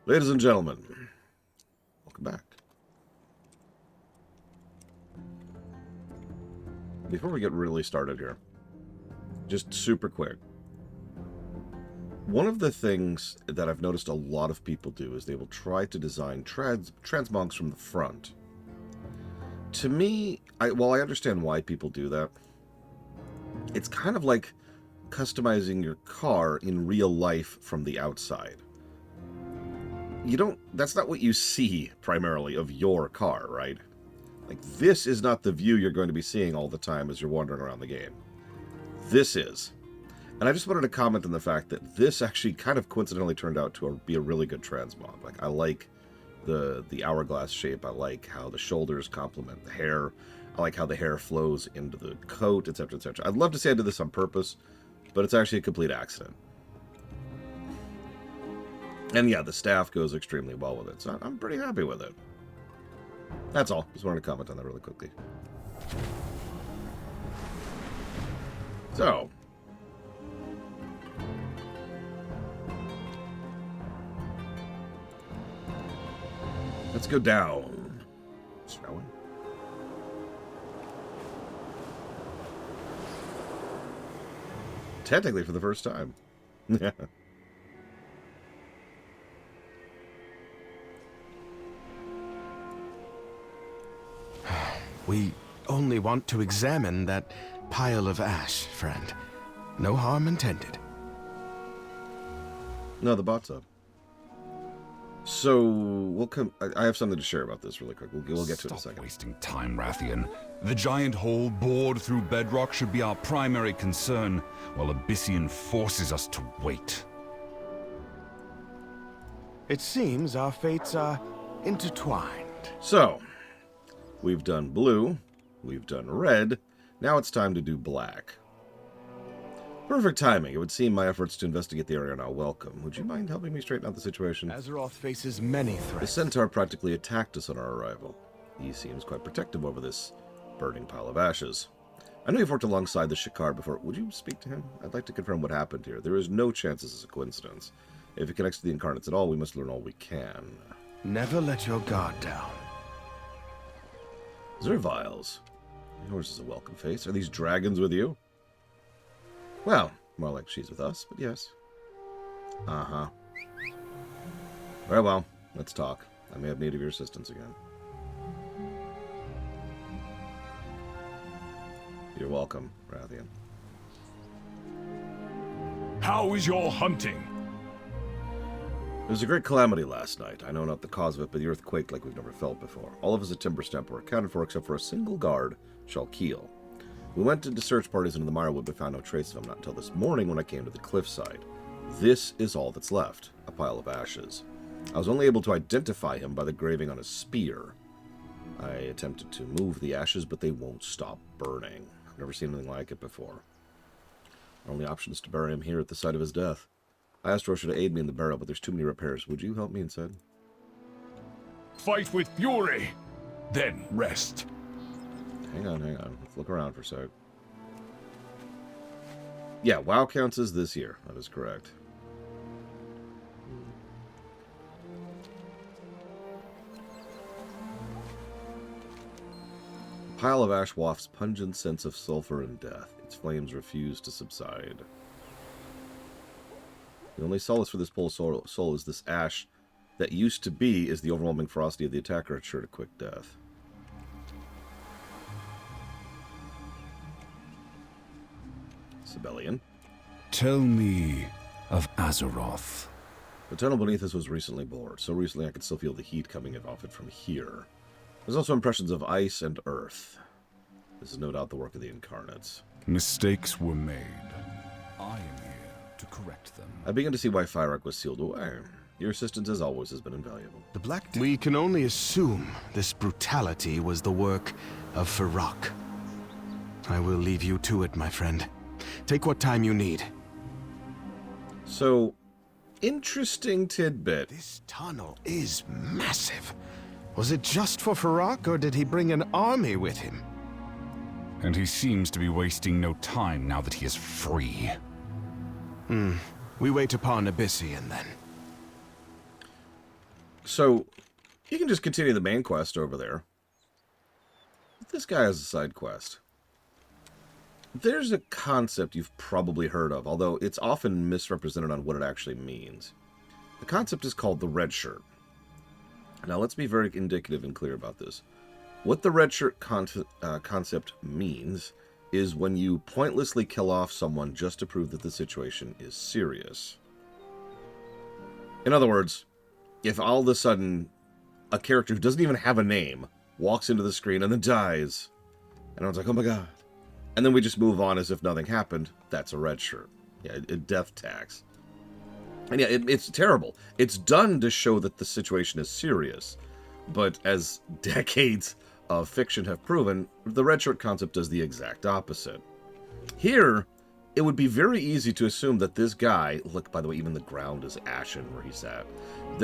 Ladies and gentlemen, welcome back. Before we get really started here, just super quick. One of the things that I've noticed a lot of people do is they will try to design transmogs from the front. To me, while I understand why people do that, it's kind of like customizing your car in real life from the outside. That's not what you see primarily of your car, right? Like, this is not the view you're going to be seeing all the time as you're wandering around the game. This is. And I just wanted to comment on the fact that this actually kind of coincidentally turned out to be a really good transmog. Like, I like the hourglass shape. I like how the shoulders complement the hair. I like how the hair flows into the coat, etc., etc. I'd love to say I did this on purpose, but it's actually a complete accident. And yeah, the staff goes extremely well with it, so I'm pretty happy with it. That's all. Just wanted to comment on that really quickly. So, let's go down. Shall we? Technically for the first time. Yeah. We only want to examine that pile of ash, friend. No harm intended. No, the bot's up. So, we'll come. I have something to share about this really quick. We'll get to it in a second. Stop wasting time, Rathian. The giant hole bored through bedrock should be our primary concern, while Abyssian forces us to wait. It seems our fates are intertwined. So, we've done blue, we've done red, now it's time to do black. Perfect timing. It would seem my efforts to investigate the area are now welcome. Would you mind helping me straighten out the situation? Azeroth faces many threats. The centaur practically attacked us on our arrival. He seems quite protective over this burning pile of ashes. I know you've worked alongside the Shikar before. Would you speak to him? I'd like to confirm what happened here. There is no chance this is a coincidence. If it connects to the Incarnates at all, we must learn all we can. Never let your guard down. Zerviles. Yours is a welcome face. Are these dragons with you? Well, more like she's with us, but yes. Uh-huh. Very well, let's talk. I may have need of your assistance again. You're welcome, Rathian. How is your hunting? There was a great calamity last night. I know not the cause of it, but the earth quaked like we've never felt before. All of us at Timber Stump were accounted for except for a single guard, Shalkeel. We went into search parties into the Mirewood, but found no trace of him not until this morning when I came to the cliffside. This is all that's left, a pile of ashes. I was only able to identify him by the graving on his spear. I attempted to move the ashes, but they won't stop burning. I've never seen anything like it before. Our only option is to bury him here at the site of his death. I asked Rosha to aid me in the burial, but there's too many repairs. Would you help me instead? Fight with fury, then rest. Hang on. Let's look around for a sec. Yeah, WoW counts as this year. That is correct. A pile of ash wafts pungent scents of sulfur and death. Its flames refuse to subside. The only solace for this poor soul is this ash that used to be is the overwhelming ferocity of the attacker assured a quick death. Sibelian. Tell me of Azeroth. The tunnel beneath us was recently bored. So recently I could still feel the heat coming off it from here. There's also impressions of ice and earth. This is no doubt the work of the Incarnates. Mistakes were made. I am here to correct them. I begin to see why Fyrak was sealed away. Your assistance, as always, has been invaluable. The Black We can only assume this brutality was the work of Fyrak. I will leave you to it, my friend. Take what time you need. So, interesting tidbit. This tunnel is massive. Was it just for Fyrak, or did he bring an army with him? And he seems to be wasting no time now that he is free. We wait upon Abyssian, then. So, you can just continue the main quest over there. This guy has a side quest. There's a concept you've probably heard of, although it's often misrepresented on what it actually means. The concept is called the red shirt. Now, let's be very indicative and clear about this. What the red shirt concept means is when you pointlessly kill off someone just to prove that the situation is serious. In other words, if all of a sudden a character who doesn't even have a name walks into the screen and then dies, and everyone's like, oh my god, and then we just move on as if nothing happened, that's a red shirt. Yeah, a death tax. And yeah, it's terrible. It's done to show that the situation is serious, but as decades of fiction have proven, the red shirt concept does the exact opposite. Here, it would be very easy to assume that this guy, look, by the way, even the ground is ashen where he's at.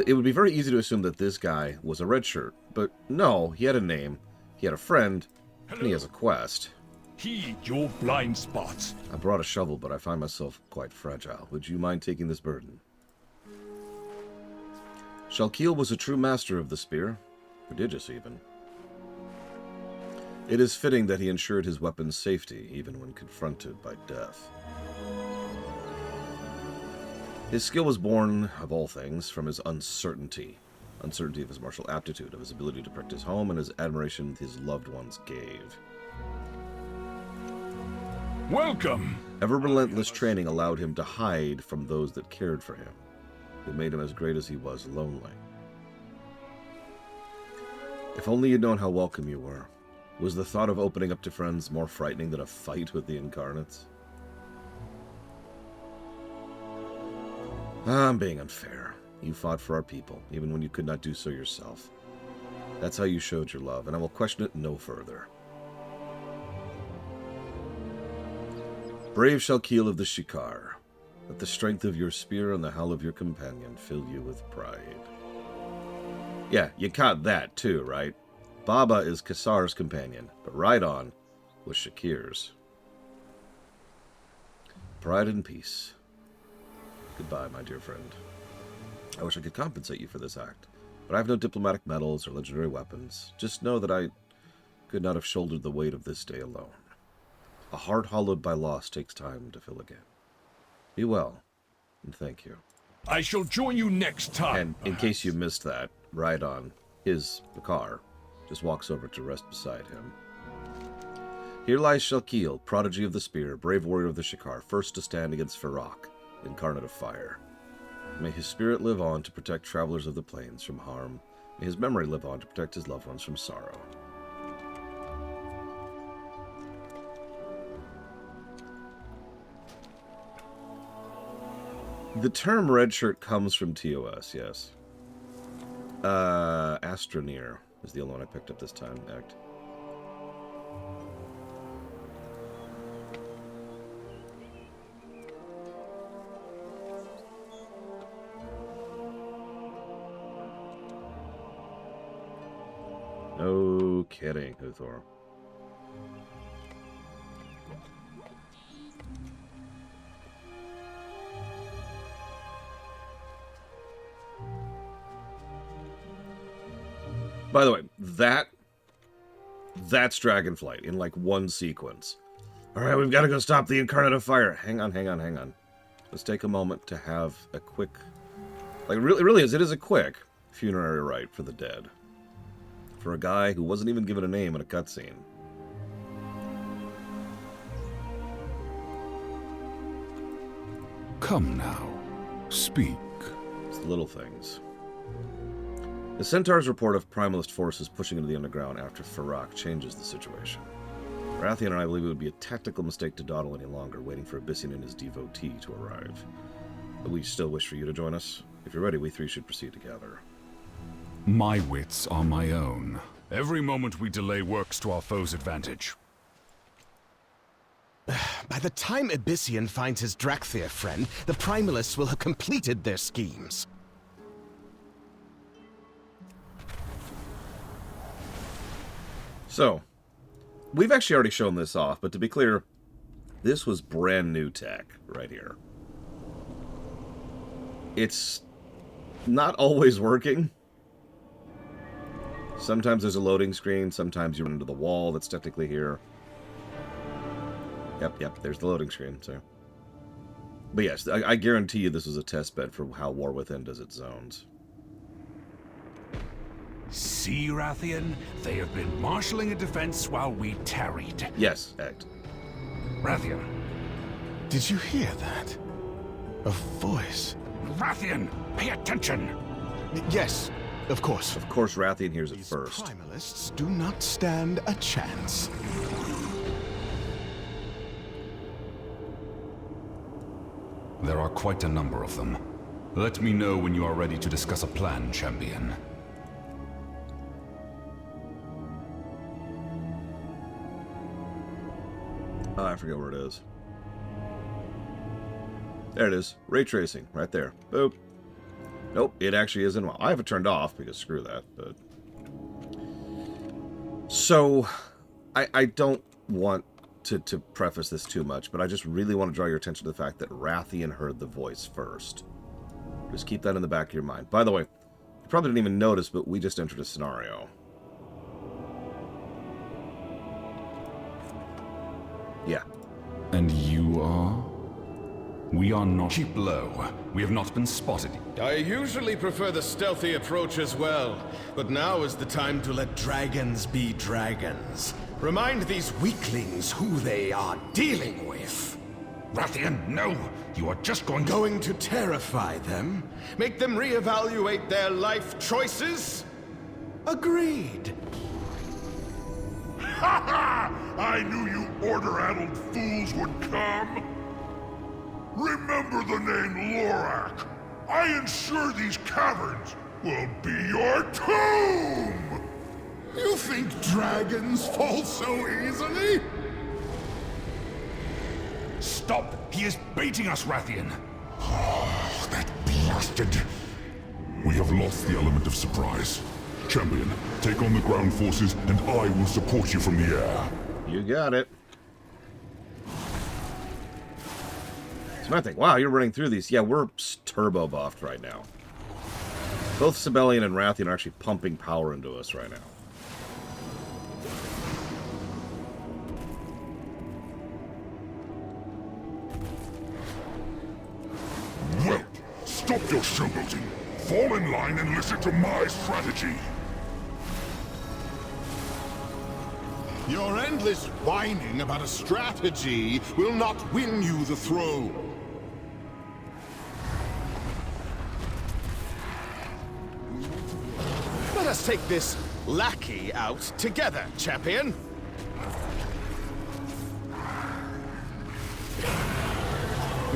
It would be very easy to assume that this guy was a red shirt, but no, he had a name, he had a friend, and he has a quest. Heed your blind spots. I brought a shovel, but I find myself quite fragile. Would you mind taking this burden? Shalkeel was a true master of the spear, prodigious even. It is fitting that he ensured his weapon's safety, even when confronted by death. His skill was born, of all things, from his uncertainty. Uncertainty of his martial aptitude, of his ability to protect his home, and his admiration his loved ones gave. Welcome! Ever-relentless training allowed him to hide from those that cared for him. It made him as great as he was lonely. If only you'd known how welcome you were. Was the thought of opening up to friends more frightening than a fight with the incarnates? I'm being unfair. You fought for our people, even when you could not do so yourself. That's how you showed your love, and I will question it no further. Brave Shalkeel of the Shikar, let the strength of your spear and the howl of your companion fill you with pride. Yeah, you caught that too, right? Baba is Kassar's companion, but Rhydon was Shakir's. Pride and peace. Goodbye, my dear friend. I wish I could compensate you for this act, but I have no diplomatic medals or legendary weapons. Just know that I could not have shouldered the weight of this day alone. A heart hollowed by loss takes time to fill again. Be well, and thank you. I shall join you next time. And in case you missed that, Rhydon, the car, just walks over to rest beside him. Here lies Shalkeel, prodigy of the spear, brave warrior of the Shikar, first to stand against Farak, incarnate of fire. May his spirit live on to protect travelers of the plains from harm. May his memory live on to protect his loved ones from sorrow. The term red shirt comes from TOS, yes. Astroneer is the only one I picked up this time. Act. No kidding, Uthor. By the way, that's Dragonflight in like one sequence. Alright, we've got to go stop the Incarnate of Fire. Hang on. Let's take a moment to have a quick... Like, it really is. It is a quick funerary rite for the dead. For a guy who wasn't even given a name in a cutscene. Come now, speak. It's the little things. The Centaur's report of primalist forces pushing into the underground after Farak changes the situation. Rathian and I believe it would be a tactical mistake to dawdle any longer, waiting for Abyssian and his devotee to arrive. But we still wish for you to join us. If you're ready, we three should proceed together. My wits are my own. Every moment we delay works to our foe's advantage. By the time Abyssian finds his Drakthir friend, the Primalists will have completed their schemes. So, we've actually already shown this off, but to be clear, this was brand new tech right here. It's not always working, Sometimes there's a loading screen, sometimes you run into the wall that's technically here. Yep, there's the loading screen, so. But yes, I guarantee you this was a test bed for how War Within does its zones. See, Rathian? They have been marshalling a defense while we tarried. Yes, act. Rathian. Did you hear that? A voice. Rathian, pay attention! Yes, of course. Of course Rathian hears it These first. primalists do not stand a chance. There are quite a number of them. Let me know when you are ready to discuss a plan, champion. Oh, I forget where it is. There it is. Ray tracing, right there. Boop. Nope, it actually isn't. Well, I have it turned off because screw that, but... So, I don't want to preface this too much, but I just really want to draw your attention to the fact that Rathian heard the voice first. Just keep that in the back of your mind. By the way, you probably didn't even notice, but we just entered a scenario. Yeah. And you are? We are not... Keep low. We have not been spotted. I usually prefer the stealthy approach as well, but now is the time to let dragons be dragons. Remind these weaklings who they are dealing with. Rathian, no! You are just going to terrify them? Make them reevaluate their life choices? Agreed. Ha ha! I knew you order-addled fools would come! Remember the name Lorak! I ensure these caverns will be your tomb! You think dragons fall so easily? Stop! He is baiting us, Rathian! Oh, that blasted... We have lost the element of surprise. Champion, take on the ground forces, and I will support you from the air. You got it. So I think, wow, you're running through these. Yeah, we're turbo buffed right now. Both Sibelian and Rathian are actually pumping power into us right now. Well, stop your showboating. Fall in line and listen to my strategy. Your endless whining about a strategy will not win you the throne. Let us take this lackey out together, champion.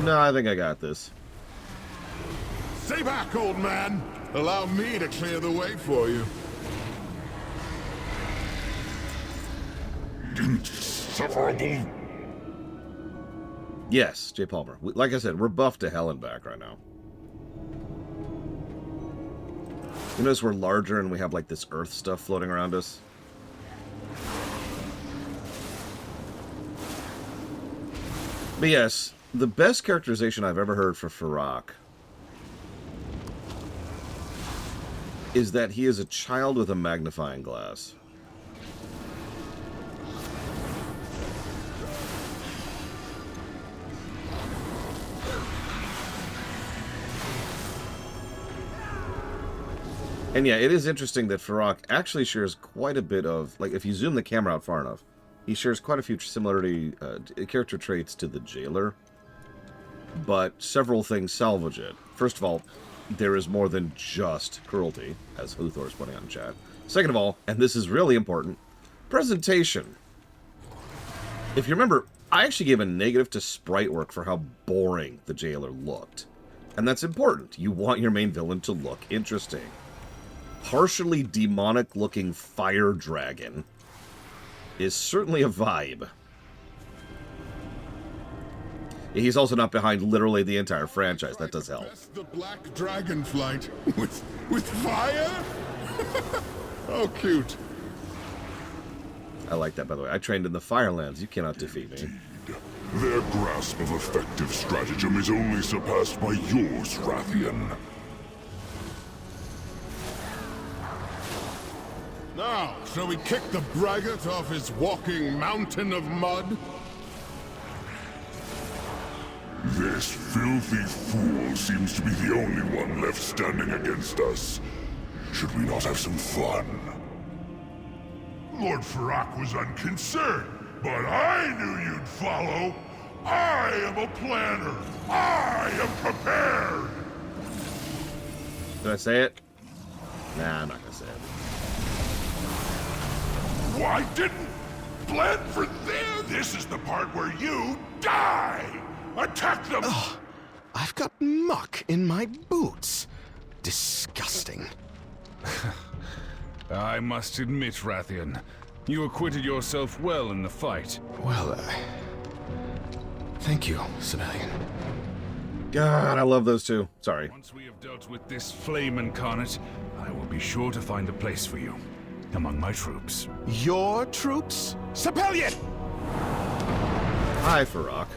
No, I think I got this. Stay back, old man. Allow me to clear the way for you. Insufferable. Yes, J. Palmer. Like I said, we're buffed to hell and back right now. You notice we're larger and we have like this earth stuff floating around us? But yes, the best characterization I've ever heard for Farak is that he is a child with a magnifying glass. And yeah, it is interesting that Farak actually shares quite a bit of, like, if you zoom the camera out far enough, he shares quite a few character traits to the Jailer, but several things salvage it. First of all, there is more than just cruelty, as Huthor is pointing out in chat. Second of all, and this is really important, presentation. If you remember, I actually gave a negative to sprite work for how boring the Jailer looked. And that's important. You want your main villain to look interesting. Partially demonic-looking fire dragon is certainly a vibe. He's also not behind literally the entire franchise. That does help. The black dragon flight with fire? Oh, cute. I like that, by the way. I trained in the Firelands. You cannot defeat me. Their grasp of effective stratagem is only surpassed by yours, Rathian. Now, shall we kick the braggart off his walking mountain of mud? This filthy fool seems to be the only one left standing against us. Should we not have some fun? Lord Farak was unconcerned, but I knew you'd follow. I am a planner. I am prepared. Did I say it? Nah, I'm not gonna say it. Why didn't plan for this? This is the part where you die. Attack them. Ugh, I've got muck in my boots. Disgusting. I must admit, Rathian, you acquitted yourself well in the fight. Well, thank you, Civilian. God, I love those two. Sorry. Once we have dealt with this flame incarnate, I will be sure to find a place for you among my troops. Your troops? Sapelian! Hi, Farak.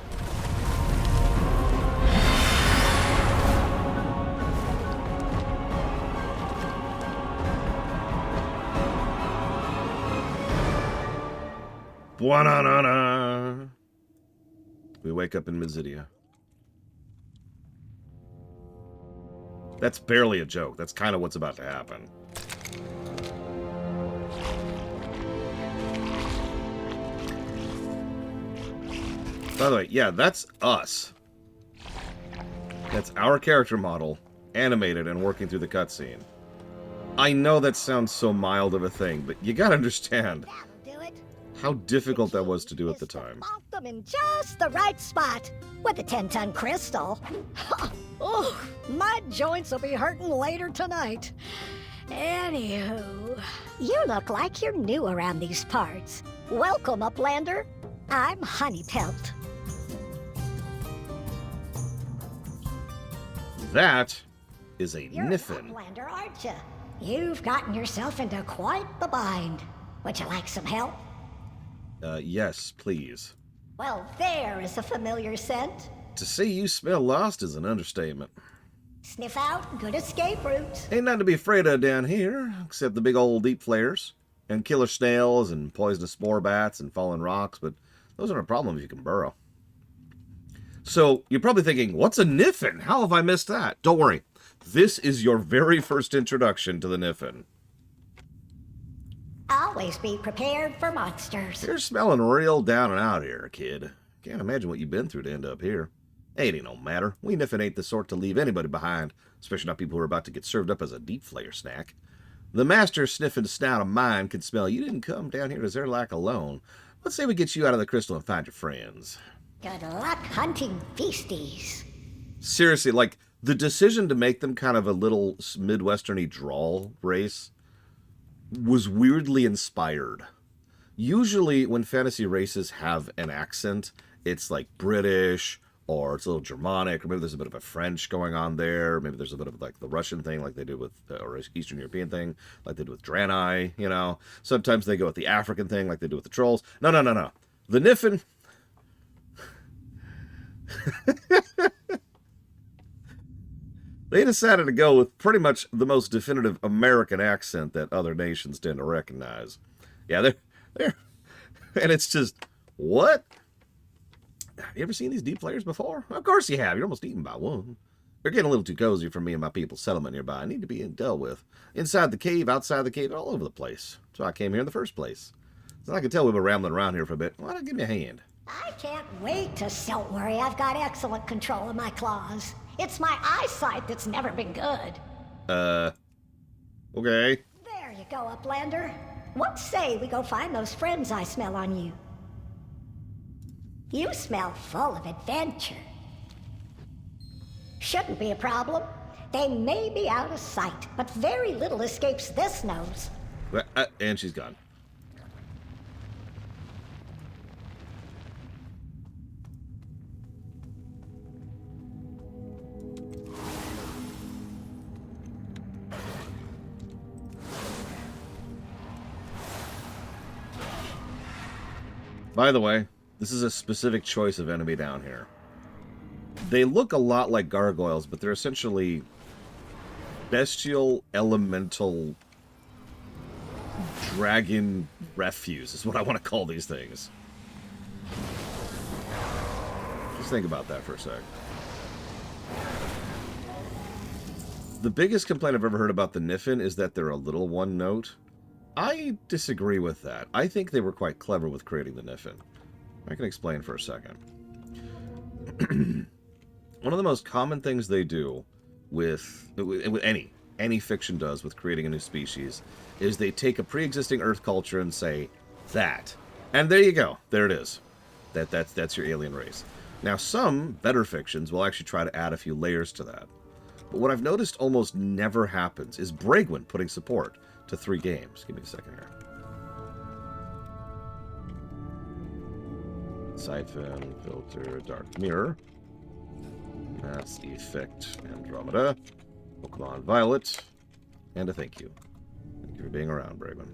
Buonanana. We wake up in Mizidia. That's barely a joke. That's kind of what's about to happen. By the way, yeah, that's us. That's our character model, animated and working through the cutscene. I know that sounds so mild of a thing, but you gotta understand how difficult that was to do at the time. Pop them in just the right spot with a 10-ton crystal. Oh, my joints will be hurting later tonight. Anywho, you look like you're new around these parts. Welcome, Uplander. I'm Honeypelt. That is a You're Niffin. an Uplander, aren't you? You've gotten yourself into quite the bind. Would you like some help? Yes, please. Well, there is a familiar scent. To say you smell lost is an understatement. Sniff out good escape routes. Ain't nothing to be afraid of down here, except the big old deep flares, and killer snails, and poisonous spore bats, and fallen rocks, but those aren't a problem if you can burrow. So, you're probably thinking, what's a Niffin? How have I missed that? Don't worry. This is your very first introduction to the Niffin. Always be prepared for monsters. You're smelling real down and out here, kid. Can't imagine what you've been through to end up here. Hey, it ain't no matter. We Niffin ain't the sort to leave anybody behind, especially not people who are about to get served up as a deep flare snack. The master sniffing snout of mine can smell you didn't come down here to Zaralek alone. Let's say we get you out of the crystal and find your friends. Good luck hunting feasties. Seriously, like, the decision to make them kind of a little Midwestern-y drawl race was weirdly inspired. Usually, when fantasy races have an accent, it's like British, or it's a little Germanic, or maybe there's a bit of a French going on there. Maybe there's a bit of like the Russian thing, like they did with, or Eastern European thing, like they did with Draenei, you know. Sometimes they go with the African thing, like they do with the Trolls. No. The Niffin. They decided to go with pretty much the most definitive American accent that other nations tend to recognize. Yeah, they're, and it's just, what? You ever seen these deep flares before? Of course you have. You're almost eaten by one. They're getting a little too cozy for me and my people's settlement nearby. I need to be dealt with. Inside the cave, outside the cave, all over the place. So I came here in the first place. So I can tell we've been rambling around here for a bit. Why don't you give me a hand? I can't wait to... Don't worry, I've got excellent control of my claws. It's my eyesight that's never been good. Okay. There you go, Uplander. What say we go find those friends I smell on you? You smell full of adventure. Shouldn't be a problem. They may be out of sight, but very little escapes this nose. And she's gone. By the way, this is a specific choice of enemy down here. They look a lot like gargoyles, but they're essentially bestial, elemental dragon refuse is what I want to call these things. Just think about that for a sec. The biggest complaint I've ever heard about the Niffin is that they're a little one note. I disagree with that. I think they were quite clever with creating the Niffin. I can explain for a second. One of the most common things they do with any fiction does with creating a new species is they take a pre-existing Earth culture and say that, and there you go, there it is. That's your alien race. Now, some better fictions will actually try to add a few layers to that. But what I've noticed almost never happens is Bragwin putting support to 3 games. Give me a second here. Siphon, Filter, Dark Mirror. That's Effect Andromeda. Pokemon Violet. And a thank you. Thank you for being around, Bragwin.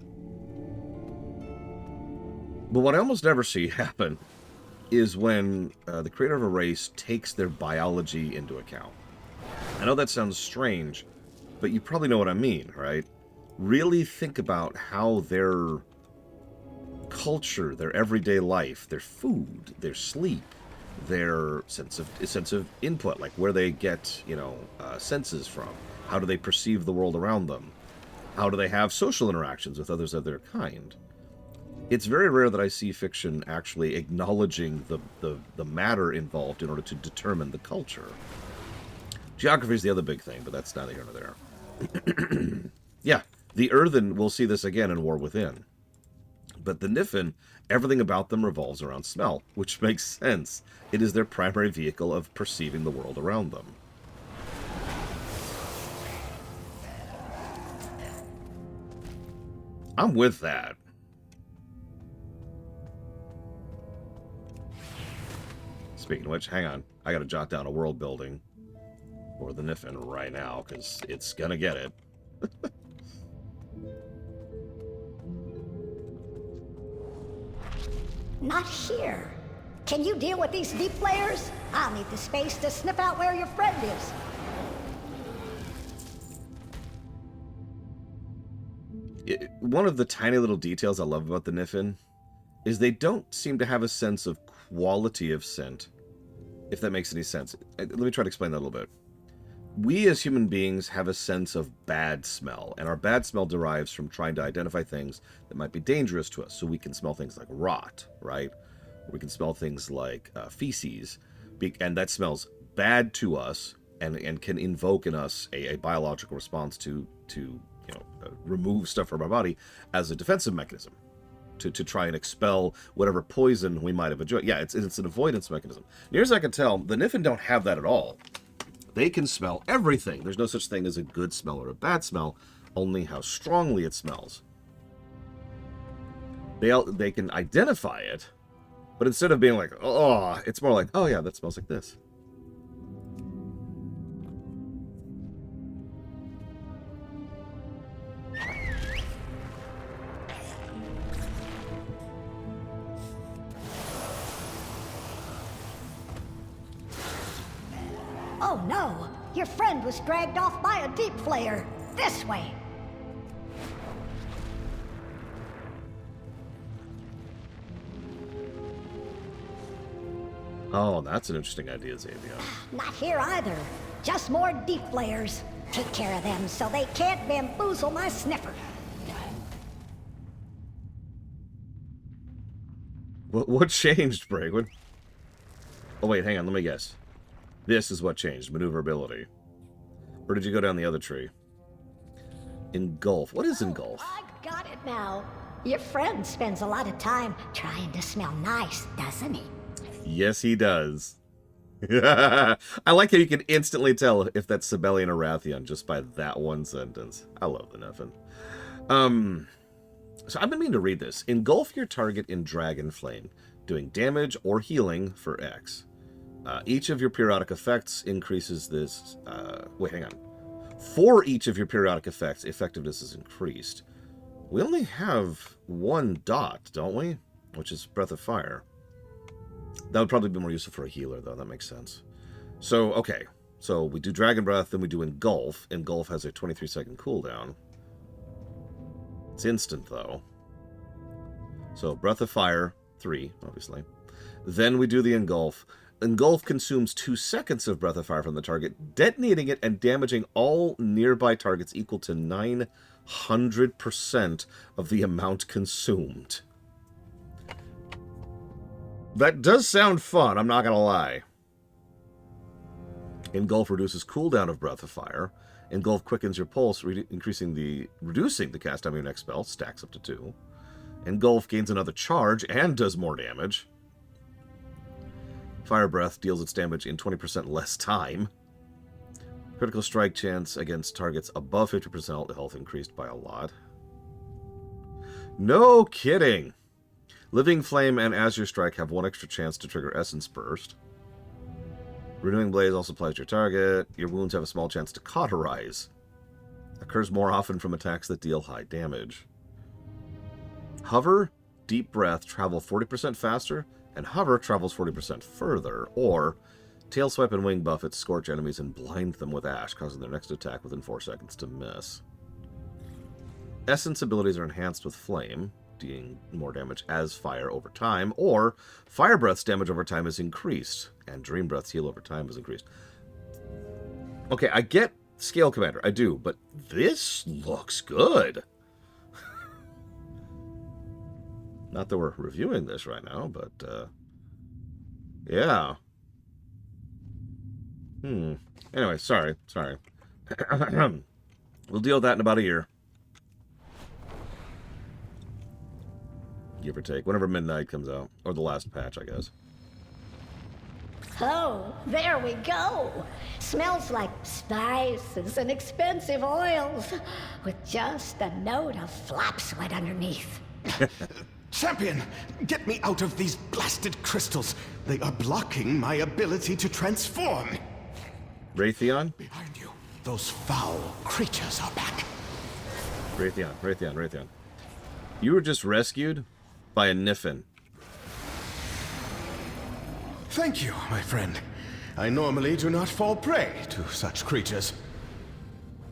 But what I almost never see happen is when the creator of a race takes their biology into account. I know that sounds strange, but you probably know what I mean, right? Really think about how their culture, their everyday life, their food, their sleep, their sense of input, like where they get, senses from. How do they perceive the world around them? How do they have social interactions with others of their kind? It's very rare that I see fiction actually acknowledging the matter involved in order to determine the culture. Geography is the other big thing, but that's neither here nor there. Yeah, the Earthen will see this again in War Within. But the Niffin, everything about them revolves around smell, which makes sense. It is their primary vehicle of perceiving the world around them. I'm with that. Speaking of which, hang on. I gotta jot down a world building for the Niffin right now, because it's gonna get it. Not here. Can you deal with these deep layers? I'll need the space to snip out where your friend is. One of the tiny little details I love about the Niffin is they don't seem to have a sense of quality of scent, if that makes any sense. Let me try to explain that a little bit. We as human beings have a sense of bad smell, and our bad smell derives from trying to identify things that might be dangerous to us. So we can smell things like rot, right? We can smell things like feces, and that smells bad to us and can invoke in us a biological response to remove stuff from our body as a defensive mechanism to try and expel whatever poison we might have enjoyed. Yeah, it's an avoidance mechanism. Near as I can tell, the Niffin don't have that at all. They can smell everything. There's no such thing as a good smell or a bad smell, only how strongly it smells. They can identify it, but instead of being like, oh, it's more like, oh yeah, that smells like this. Oh no! Your friend was dragged off by a deep flare. This way! Oh, that's an interesting idea, Xavier. Not here either. Just more deep flares. Take care of them so they can't bamboozle my sniffer. What changed, Bragwin? Oh wait, hang on, let me guess. This is what changed, maneuverability. Or did you go down the other tree? Engulf. What is engulf? I got it now. Your friend spends a lot of time trying to smell nice, doesn't he? Yes, he does. I like how you can instantly tell if that's Sibelian or Rathian just by that one sentence. I love the Niffin. So I've been meaning to read this. Engulf your target in Dragon Flame, doing damage or healing for X. Each of your periodic effects increases this... wait, hang on. For each of your periodic effects, effectiveness is increased. We only have one dot, don't we? Which is Breath of Fire. That would probably be more useful for a healer, though. That makes sense. So, okay. So we do Dragon Breath, then we do Engulf. Engulf has a 23-second cooldown. It's instant, though. So, Breath of Fire, 3, obviously. Then we do the Engulf. Engulf consumes 2 seconds of Breath of Fire from the target, detonating it and damaging all nearby targets equal to 900% of the amount consumed. That does sound fun, I'm not going to lie. Engulf reduces cooldown of Breath of Fire. Engulf quickens your pulse, reducing the cast time of your next spell, stacks up to 2. Engulf gains another charge and does more damage. Fire Breath deals its damage in 20% less time. Critical strike chance against targets above 50% health increased by a lot. No kidding! Living Flame and Azure Strike have 1 extra chance to trigger Essence Burst. Renewing Blaze also applies to your target. Your wounds have a small chance to cauterize. Occurs more often from attacks that deal high damage. Hover, Deep Breath travel 40% faster, and Hover travels 40% further. Or, Tail Swipe and Wing Buffet scorch enemies and blind them with Ash, causing their next attack within 4 seconds to miss. Essence abilities are enhanced with Flame, dealing more damage as fire over time, or Fire Breath's damage over time is increased, and Dream Breath's heal over time is increased. Okay, I get Scale Commander, I do, but this looks good. Not that we're reviewing this right now, but, yeah. Anyway, sorry. We'll deal with that in about a year. Give or take. Whenever Midnight comes out. Or the last patch, I guess. Oh, there we go. Smells like spices and expensive oils, with just a note of flap sweat underneath. Champion, get me out of these blasted crystals. They are blocking my ability to transform. Raytheon? Behind you, those foul creatures are back. Raytheon. You were just rescued by a Niffin. Thank you, my friend. I normally do not fall prey to such creatures.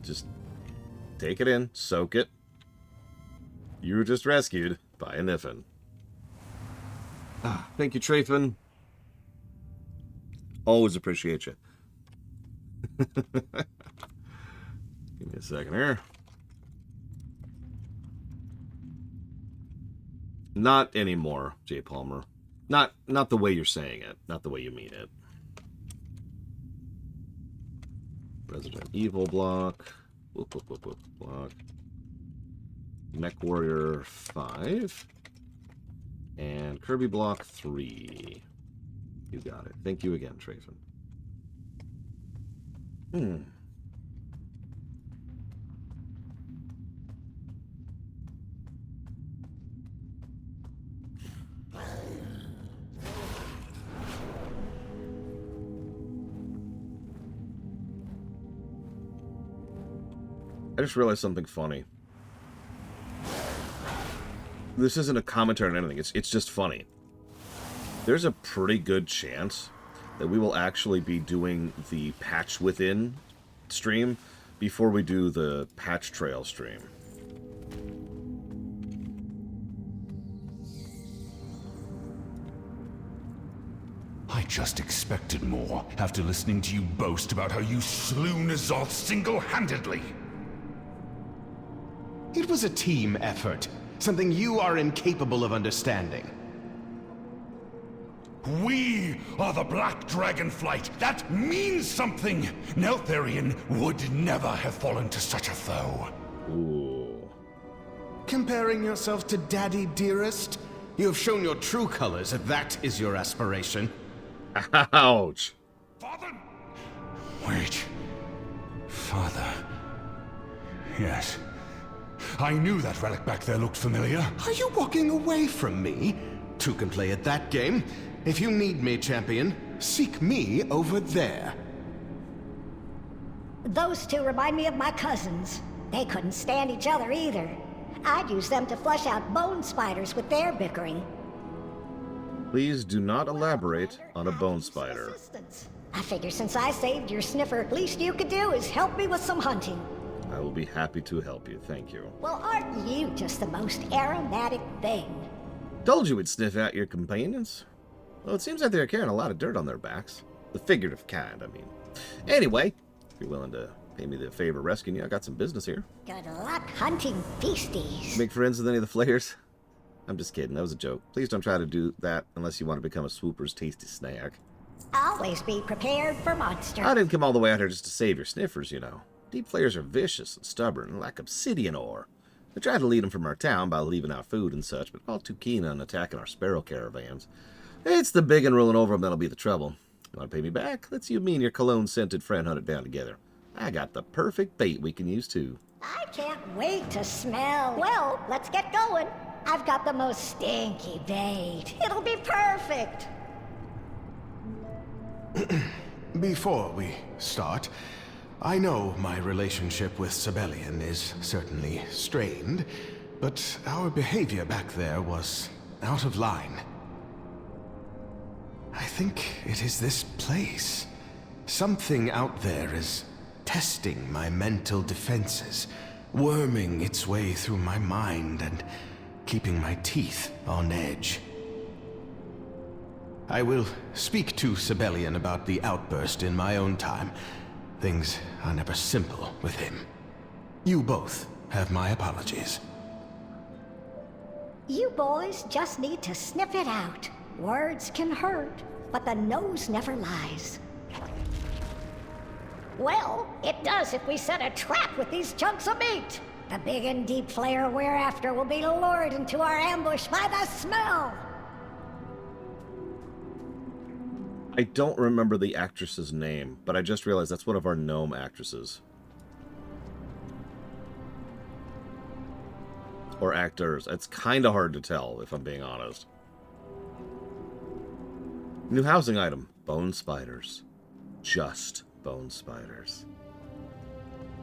Just take it in, soak it. You were just rescued by a Niffin. Thank you, Trayfin. Always appreciate you. Give me a second here. Not anymore, Jay Palmer. Not the way you're saying it. Not the way you mean it. Resident Evil block. Whoop, block. Mech Warrior 5. And Kirby block 3. You got it. Thank you again, Trayfin. I just realized something funny. This isn't a commentary on anything. It's just funny. There's a pretty good chance that we will actually be doing the Patch Within stream before we do the Patch Trail stream. I just expected more after listening to you boast about how you slew N'Zoth single-handedly. It was a team effort, something you are incapable of understanding. We are the Black Dragonflight. That means something. Neltharion would never have fallen to such a foe. Ooh. Comparing yourself to Daddy Dearest? You have shown your true colors if that is your aspiration. Ouch. Father? Wait. Father. Yes. I knew that relic back there looked familiar. Are you walking away from me? Two can play at that game. If you need me, champion, seek me over there. Those two remind me of my cousins. They couldn't stand each other either. I'd use them to flush out bone spiders with their bickering. Please do not elaborate on a bone spider. I figure since I saved your sniffer, least you could do is help me with some hunting. I will be happy to help you, thank you. Well, aren't you just the most aromatic thing? Told you we'd sniff out your companions. Well, it seems like they're carrying a lot of dirt on their backs. The figurative kind, I mean. Anyway, if you're willing to pay me the favor of rescuing you, I got some business here. Good luck hunting beasties. Make friends with any of the flayers? I'm just kidding, that was a joke. Please don't try to do that unless you want to become a swooper's tasty snack. Always be prepared for monsters. I didn't come all the way out here just to save your sniffers, you know. Deep flayers are vicious and stubborn and lack obsidian ore. I tried to lead them from our town by leaving out food and such, but all too keen on attacking our sparrow caravans. It's the big and ruling over them that'll be the trouble. You want to pay me back? Let's you, me, and your cologne-scented friend hunt it down together. I got the perfect bait we can use, too. I can't wait to smell. Well, let's get going. I've got the most stinky bait. It'll be perfect. Before we start, I know my relationship with Sibelian is certainly strained, but our behavior back there was out of line. I think it is this place. Something out there is testing my mental defenses, worming its way through my mind and keeping my teeth on edge. I will speak to Sibelian about the outburst in my own time. Things are never simple with him. You both have my apologies. You boys just need to sniff it out. Words can hurt, but the nose never lies. Well, it does if we set a trap with these chunks of meat. The big and deep flayer we're after will be lured into our ambush by the smell. I don't remember the actress's name, but I just realized that's one of our gnome actresses. Or actors. It's kind of hard to tell, if I'm being honest. New housing item. Bone spiders. Just bone spiders.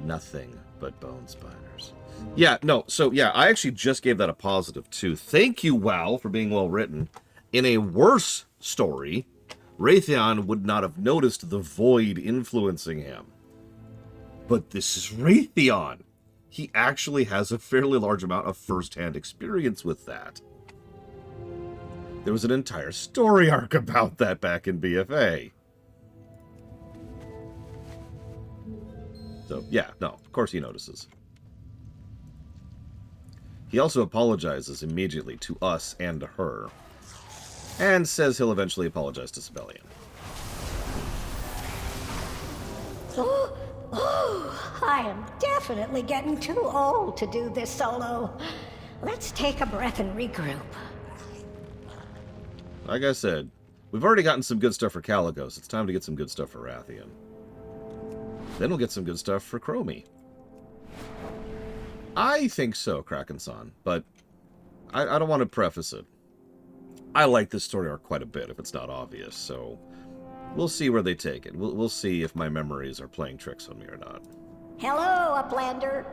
Nothing but bone spiders. Yeah, no, so yeah, I actually just gave that a positive too. Thank you, WoW, for being well written. In a worse story, Raytheon would not have noticed the void influencing him. But this is Raytheon. He actually has a fairly large amount of first-hand experience with that. There was an entire story arc about that back in BFA. So, yeah, no, of course he notices. He also apologizes immediately to us and to her, and says he'll eventually apologize to Sibelian. I am definitely getting too old to do this solo. Let's take a breath and regroup. Like I said, we've already gotten some good stuff for Caligos. It's time to get some good stuff for Rathian. Then we'll get some good stuff for Chromie. I think so, Kraken-san, but I don't want to preface it. I like this story arc quite a bit, if it's not obvious, so we'll see where they take it. We'll see if my memories are playing tricks on me or not. Hello, Uplander.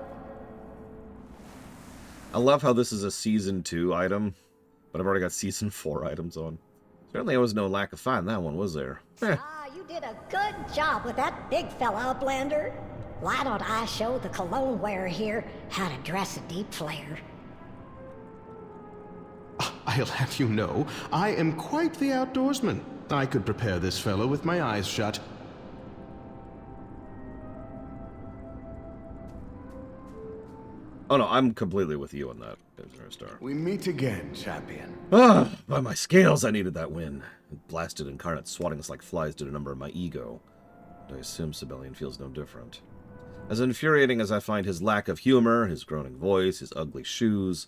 I love how this is a Season 2 item, but I've already got Season 4 items on. Certainly there was no lack of finding that one, was there? You did a good job with that big fella, Uplander. Why don't I show the cologne wearer here how to dress a deep flayer? I'll have you know, I am quite the outdoorsman. I could prepare this fellow with my eyes shut. Oh no, I'm completely with you on that, Star. We meet again, champion. Ah, by my scales, I needed that win. Blasted incarnate swatting us like flies did a number of my ego. And I assume Sibelian feels no different. As infuriating as I find his lack of humor, his groaning voice, his ugly shoes,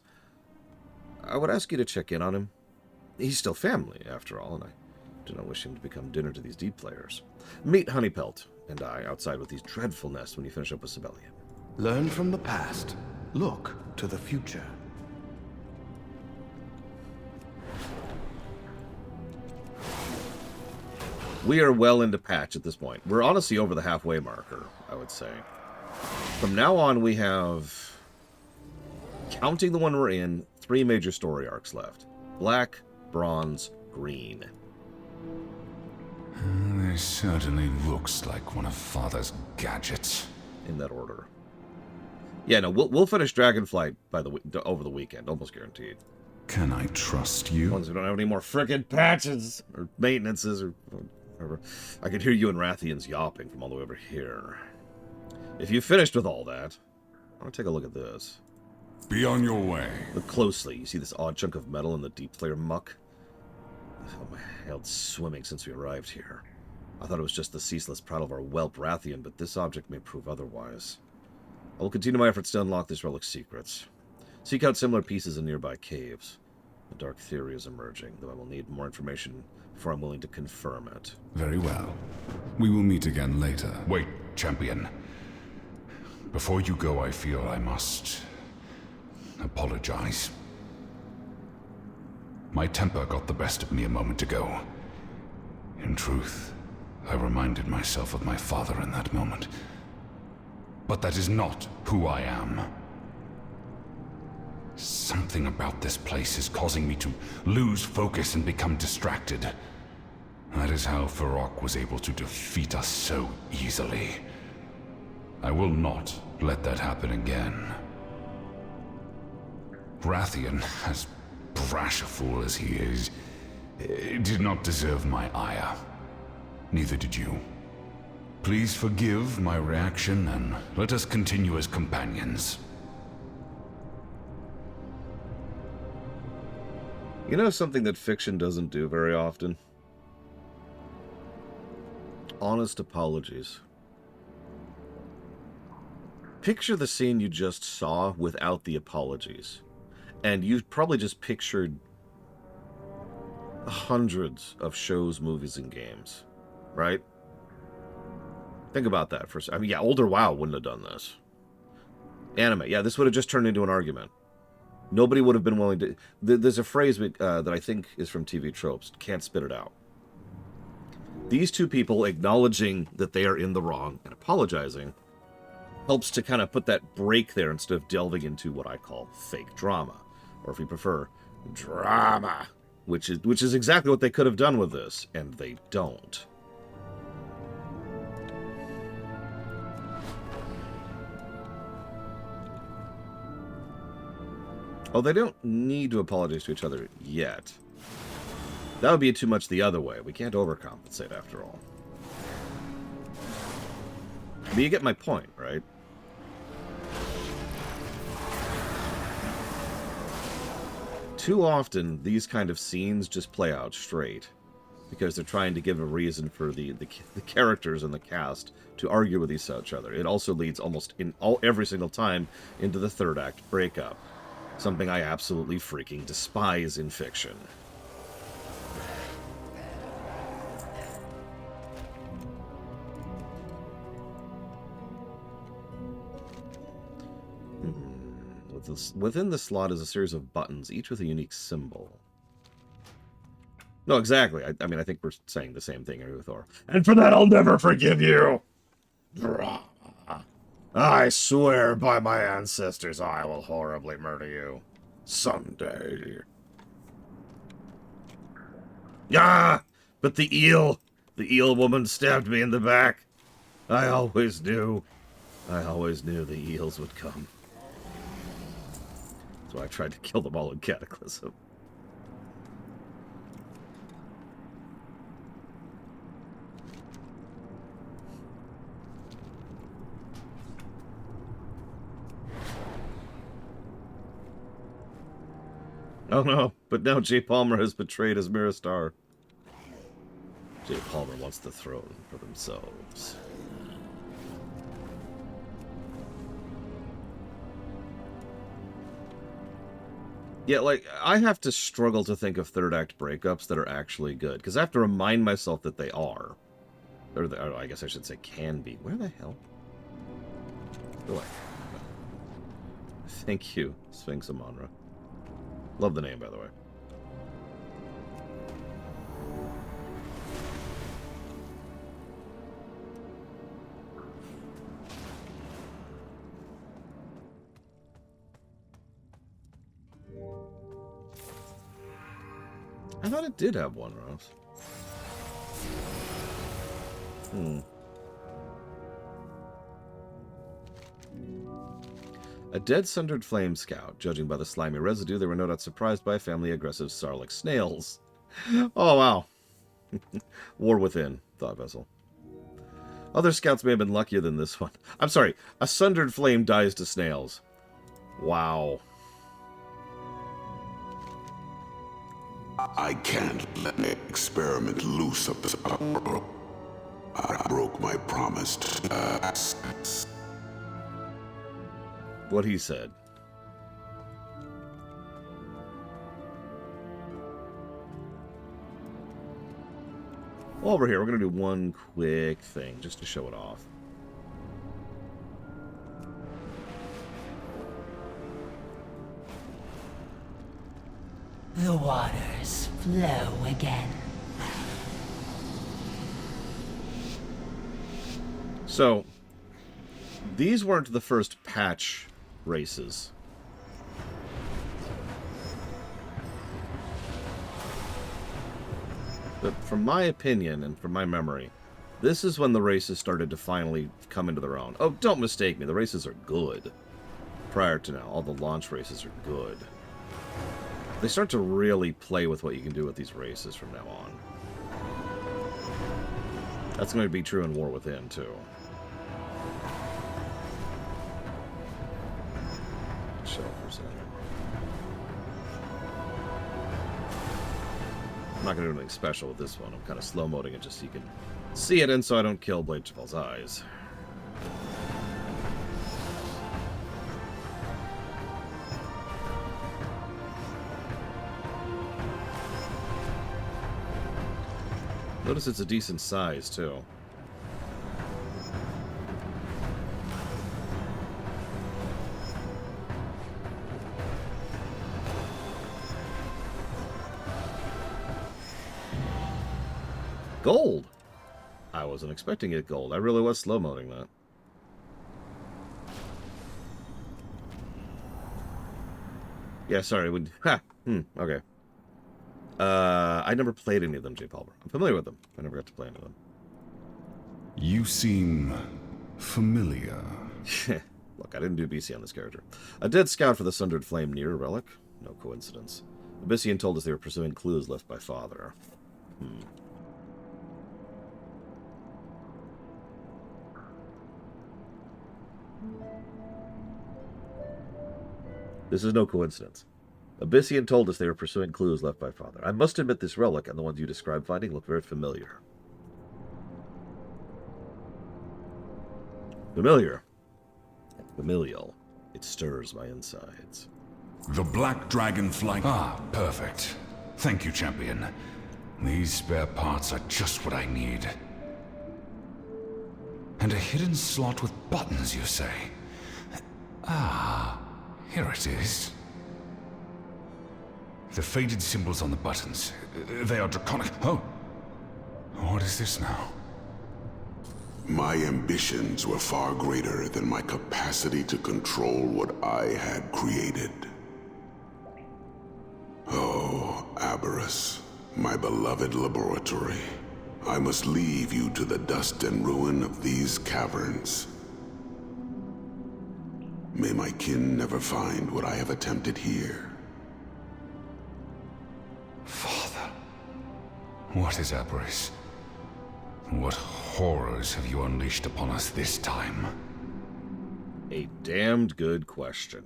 I would ask you to check in on him. He's still family, after all, and I do not wish him to become dinner to these deep flayers. Meet Honeypelt and I outside with these dreadful nests when you finish up with Sibelian. Learn from the past. Look to the future. We are well into patch at this point. We're honestly over the halfway marker, I would say. From now on, we have, counting the one we're in, 3 major story arcs left. Black, Bronze, Green. This certainly looks like one of Father's gadgets. In that order. Yeah, no, we'll finish Dragonflight over the weekend, almost guaranteed. Can I trust you? Ones who don't have any more frickin' patches or maintenances or whatever. I can hear you and Rathians yawping from all the way over here. If you finished with all that, I want to take a look at this. Be on your way. Look closely. You see this odd chunk of metal in the deep layer muck? Oh, my head's swimming since we arrived here. I thought it was just the ceaseless prattle of our whelp Rathian, but this object may prove otherwise. I will continue my efforts to unlock this relic's secrets. Seek out similar pieces in nearby caves. A dark theory is emerging, though I will need more information before I'm willing to confirm it. Very well. We will meet again later. Wait, champion. Before you go, I feel I must apologize. My temper got the best of me a moment ago. In truth, I reminded myself of my father in that moment. But that is not who I am. Something about this place is causing me to lose focus and become distracted. That is how Farok was able to defeat us so easily. I will not let that happen again. Rathian, as brash a fool as he is, did not deserve my ire. Neither did you. Please forgive my reaction, and let us continue as companions. You know something that fiction doesn't do very often? Honest apologies. Picture the scene you just saw without the apologies. And you've probably just pictured hundreds of shows, movies, and games. Right? Think about that for a second. I mean, yeah, older WoW wouldn't have done this. Anime, yeah, this would have just turned into an argument. Nobody would have been willing to... There's a phrase that I think is from TV tropes. Can't spit it out. These two people acknowledging that they are in the wrong and apologizing helps to kind of put that break there instead of delving into what I call fake drama. Or if you prefer, drama. Which is exactly what they could have done with this, and they don't. Oh, they don't need to apologize to each other yet. That would be too much the other way. We can't overcompensate after all. But you get my point, right? Too often, these kind of scenes just play out straight. Because they're trying to give a reason for the characters in the cast to argue with each other. It also leads every single time into the third act breakup. Something I absolutely freaking despise in fiction. Within the slot is a series of buttons, each with a unique symbol. No, exactly. I mean, I think we're saying the same thing here with Thor. And for that, I'll never forgive you! I swear by my ancestors I will horribly murder you. Someday. Ah! But the eel woman stabbed me in the back. I always knew the eels would come. So I tried to kill them all in Cataclysm. Oh no, but now J. Palmer has betrayed his Miristar. J. Palmer wants the throne for themselves. Yeah, like, I have to struggle to think of third act breakups that are actually good, because I have to remind myself that they are. Or I guess I should say can be. Where the hell? Oh, thank you, Sphinx Amonra. Love the name, by the way. I thought it did have one, Ross. A dead sundered flame scout. Judging by the slimy residue, they were no doubt surprised by a family of aggressive Zaralek snails. Oh, wow. War within, thought Vessel. Other scouts may have been luckier than this one. I'm sorry, a sundered flame dies to snails. Wow. I can't let the experiment loose up this power. I broke my promise to What he said. While we're here, we're going to do one quick thing, just to show it off. The waters flow again. So, these weren't the first patch races. But from my opinion and from my memory, this is when the races started to finally come into their own. Oh, don't mistake me, the races are good. Prior to now, all the launch races are good. They start to really play with what you can do with these races from now on. That's going to be true in War Within, too. Chill for a second. I'm not going to do anything special with this one. I'm kind of slow-moding it just so you can see it and so I don't kill Blade Chaval's eyes. Notice it's a decent size, too. Gold! I wasn't expecting it gold. I really was slow-moding that. Yeah, sorry. Okay. I never played any of them, J. Palmer. I'm familiar with them. I never got to play any of them. You seem familiar. Look, I didn't do BC on this character. A dead scout for the Sundered Flame near relic? No coincidence. Abyssian told us they were pursuing clues left by father. This is no coincidence. Abyssian told us they were pursuing clues left by father. I must admit this relic and the ones you described finding look very familiar. Familiar. Familial. It stirs my insides. The Black Dragonfly. Ah, perfect. Thank you, champion. These spare parts are just what I need. And a hidden slot with buttons, you say? Ah, here it is. The faded symbols on the buttons. They are draconic. Oh! What is this now? My ambitions were far greater than my capacity to control what I had created. Oh, Aberrus, my beloved laboratory. I must leave you to the dust and ruin of these caverns. May my kin never find what I have attempted here. Father. What is Aberrus? What horrors have you unleashed upon us this time? A damned good question.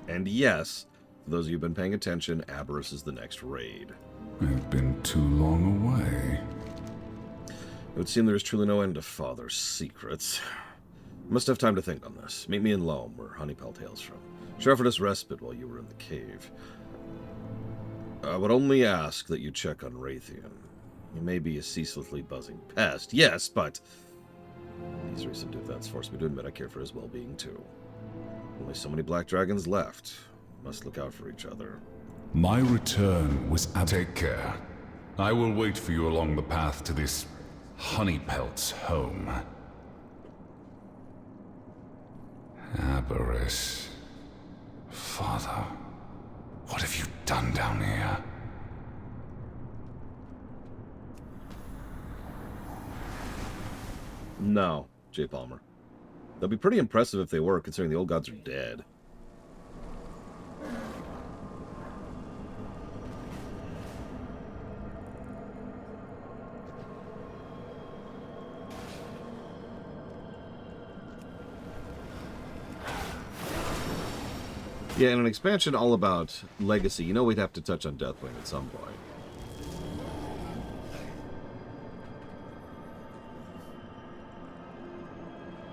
And yes, for those of you who've been paying attention, Aberrus is the next raid. I've been too long away. It would seem there is truly no end to Father's secrets. I must have time to think on this. Meet me in Loam, where Honeypelt hails from. She offered us respite while you were in the cave. I would only ask that you check on Raytheon. He may be a ceaselessly buzzing pest, yes, but these recent events forced me to admit I care for his well-being, too. Only so many black dragons left. We must look out for each other. My return was Take care. I will wait for you along the path to this Honeypelt's home. Aberrus. Father, what have you done down here? No, J. Palmer. They'll be pretty impressive if they were, considering the old gods are dead. Yeah, and an expansion all about legacy, you know we'd have to touch on Deathwing at some point.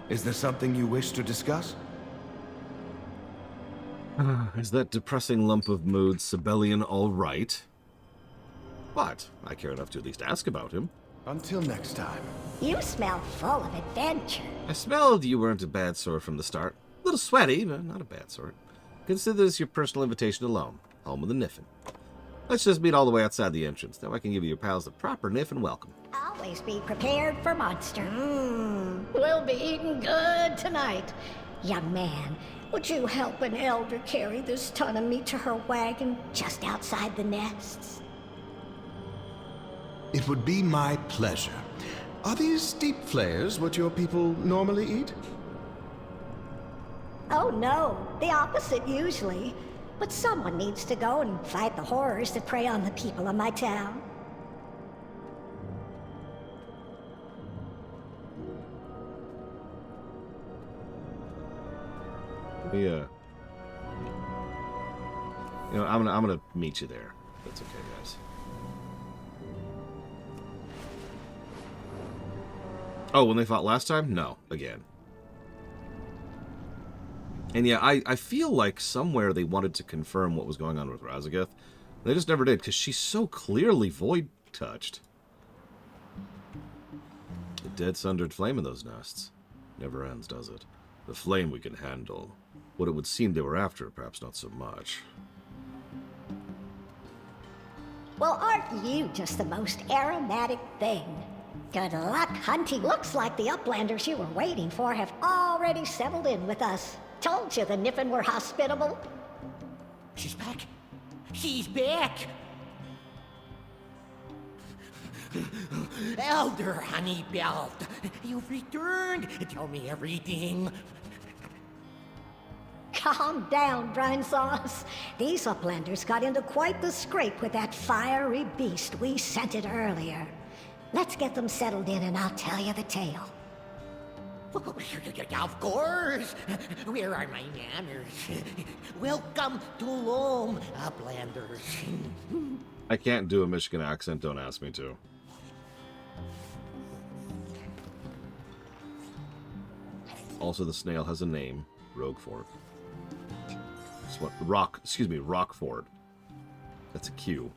Is there something you wish to discuss? Is that depressing lump of mood Sibelian all right? But I care enough to at least ask about him. Until next time. You smell full of adventure. I smelled you weren't a bad sort from the start. A little sweaty, but not a bad sort. Consider this your personal invitation to Loam, home of the Niffin. Let's just meet all the way outside the entrance. That way I can give you your pals the proper Niffin welcome. Always be prepared for monster. We'll be eating good tonight. Young man, would you help an elder carry this ton of meat to her wagon just outside the nests? It would be my pleasure. Are these deep flayers what your people normally eat? Oh no, the opposite usually. But someone needs to go and fight the horrors that prey on the people of my town. Yeah. You know, I'm gonna meet you there. That's okay, guys. Oh, when they fought last time? No, again. And yeah, I feel like somewhere they wanted to confirm what was going on with Razageth. They just never did, because she's so clearly void-touched. The dead sundered flame in those nests. Never ends, does it? The flame we can handle. What it would seem they were after, perhaps not so much. Well, aren't you just the most aromatic thing? Good luck hunting. Looks like the uplanders you were waiting for have already settled in with us. Told you the Niffin were hospitable. She's back. She's back. Elder Honeybelt, you've returned. Tell me everything. Calm down, Brine Sauce. These uplanders got into quite the scrape with that fiery beast we scented earlier. Let's get them settled in and I'll tell you the tale. Of course. Where are my manners? Welcome to Loam, uplanders. I can't do a Michigan accent, don't ask me to. Also, the snail has a name, Roguefort. What? Rockford. That's a Q.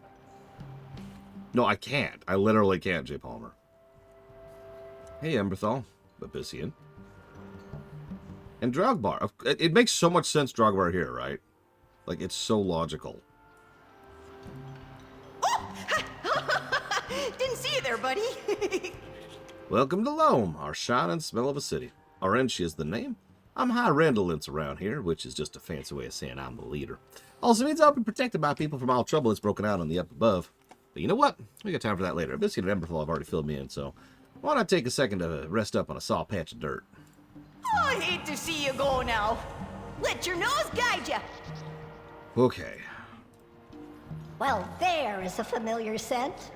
No, I can't. I literally can't, J. Palmer. Hey, Emberthal. Abyssian. And Drogbar. It makes so much sense, Drogbar here, right? Like, it's so logical. Oh! Didn't see you there, buddy. Welcome to Loam, our shine and smell of a city. Orenchi is the name. I'm High Randolence around here, which is just a fancy way of saying I'm the leader. Also means I'll be protected by people from all trouble that's broken out on the up above. But you know what? We got time for that later. Abyssian and Emberthal have already filled me in, so why not take a second to rest up on a soft patch of dirt? Oh, I hate to see you go now. Let your nose guide you. Okay. Well, there is a familiar scent.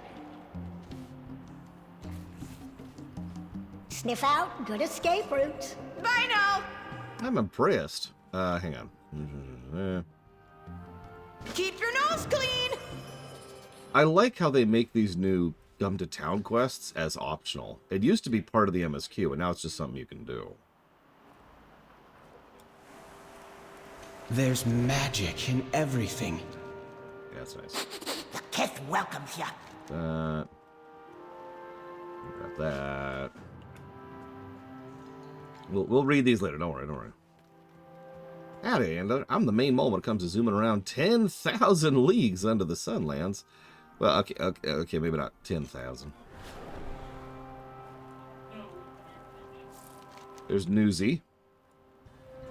Sniff out, good escape route. Bye now. I'm impressed. Hang on. Keep your nose clean. I like how they make these new come to town quests as optional. It used to be part of the MSQ, and now it's just something you can do. There's magic in everything. Yeah, that's nice. The Kith welcomes you. That. Grab that. We'll read these later. Don't worry. Howdy, and I'm the main mole when it comes to zooming around 10,000 leagues under the sunlands. Well, okay, maybe not 10,000. There's Newsy.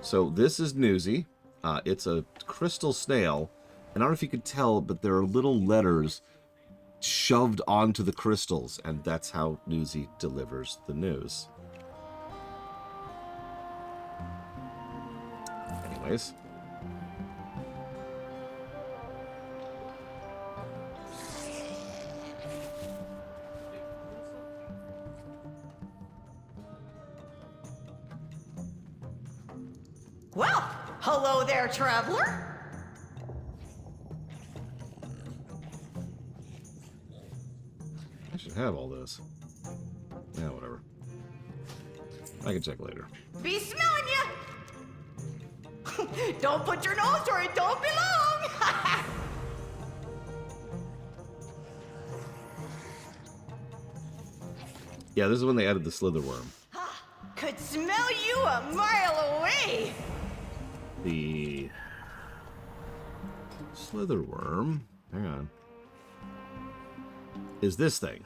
So this is Newsy. It's a crystal snail. And I don't know if you could tell, but there are little letters shoved onto the crystals. And that's how Newsy delivers the news. nice. Well, hello there, traveler. I should have all this. Yeah, whatever. I can check later. Be smelling ya. Don't put your nose where it don't belong. Yeah, this is when they added the slither worm. Could smell you a mile away. The slither worm, hang on, is this thing.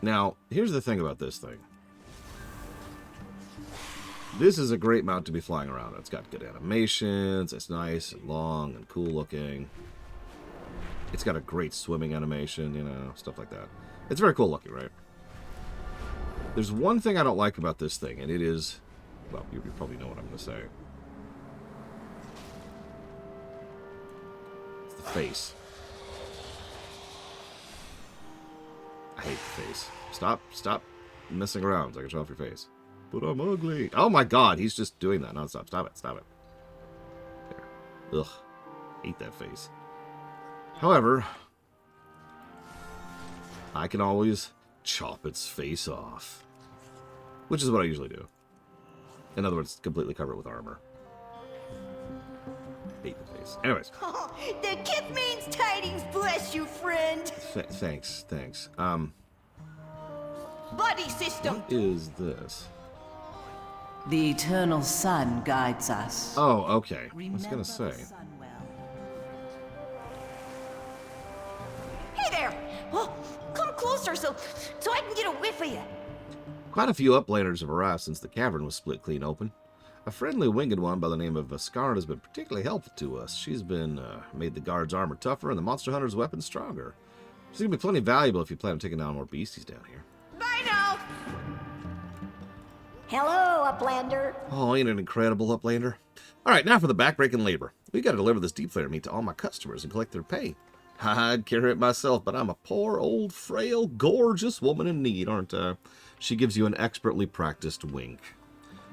Now, here's the thing about this thing. This is a great mount to be flying around. It's got good animations. It's nice and long and cool looking. It's got a great swimming animation, you know, stuff like that. It's very cool looking, right? There's one thing I don't like about this thing, and it is, well, you probably know what I'm going to say. It's the face. I hate the face. Stop messing around so I can show off your face. But I'm ugly. Oh my god, he's just doing that nonstop. Stop it. There. Ugh. Hate that face. However, I can always chop its face off. Which is what I usually do. In other words, completely cover it with armor. Hate the face. Anyways. Oh, the gift means tidings, bless you, friend. Thanks. Buddy system. What is this? The eternal sun guides us. Oh, okay. I was gonna say. Hey there. Oh, come closer so I can get a whiff of you. Quite a few uplanders have arrived since the cavern was split clean open. A friendly winged one by the name of Vascard has been particularly helpful to us. She's been made the guard's armor tougher and the monster hunter's weapons stronger. She's gonna be plenty valuable if you plan on taking down more beasties down here. Bye now. Hello, Uplander. Oh, ain't it incredible, Uplander? Alright, now for the backbreaking labor. We gotta deliver this deep flare meat to all my customers and collect their pay. I'd carry it myself, but I'm a poor, old, frail, gorgeous woman in need, aren't I? She gives you an expertly practiced wink.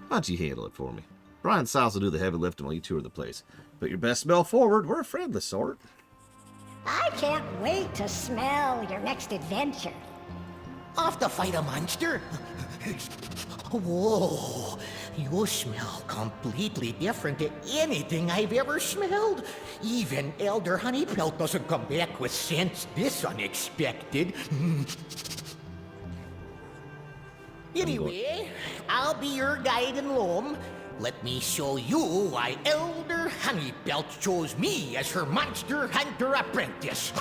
Why don't you handle it for me? Brian Siles will do the heavy lifting while you tour the place. Put your best smell forward. We're a friendly sort. I can't wait to smell your next adventure. Off to fight a monster? Whoa, you smell completely different to anything I've ever smelled. Even Elder Honeypelt doesn't come back with scents this unexpected. Anyway, I'll be your guide in Loam. Let me show you why Elder Honeypelt chose me as her monster hunter apprentice.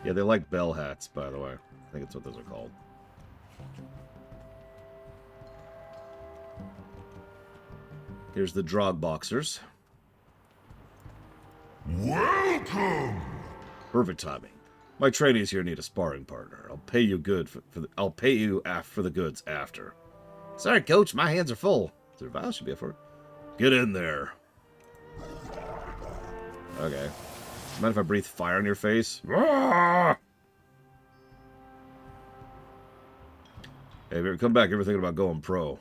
Yeah, they like bell hats, by the way. I think that's what those are called. Here's the Drog Boxers. Welcome! Perfect timing. My trainees here need a sparring partner. I'll pay you good I'll pay you for the goods after. Sorry, coach, my hands are full. Survival should be up for it. Get in there. Okay. Mind if I breathe fire in your face? Ah! Hey, come back. Ever thinking about going pro?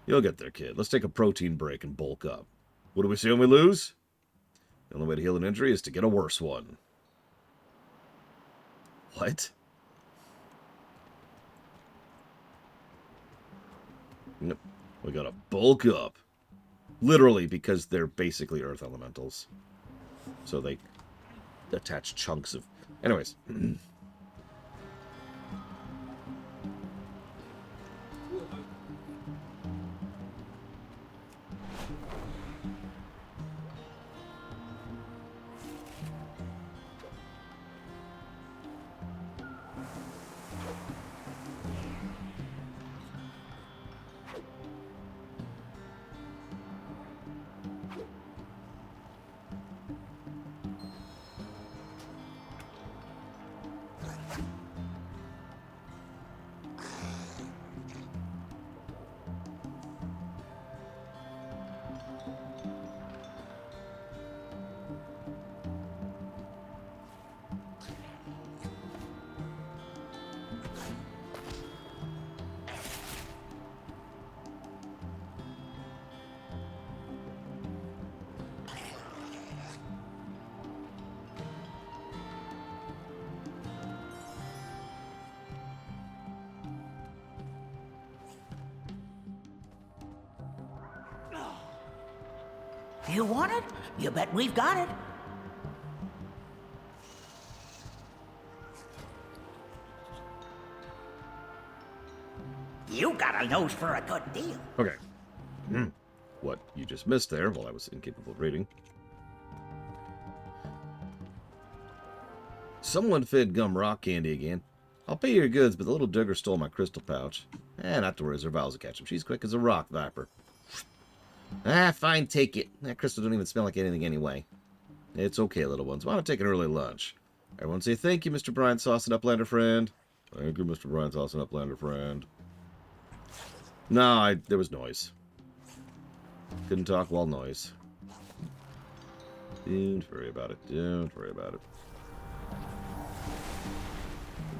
You'll get there, kid. Let's take a protein break and bulk up. What do we see when we lose? The only way to heal an injury is to get a worse one. What? Nope. We gotta bulk up. Literally, because they're basically earth elementals. So they attach chunks of... Anyways. You want it? You bet we've got it. You got a nose for a good deal. Okay. What you just missed there while I was incapable of reading. Someone fed Gum rock candy again. I'll pay your goods, but the little digger stole my crystal pouch. Not to worry, Zaralek will catch him. She's quick as a rock viper. Fine, take it. That crystal don't even smell like anything anyway. It's okay, little ones. Why don't I take an early lunch? Everyone say thank you, Mr. Brian Sauce and Uplander friend. Thank you, Mr. Brian Sauce and Uplander friend. No, there was noise. Couldn't talk while noise. Don't worry about it. Don't worry about it.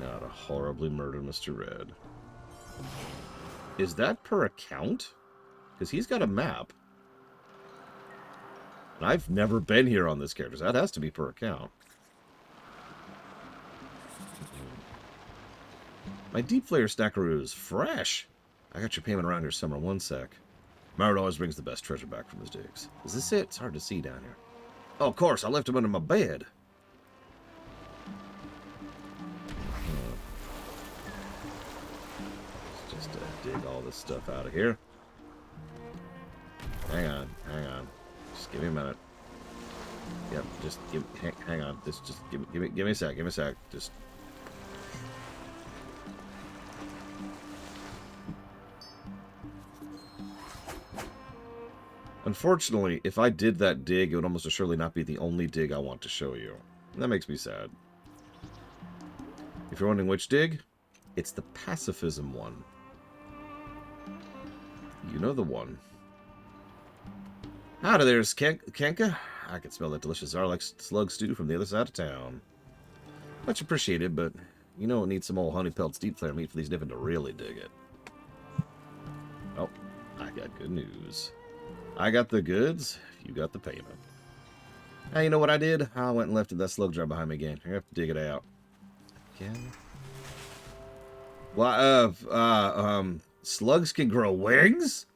Not a horribly murdered Mr. Red. Is that per account? Because he's got a map. And I've never been here on this character, so that has to be per account. My deep flare snackaroo is fresh. I got your payment around here somewhere. One sec. Myrtle always brings the best treasure back from his digs. Is this it? It's hard to see down here. Oh, of course. I left him under my bed. Let's just dig all this stuff out of here. Hang on. Hang on. Just give me a minute. Yep. Just hang on. Just give me a sec. Give me a sec. Just. Unfortunately, if I did that dig, it would almost assuredly not be the only dig I want to show you. And that makes me sad. If you're wondering which dig, it's the pacifism one. You know the one. Howdy there's Kenka. I can smell that delicious Zaralek slug stew from the other side of town. Much appreciated, but you don't need some old honey pelts deep flare meat for these niffin to really dig it. Oh, I got good news. I got the goods, you got the payment. Hey, you know what I did? I went and left that slug jar behind me again. I have to dig it out. Again? Why, slugs can grow wings?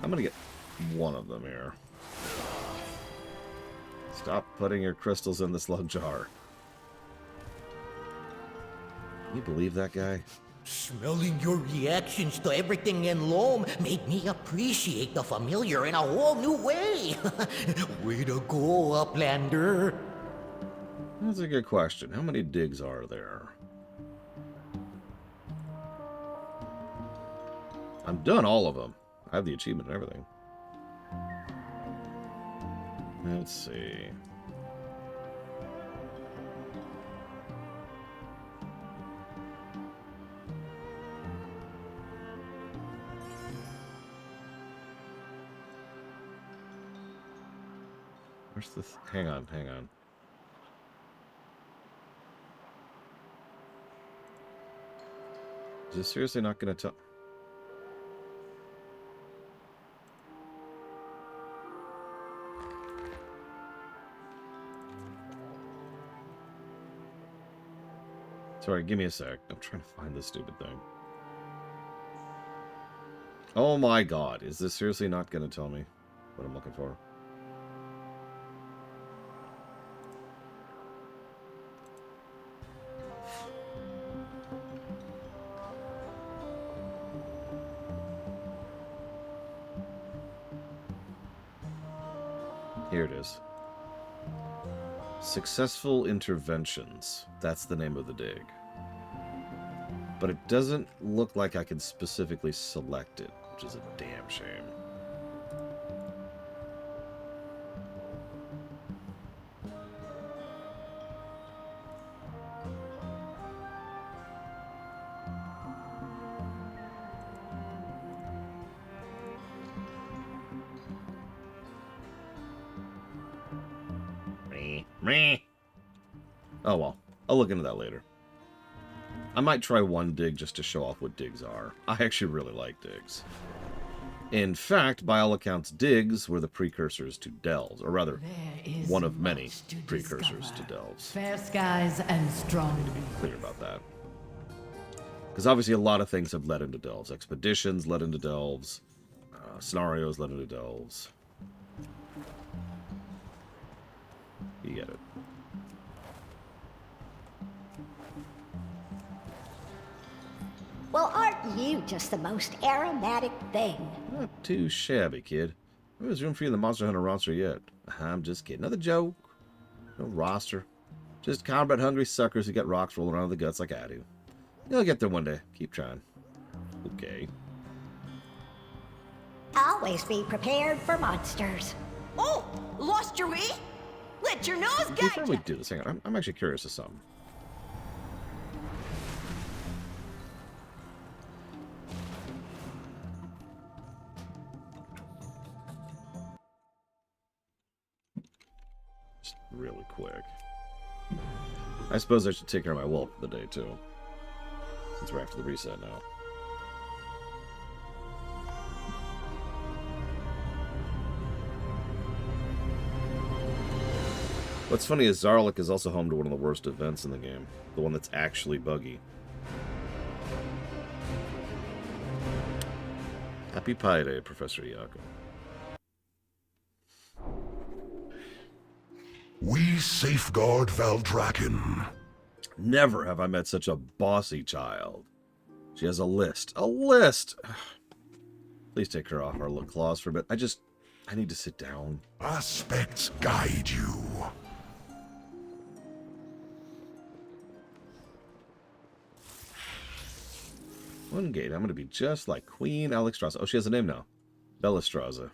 I'm gonna get one of them here. Stop putting your crystals in the slug jar. Can you believe that guy? Smelling your reactions to everything in Loam made me appreciate the familiar in a whole new way. Way to go, Uplander. That's a good question. How many digs are there? I'm done all of them. I have the achievement and everything. Let's see. Where's this? Hang on, hang on. Is this seriously not going to tell? Sorry, give me a sec. I'm trying to find this stupid thing. Oh my god, is this seriously not going to tell me what I'm looking for? Here it is. Successful interventions. That's the name of the dig. But it doesn't look like I can specifically select it, which is a damn shame. Oh well, I'll look into that later. I might try one dig just to show off what digs are. I actually really like digs. In fact, by all accounts, digs were the precursors to delves, or rather, one of many precursors to delves. Fair skies and strong. Clear about that. Because obviously a lot of things have led into delves. Expeditions led into delves. Scenarios led into delves. You get it. Well, aren't you just the most aromatic thing? Not too shabby, kid. There's room for you in the Monster Hunter roster yet. I'm just kidding. Another joke. No roster. Just combat-hungry suckers who get rocks rolling around the guts like I do. You'll get there one day. Keep trying. Okay. Always be prepared for monsters. Oh, lost your way? Let your nose guide Before we ya. do this, hang on. I'm actually curious of something. Just really quick. I suppose I should take care of my whelp for the day, too. Since we're after the reset now. What's funny is Zaralek is also home to one of the worst events in the game. The one that's actually buggy. Happy Pie Day, Professor Iago. We safeguard Valdrakken. Never have I met such a bossy child. She has a list. A list! Please take her off our little claws for a bit. I need to sit down. Aspects guide you. One gate. I'm going to be just like Queen Alexstrasza. Oh, she has a name now. Bellastrasza.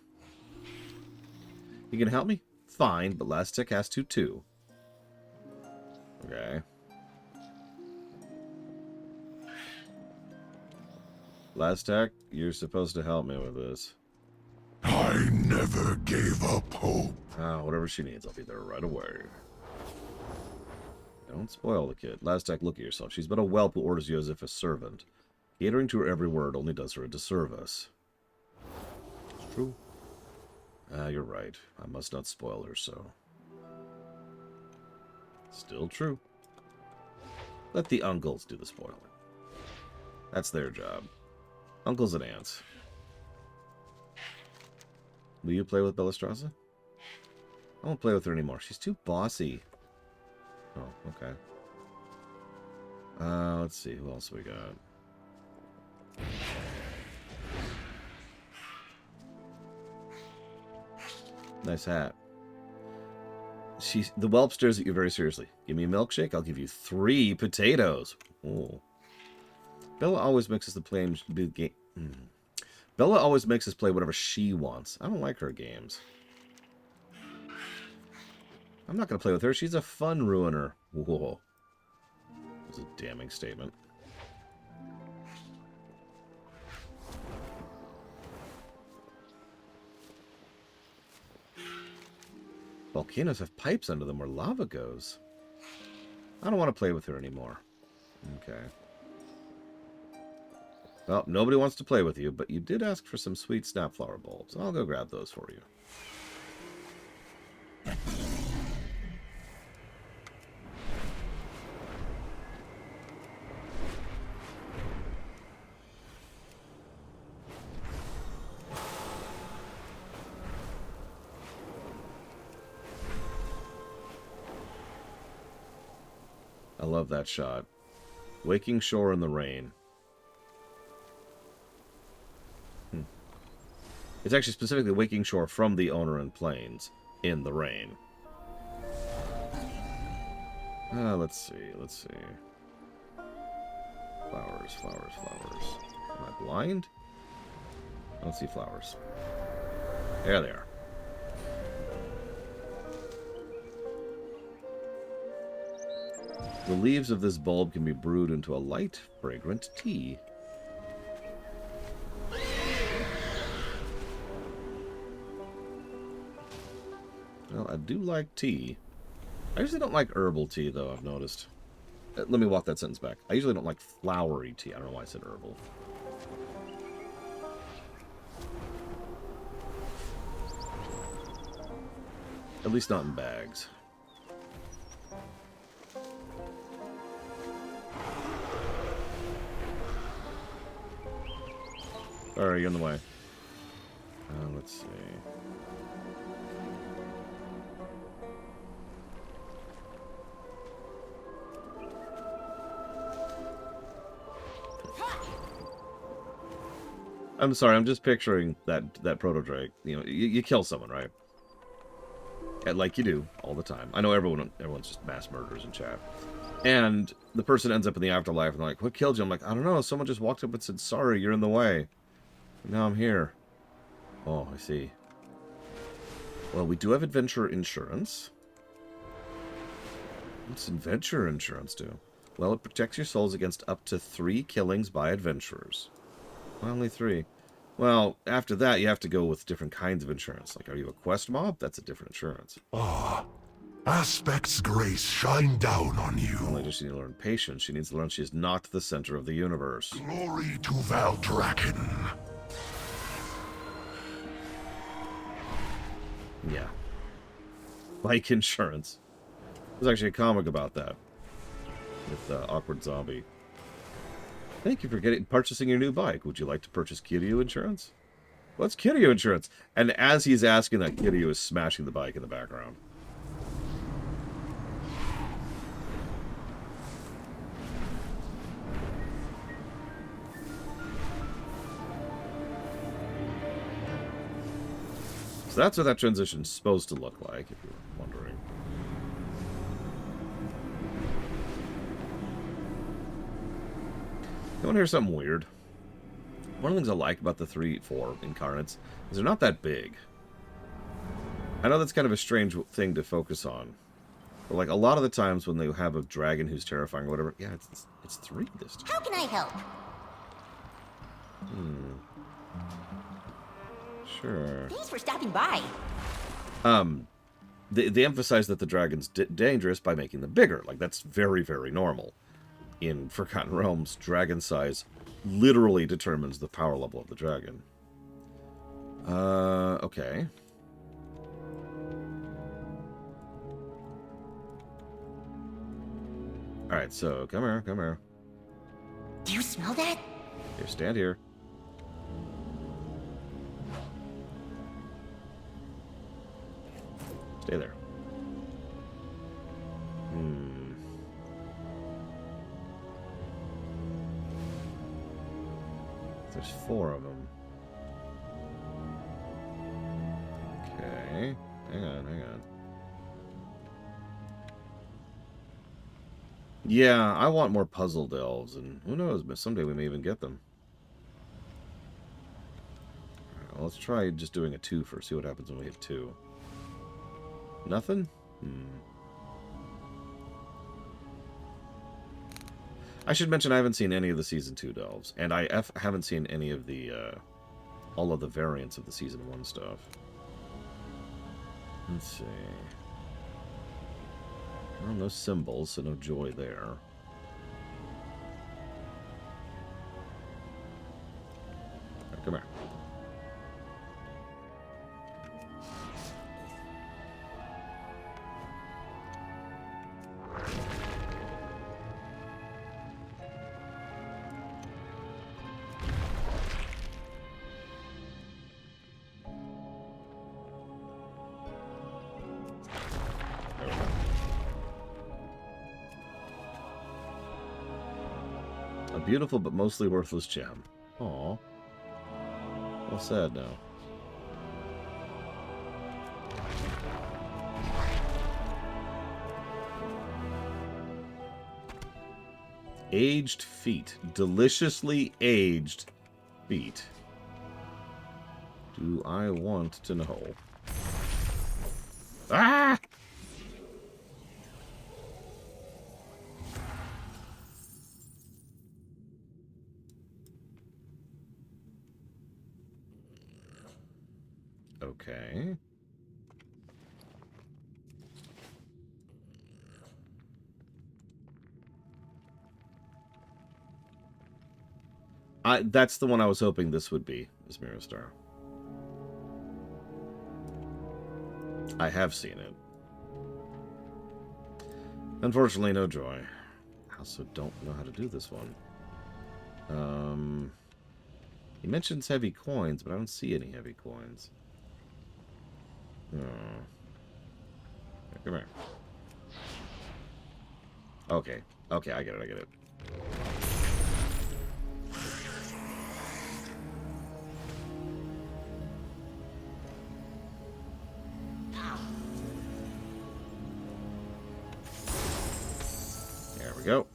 You can help me? Fine, but last tick has to too. Okay. Last tech, you're supposed to help me with this. I never gave up hope. Whatever she needs, I'll be there right away. Don't spoil the kid. Last tech, look at yourself. She's but a whelp who orders you as if a servant. Catering to her every word only does her a disservice. It's true. You're right. I must not spoil her so. Still true. Let the uncles do the spoiling. That's their job. Uncles and aunts. Will you play with Bellastrasza? I won't play with her anymore. She's too bossy. Oh, okay. Let's see. Who else we got? Nice hat. The whelp stares at you very seriously. Give me a milkshake, I'll give you 3 potatoes. Oh. Bella always makes us Bella always makes us play whatever she wants. I don't like her games. I'm not going to play with her. She's a fun ruiner. Whoa. That was a damning statement. Volcanoes have pipes under them where lava goes. I don't want to play with her anymore. Okay. Well, nobody wants to play with you, but you did ask for some sweet snapflower bulbs. I'll go grab those for you. I love that shot. Waking shore in the rain. It's actually specifically waking shore from the Onoran Plains in the rain. Let's see. Flowers. Am I blind? I don't see flowers. There they are. The leaves of this bulb can be brewed into a light, fragrant tea. Well, I do like tea. I usually don't like herbal tea, though, I've noticed. Let me walk that sentence back. I usually don't like flowery tea. I don't know why I said herbal. At least not in bags. Sorry, you're in the way. Let's see. I'm sorry, I'm just picturing that proto-drake. You know, you kill someone, right? And like you do all the time. I know everyone's just mass murderers in chat. And the person ends up in the afterlife and they're like, what killed you? I'm like, I don't know, someone just walked up and said, sorry, you're in the way. And now I'm here. Oh, I see. Well, we do have adventure insurance. What's adventure insurance do? Well, it protects your souls against up to 3 killings by adventurers. Well, only 3. Well, after that, you have to go with different kinds of insurance. Like, are you a quest mob? That's a different insurance. Ah, Aspect's grace shine down on you. Not only does she need to learn patience, she needs to learn she is not the center of the universe. Glory to Valdraken. Yeah. Bike insurance. There's actually a comic about that. With Awkward Zombie. Thank you for purchasing your new bike. Would you like to purchase Kiryu insurance? What's Kiryu insurance? And as he's asking that, Kiryu is smashing the bike in the background. So that's what that transition's supposed to look like, if you're wondering. You want to hear something weird? One of the things I like about the 3-4 incarnates is they're not that big. I know that's kind of a strange thing to focus on. But like a lot of the times when they have a dragon who's terrifying or whatever, yeah, it's 3 this time. How can I help? Sure. Thanks for stopping by. They emphasize that the dragon's dangerous by making them bigger. Like, that's very, very normal. In Forgotten Realms, dragon size literally determines the power level of the dragon. Okay. Alright, so, come here, come here. Do you smell that? Here, stand here. Stay there. There's 4 of them. Okay. Hang on, hang on. Yeah, I want more puzzle delves, and who knows, but someday we may even get them. Alright, well, let's try just doing a 2 first, see what happens when we hit 2. Nothing? I should mention I haven't seen any of the Season 2 delves, and I haven't seen any of the, all of the variants of the Season 1 stuff. Let's see. Well, no symbols, so no joy there. Right, come here. Beautiful but mostly worthless gem. Aww. Well, sad now. Aged feet. Deliciously aged feet. Do I want to know? Ah! Okay. That's the one I was hoping this would be, is Mirror Star. I have seen it. Unfortunately, no joy. I also don't know how to do this one. He mentions heavy coins, but I don't see any heavy coins. Oh. Come here. Okay. Okay, I get it, I get it. There we go.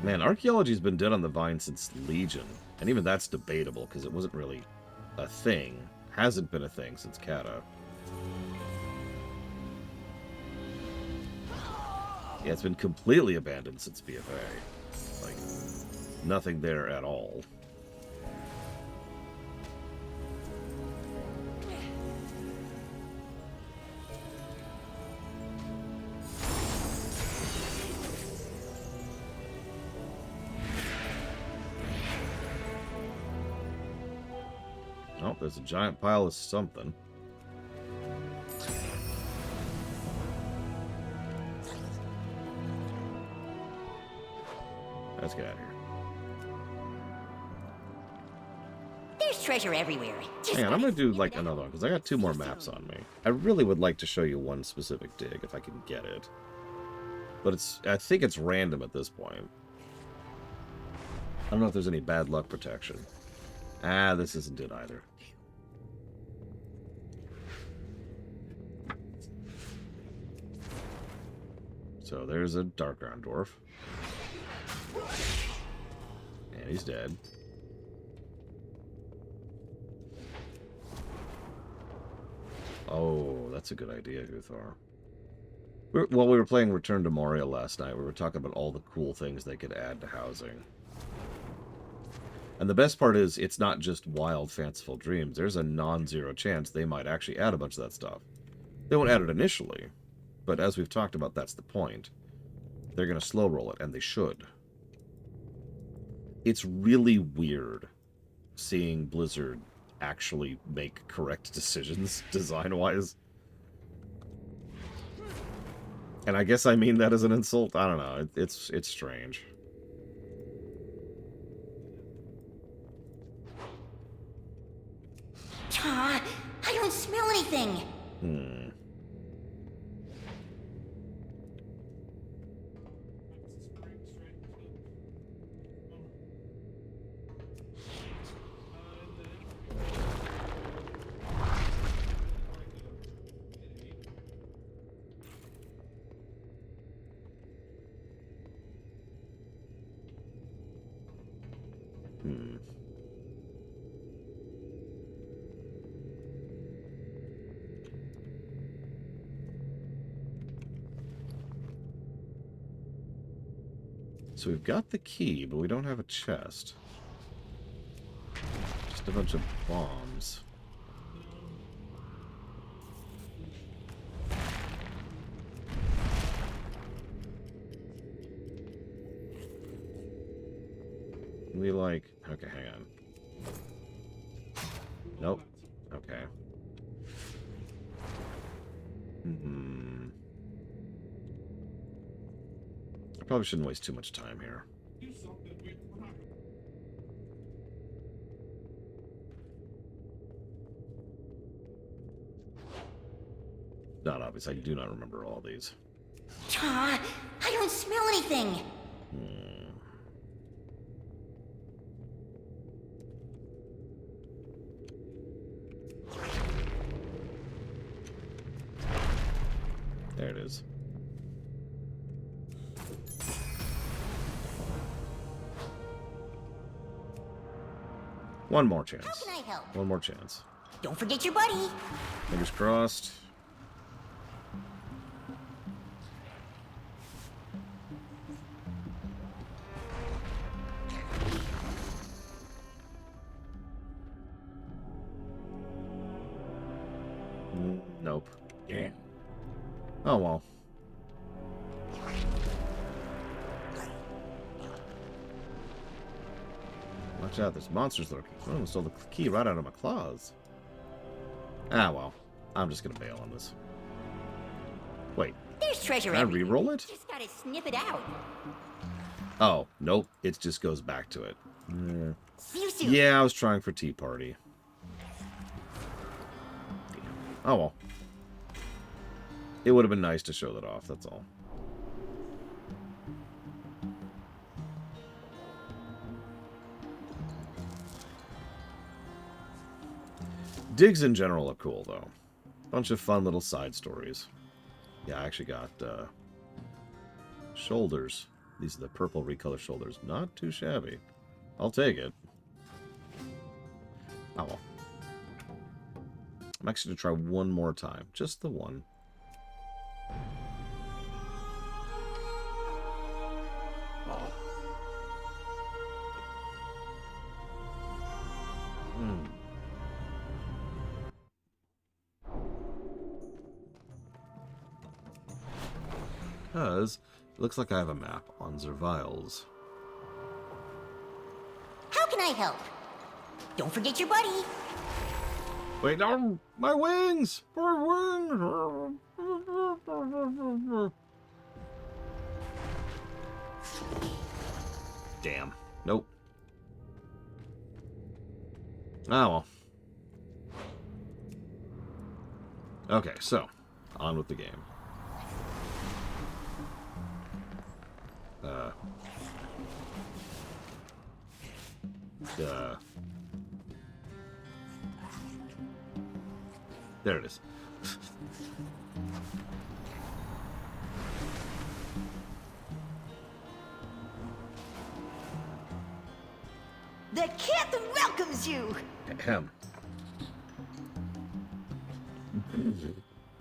Man, archaeology's been dead on the vine since Legion, and even that's debatable because it wasn't really a thing. Hasn't been a thing since Kata. Yeah, it's been completely abandoned since BFA. Like, nothing there at all. Oh, there's a giant pile of something. Let's get out of here. There's treasure everywhere. Just Hang on, I'm going to do like another one, because I got 2 more maps on me. I really would like to show you one specific dig, if I can get it. But I think it's random at this point. I don't know if there's any bad luck protection. Ah, this isn't it either. So there's a dark ground dwarf. And he's dead. Oh, that's a good idea, Uthor. While we were playing Return to Moria last night, we were talking about all the cool things they could add to housing. And the best part is, it's not just wild, fanciful dreams. There's a non-zero chance they might actually add a bunch of that stuff. They won't add it initially, but as we've talked about, that's the point. They're going to slow roll it, and they should. It's really weird seeing Blizzard actually make correct decisions, design-wise. And I guess I mean that as an insult. I don't know. It's strange. I don't smell anything. So we've got the key, but we don't have a chest. Just a bunch of bombs. We like... Okay, hang on. Nope. Okay. I probably shouldn't waste too much time here. Not obvious. I do not remember all these. I don't smell anything. There it is. One more chance. How can I help? One more chance. Don't forget your buddy. Fingers crossed. Nope. Yeah. Oh well. Watch out, there's monsters lurking. Oh, stole the key right out of my claws. Ah, well. I'm just gonna bail on this. Wait. There's treasure Can I everywhere. re-roll it? Just gotta snip it out. Oh, nope. It just goes back to it. See you soon. Yeah, I was trying for Tea Party. Oh, well. It would have been nice to show that off, that's all. Digs in general are cool, though. Bunch of fun little side stories. Yeah, I actually got shoulders. These are the purple recolor shoulders. Not too shabby. I'll take it. Oh well. I'm actually going to try one more time. Just the one. Oh. Because it looks like I have a map on Zerviles. How can I help? Don't forget your buddy. Wait, no! My wings! My wings! Damn. Nope. Ah, well. Okay, so, on with the game. There it is. The captain welcomes you. Ahem.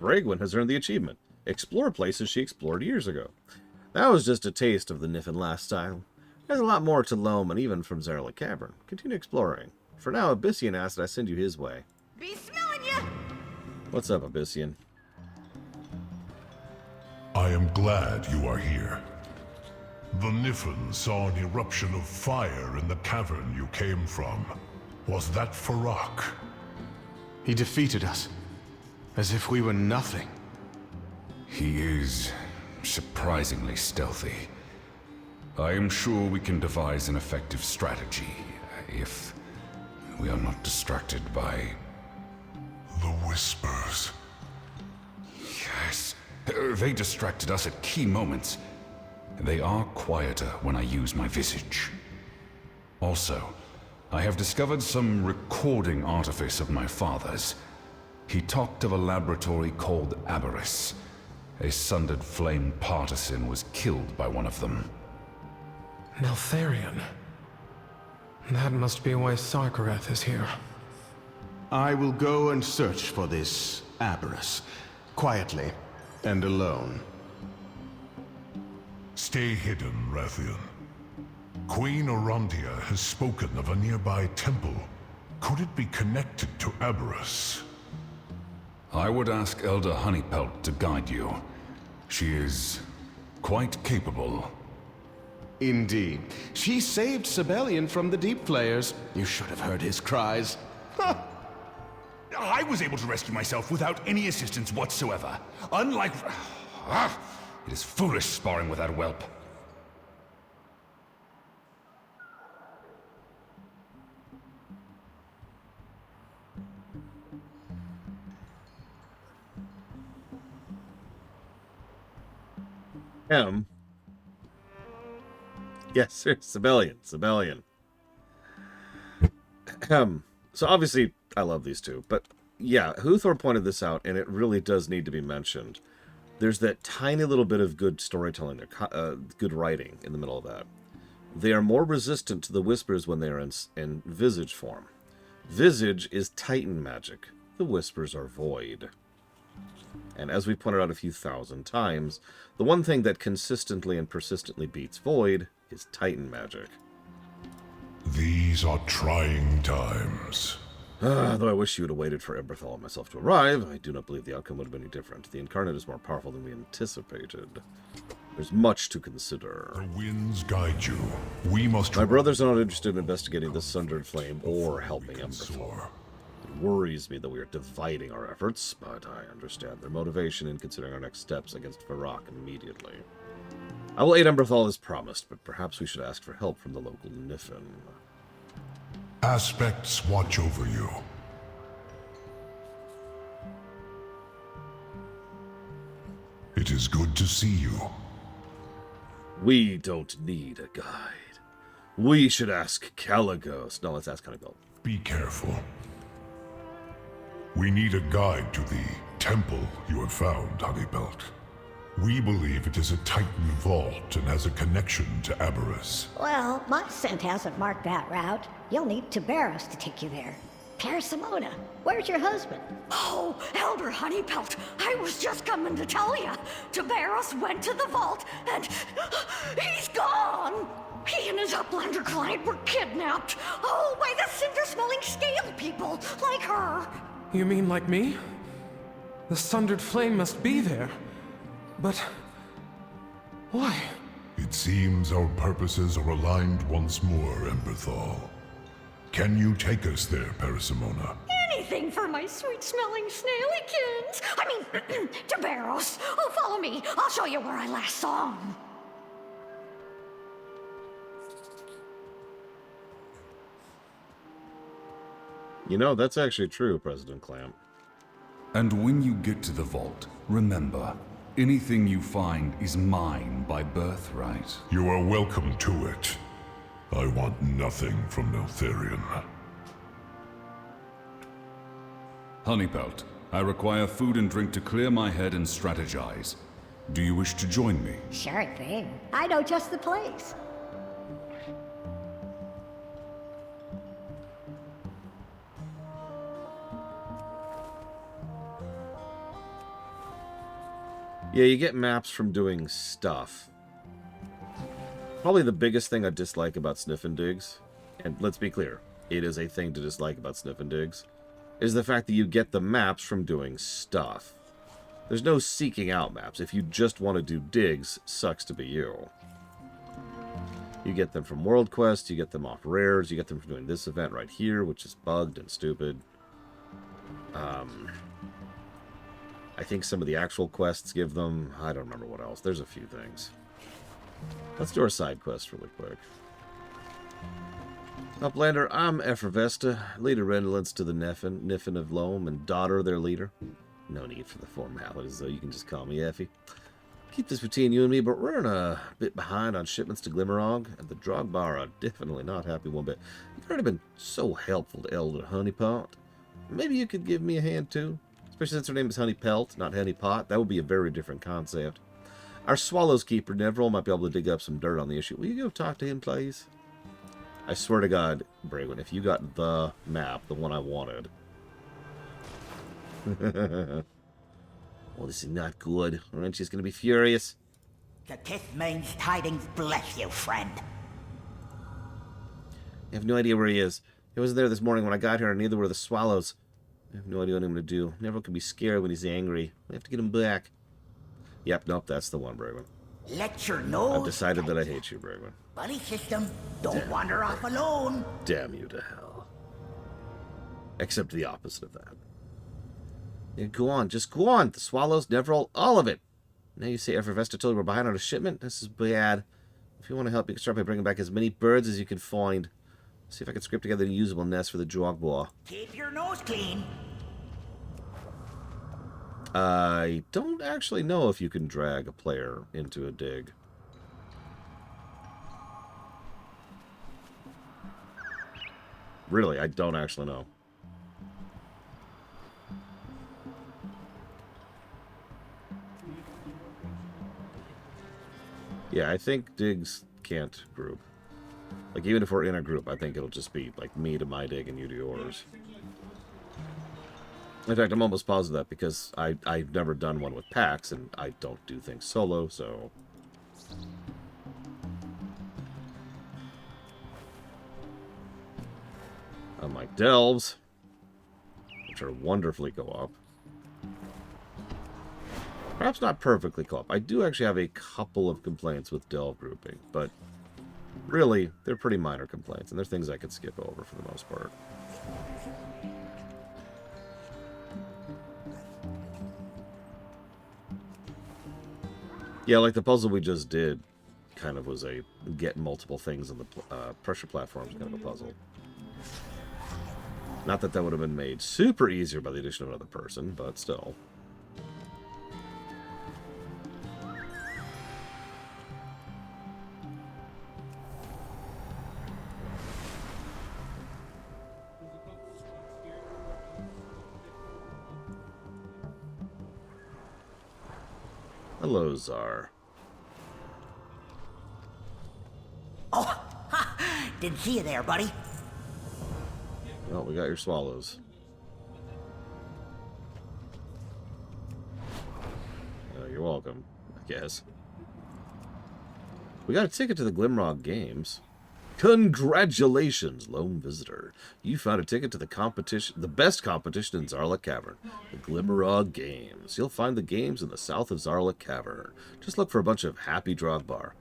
Bragwin has earned the achievement. Explore places she explored years ago. That was just a taste of the Niffin lifestyle. There's a lot more to Loam and even from Zaralek Cavern. Continue exploring. For now, Abyssian asked that I send you his way. Be smelling ya. What's up, Abyssian? I am glad you are here. The Niffin saw an eruption of fire in the cavern you came from. Was that Farak? He defeated us, as if we were nothing. He is surprisingly stealthy. I am sure we can devise an effective strategy if we are not distracted by... The Whispers. Yes, they distracted us at key moments. They are quieter when I use my visage. Also, I have discovered some recording artifice of my father's. He talked of a laboratory called Aberys. A sundered flame partisan was killed by one of them. Neltharion. That must be why Sarkareth is here. I will go and search for this Aberys, quietly and alone. Stay hidden, Rathian. Queen Orontia has spoken of a nearby temple. Could it be connected to Aberys? I would ask Elder Honeypelt to guide you. She is quite capable. Indeed. She saved Sibelian from the Deep Flayers. You should have heard his cries. I was able to rescue myself without any assistance whatsoever. Unlike... It is foolish sparring with that whelp. Yes, sir. Sibelian. So obviously, I love these two. But yeah, Huthor pointed this out, and it really does need to be mentioned. There's that tiny little bit of good storytelling, good writing in the middle of that. They are more resistant to the Whispers when they are in Visage form. Visage is Titan magic. The Whispers are Void. And as we pointed out a few thousand times, the one thing that consistently and persistently beats Void is Titan magic. These are trying times. Though I wish you would have waited for Eberthal and myself to arrive, I do not believe the outcome would have been any different. The Incarnate is more powerful than we anticipated. There's much to consider. The winds guide you. We must... My brothers are not interested in investigating the Sundered Flame or helping Emberthal. It worries me that we are dividing our efforts, but I understand their motivation in considering our next steps against Varrock immediately. I will aid Emberthal as promised, but perhaps we should ask for help from the local Niffin. Aspects watch over you. It is good to see you. We don't need a guide. We should ask Caligos. No, let's ask Honeypelt. Be careful. We need a guide to the temple you have found, Honeypelt. We believe it is a Titan vault and has a connection to Aberrus. Well, my scent hasn't marked that route. You'll need Tiberos to take you there. Simona, where's your husband? Oh, Elder Honeypelt, I was just coming to tell you. Tiberos went to the vault, and he's gone! He and his Uplander client were kidnapped. Oh, by the cinder-smelling scale people, like her. You mean like me? The Sundered Flame must be there. But... why? It seems our purposes are aligned once more, Emberthal. Can you take us there, Simona? Anything for my sweet-smelling snailykins. I mean, Tiberos. Oh, follow me. I'll show you where I last saw him. You know, that's actually true, President Clamp. And when you get to the vault, remember, anything you find is mine by birthright. You are welcome to it. I want nothing from Neltharion. Honeypelt, I require food and drink to clear my head and strategize. Do you wish to join me? Sure thing. I know just the place. Yeah, you get maps from doing stuff. Probably the biggest thing I dislike about Sniff and Digs, and let's be clear, it is a thing to dislike about Sniff and Digs, is the fact that you get the maps from doing stuff. There's no seeking out maps. If you just want to do digs, sucks to be you. You get them from World Quest, you get them off rares, you get them from doing this event right here, which is bugged and stupid. I think some of the actual quests give them. I don't remember what else. There's a few things. Let's do our side quest really quick. Uplander, I'm Effervesta, leader Renolence to the Niffin of Loam, and daughter of their leader. No need for the formalities, though. You can just call me Effie. Keep this between you and me, but we're running a bit behind on shipments to Glimmerog, and the Drogbar are definitely not happy one bit. You've already been so helpful to Elder Honeypot. Maybe you could give me a hand, too? Especially since her name is Honeypelt, not Honeypot. That would be a very different concept. Our Swallows Keeper, Nevril, might be able to dig up some dirt on the issue. Will you go talk to him, please? I swear to God, Braywin, if you got the map, the one I wanted. Well, this is not good. Aren't you just going to be furious? The kiss means tidings bless you, friend. I have no idea where he is. He wasn't there this morning when I got here, and neither were the Swallows. I have no idea what I'm going to do. Nevril can be scared when he's angry. I have to get him back. Yep, nope, that's the one, Braywin. Let your nose... I've decided that I hate you, Braywin. Buddy system, don't wander off alone. Damn you to hell. Except the opposite of that. Yeah, go on, just go on. The Swallows, Nevril, all of it. Now you say Effervesta told you we're behind on a shipment? This is bad. If you want to help, you can start by bringing back as many birds as you can find. See if I can scrape together a usable nest for the Drogbar. Keep your nose clean. I don't actually know if you can drag a player into a dig. Really, I don't actually know. Yeah, I think digs can't group. Like, even if we're in a group, I think it'll just be, like, me to my dig and you to yours. In fact, I'm almost positive that because I've never done one with packs, and I don't do things solo, so... Unlike delves, which are wonderfully go up. Perhaps not perfectly co-op. I do actually have a couple of complaints with delve grouping, but really, they're pretty minor complaints, and they're things I could skip over for the most part. Yeah, like the puzzle we just did kind of was a get multiple things on the pressure platforms kind of a puzzle. Not that that would have been made super easier by the addition of another person, but still. Hello, Zar. Oh, ha! Didn't see you there, buddy. Well, we got your swallows. You're welcome, I guess. We got a ticket to the Glimrock Games. Congratulations, lone visitor. You found a ticket to the competition, the best competition in Zaralek Cavern, the Glimmerog Games. You'll find the games in the south of Zaralek Cavern. Just look for a bunch of happy Drogbar.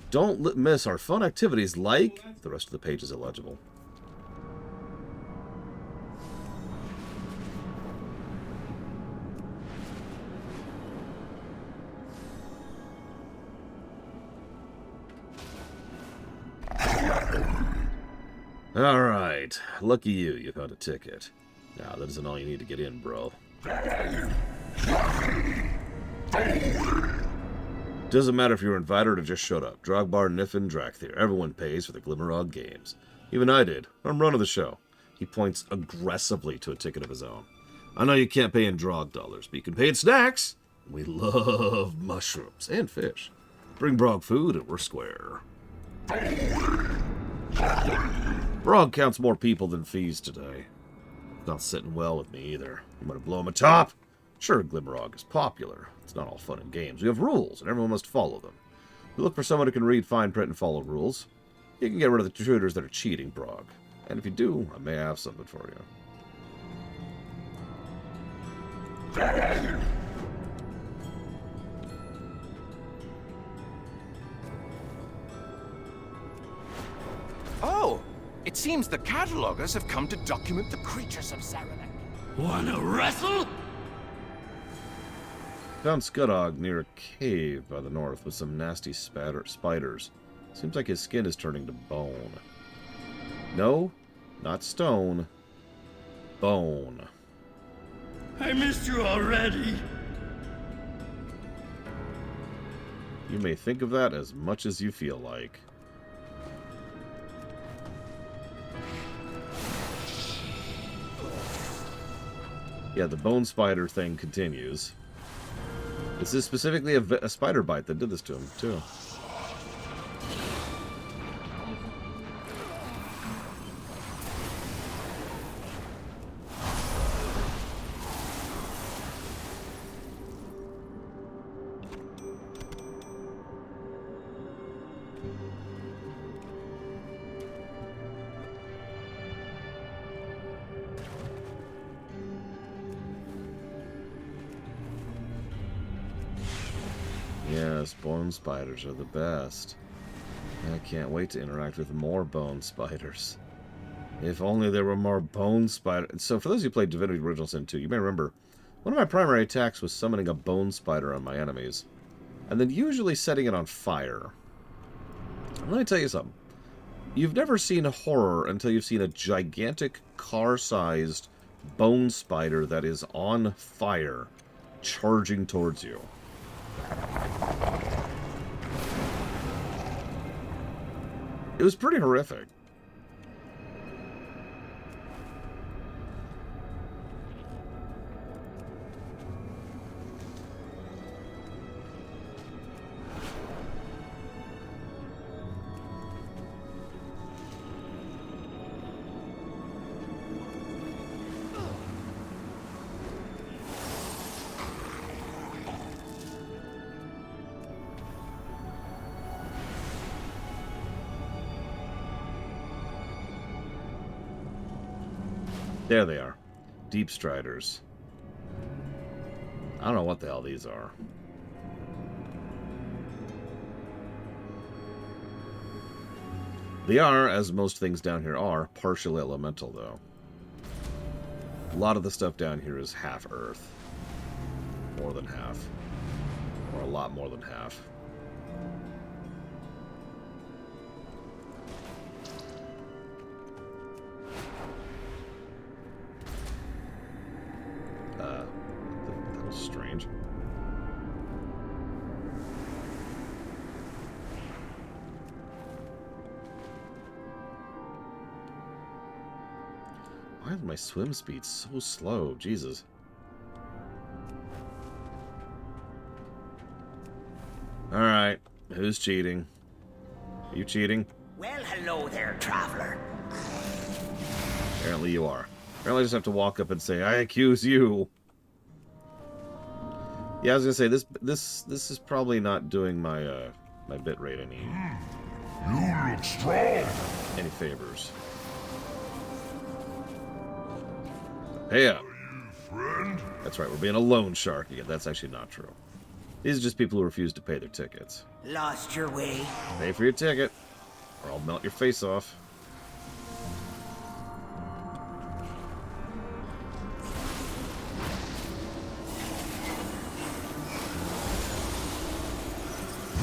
Don't miss our fun activities like... The rest of the page is illegible. Alright, lucky you, you found a ticket. Now, that isn't all you need to get in, bro. Doesn't matter if you were invited or just showed up. Drogbar, Niffin, Drakthir. Everyone pays for the Glimmerog Games. Even I did. I'm running the show. He points aggressively to a ticket of his own. I know you can't pay in Drog dollars, but you can pay in snacks. We love mushrooms and fish. Bring Brog food and we're square. Brog counts more people than fees today. Not sitting well with me either. I'm gonna blow him a top. Sure, Glimmerog is popular. It's not all fun and games. We have rules, and everyone must follow them. We look for someone who can read fine print and follow rules. You can get rid of the intruders that are cheating, Brog. And if you do, I may have something for you. Oh! It seems the catalogers have come to document the creatures of Zaralek. Wanna wrestle? Found Scudog near a cave by the north with some nasty spiders. Seems like his skin is turning to bone. No, not stone. Bone. I missed you already. You may think of that as much as you feel like. Yeah, the bone spider thing continues. This is specifically a spider bite that did this to him, too. Yes, bone spiders are the best. I can't wait to interact with more bone spiders. If only there were more bone spiders. So for those who played Divinity Original Sin 2, you may remember, one of my primary attacks was summoning a bone spider on my enemies, and then usually setting it on fire. Let me tell you something. You've never seen a horror until you've seen a gigantic car-sized bone spider that is on fire charging towards you. It was pretty horrific. There they are. Deep Striders. I don't know what the hell these are. They are, as most things down here are, partially elemental, though. A lot of the stuff down here is half earth. More than half. Or a lot more than half. That was strange. Why is my swim speed so slow? Jesus. Alright. Who's cheating? Are you cheating? Well, hello there, traveler. Apparently you are. Apparently I just have to walk up and say, I accuse you. Yeah, I was gonna say this is probably not doing my my bit rate any You look strong. any favors. Hey up. Friend? That's right, we're being a loan shark again. That's actually not true. These are just people who refuse to pay their tickets. Lost your way? Pay for your ticket, or I'll melt your face off.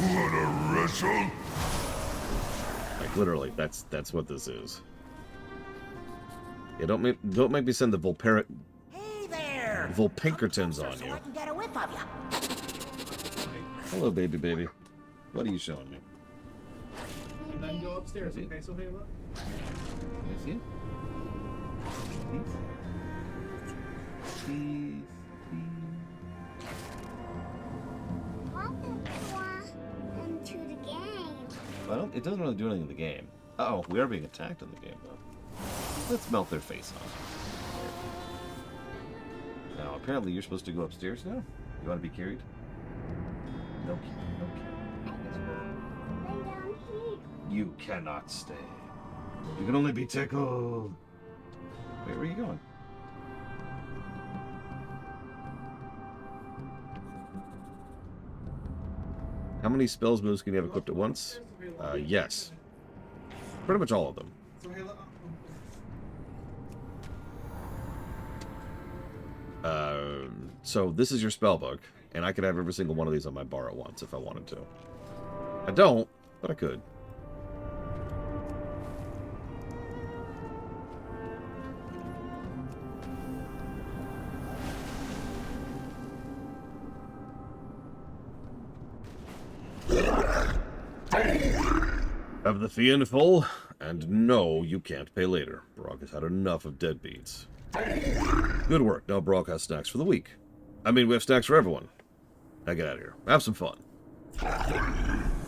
Wanna wrestle? Like literally, that's what this is. Yeah, don't make me send the Hey there! Vulpinkertons on So you. I can get a whiff of you. Hello, baby. What are you showing me? Then go upstairs, okay? So hey, look. You see it? Into the game. Well, it doesn't really do anything in the game. Uh-oh, we are being attacked in the game, though. Let's melt their face off. Now, apparently you're supposed to go upstairs now? You want to be carried? No, you cannot stay. You can only be tickled. Wait, where are you going? How many spells moves can you have equipped at once? Yes. Pretty much all of them. So this is your spell book, and I could have every single one of these on my bar at once if I wanted to. I don't, but I could. Have the fee in full, and no, you can't pay later. Brock has had enough of deadbeats. Good work. Now Brock has snacks for the week. I mean, we have snacks for everyone. Now get out of here. Have some fun.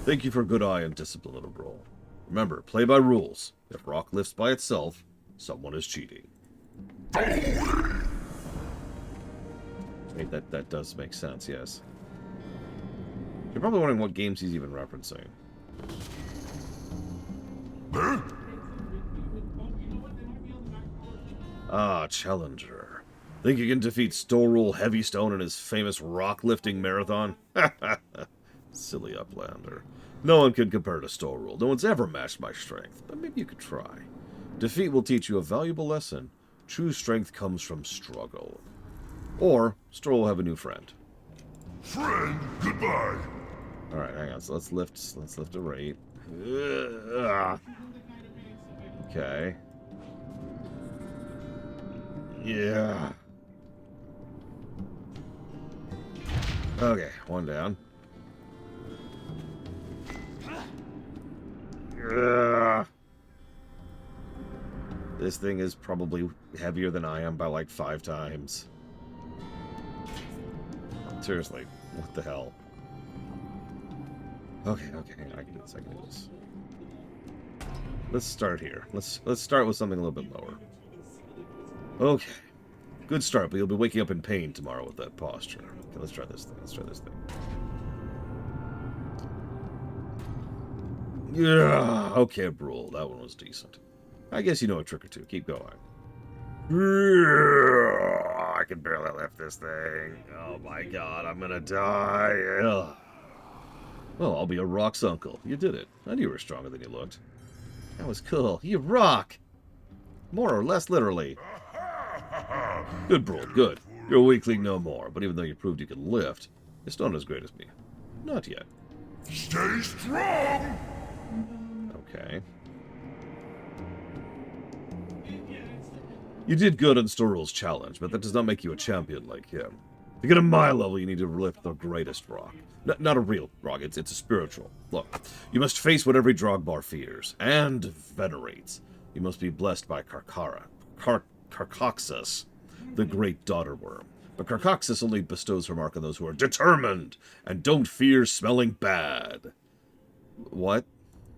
Thank you for a good eye and discipline, little bro. Remember, play by rules. If rock lifts by itself, someone is cheating. Wait, that does make sense, yes. You're probably wondering what games he's even referencing. Ah, Challenger. Think you can defeat Storrule Heavystone in his famous rock-lifting marathon? Silly Uplander. No one can compare to Storrule. No one's ever matched my strength, but maybe you could try. Defeat will teach you a valuable lesson. True strength comes from struggle. Or, Storrule will have a new friend. Friend, goodbye. Alright, hang on. So let's lift a rate. Okay. Yeah. Okay, one down. This thing is probably heavier than I am by like 5 times. Seriously, what the hell? Okay, hang on, I can do this. Let's start here. Let's start with something a little bit lower. Okay. Good start, but you'll be waking up in pain tomorrow with that posture. Okay, let's try this thing. Yeah. Okay, Brule. That one was decent. I guess you know a trick or two. Keep going. I can barely lift this thing. Oh my god, I'm gonna die. Ugh. Well, I'll be a rock's uncle. You did it. I knew you were stronger than you looked. That was cool. You rock! More or less literally. Good, bro, good. You're a weakling no more, but even though you proved you could lift, you're still not as great as me. Not yet. Stay strong! Okay. You did good on Storul's challenge, but that does not make you a champion like him. To get to my level, you need to lift the greatest rock. Not a real rock, it's a spiritual. Look, you must face what every Drogbar fears, and venerates. You must be blessed by Carcoxus, the great daughter worm. But Carcoxus only bestows her mark on those who are determined, and don't fear smelling bad. What?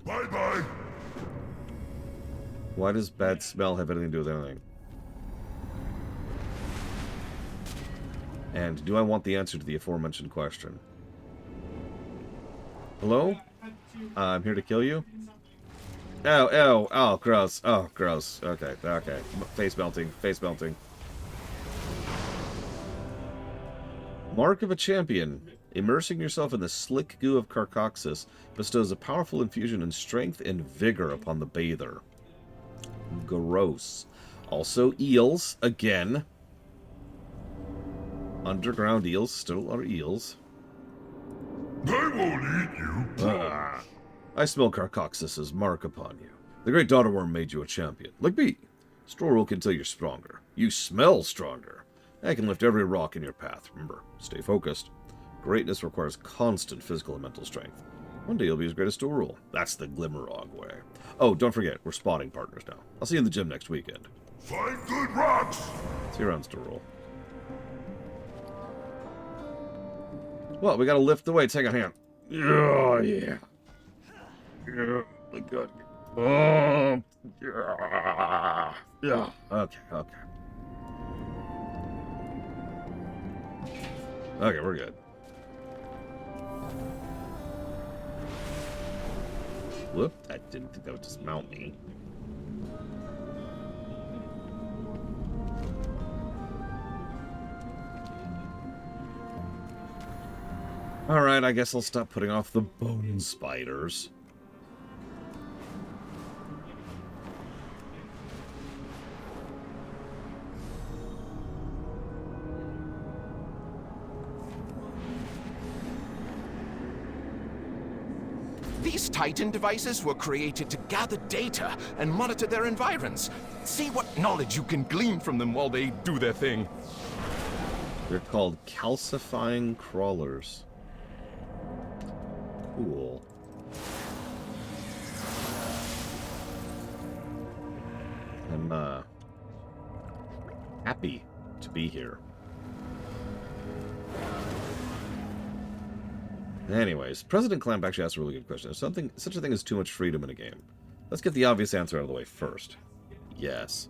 Bye-bye. Why does bad smell have anything to do with anything? And do I want the answer to the aforementioned question? Hello? I'm here to kill you? Oh, gross. Oh, gross. Okay. Face melting. Mark of a champion. Immersing yourself in the slick goo of Carcoxus bestows a powerful infusion in strength and vigor upon the bather. Gross. Also, eels, again. Underground eels still are eels. I won't eat you. I smell Carcoxus's mark upon you. The great daughter worm made you a champion. Like me. Storul can tell you're stronger. You smell stronger. I can lift every rock in your path. Remember, stay focused. Greatness requires constant physical and mental strength. One day you'll be as great as Storul. That's the Glimmerog way. Oh, don't forget, we're spotting partners now. I'll see you in the gym next weekend. Find good rocks! See you around, Storul. Well, we gotta lift the weights. Hang on, hang on. Oh, yeah. Yeah, my God. Oh, yeah. Yeah. Okay. Okay, we're good. Whoop, I didn't think that would dismount me. Alright, I guess I'll stop putting off the bone spiders. These Titan devices were created to gather data and monitor their environs. See what knowledge you can glean from them while they do their thing. They're called calcifying crawlers. Cool. I'm, happy to be here. Anyways, President Clamp actually asked a really good question. Is such a thing as too much freedom in a game? Let's get the obvious answer out of the way first. Yes.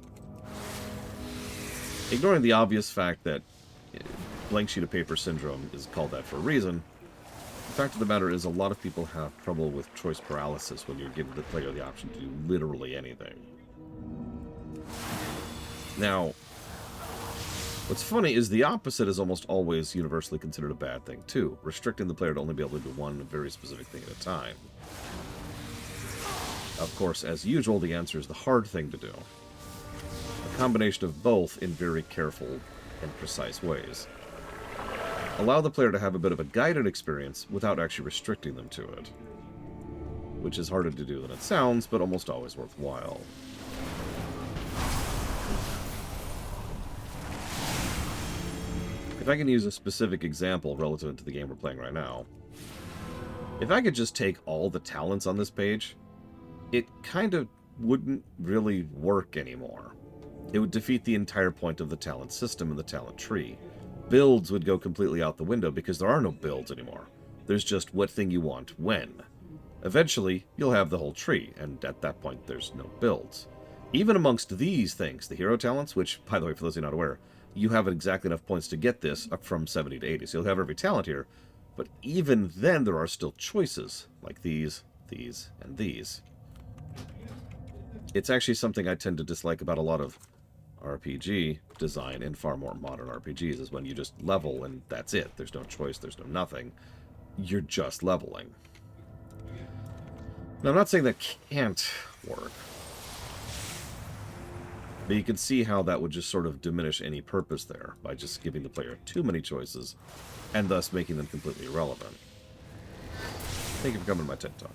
Ignoring the obvious fact that blank sheet of paper syndrome is called that for a reason, the fact of the matter is a lot of people have trouble with choice paralysis when you're giving the player the option to do literally anything. Now, what's funny is the opposite is almost always universally considered a bad thing, too, restricting the player to only be able to do one very specific thing at a time. Of course, as usual, the answer is the hard thing to do. A combination of both in very careful and precise ways. Allow the player to have a bit of a guided experience without actually restricting them to it. Which is harder to do than it sounds, but almost always worthwhile. If I can use a specific example relative to the game we're playing right now, if I could just take all the talents on this page, it kind of wouldn't really work anymore. It would defeat the entire point of the talent system and the talent tree. Builds would go completely out the window because there are no builds anymore. There's just what thing you want when. Eventually, you'll have the whole tree, and at that point, there's no builds. Even amongst these things, the hero talents, which, by the way, for those who are not aware, you have exactly enough points to get this up from 70 to 80, so you'll have every talent here, but even then there are still choices, like these, and these. It's actually something I tend to dislike about a lot of RPG design in far more modern RPGs, is when you just level and that's it. There's no choice, there's no nothing. You're just leveling. Now, I'm not saying that can't work. But you can see how that would just sort of diminish any purpose there by just giving the player too many choices and thus making them completely irrelevant. Thank you for coming to my TED Talk.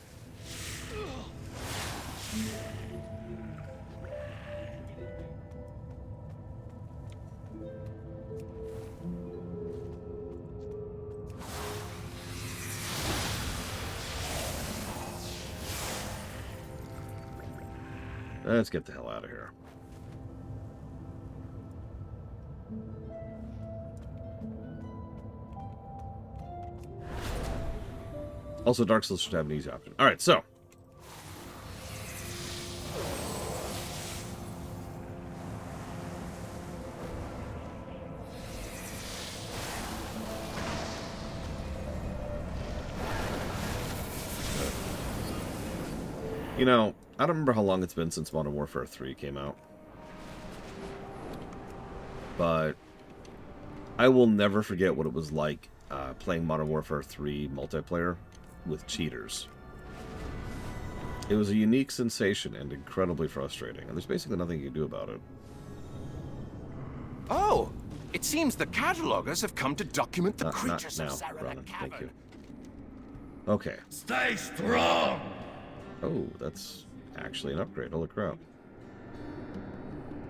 Let's get the hell out of here. Also, Dark Souls should have an easy option. Alright, so. You know, I don't remember how long it's been since Modern Warfare 3 came out. But I will never forget what it was like playing Modern Warfare 3 multiplayer with cheaters. It was a unique sensation and incredibly frustrating, and there's basically nothing you can do about it. Oh, it seems the catalogers have come to document the creatures not of now, Zaralek Ronan. Thank Cavern. you. Okay. Stay strong! Oh, that's actually an upgrade. Holy crap.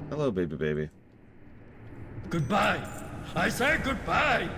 Hello, baby. Goodbye! I say goodbye!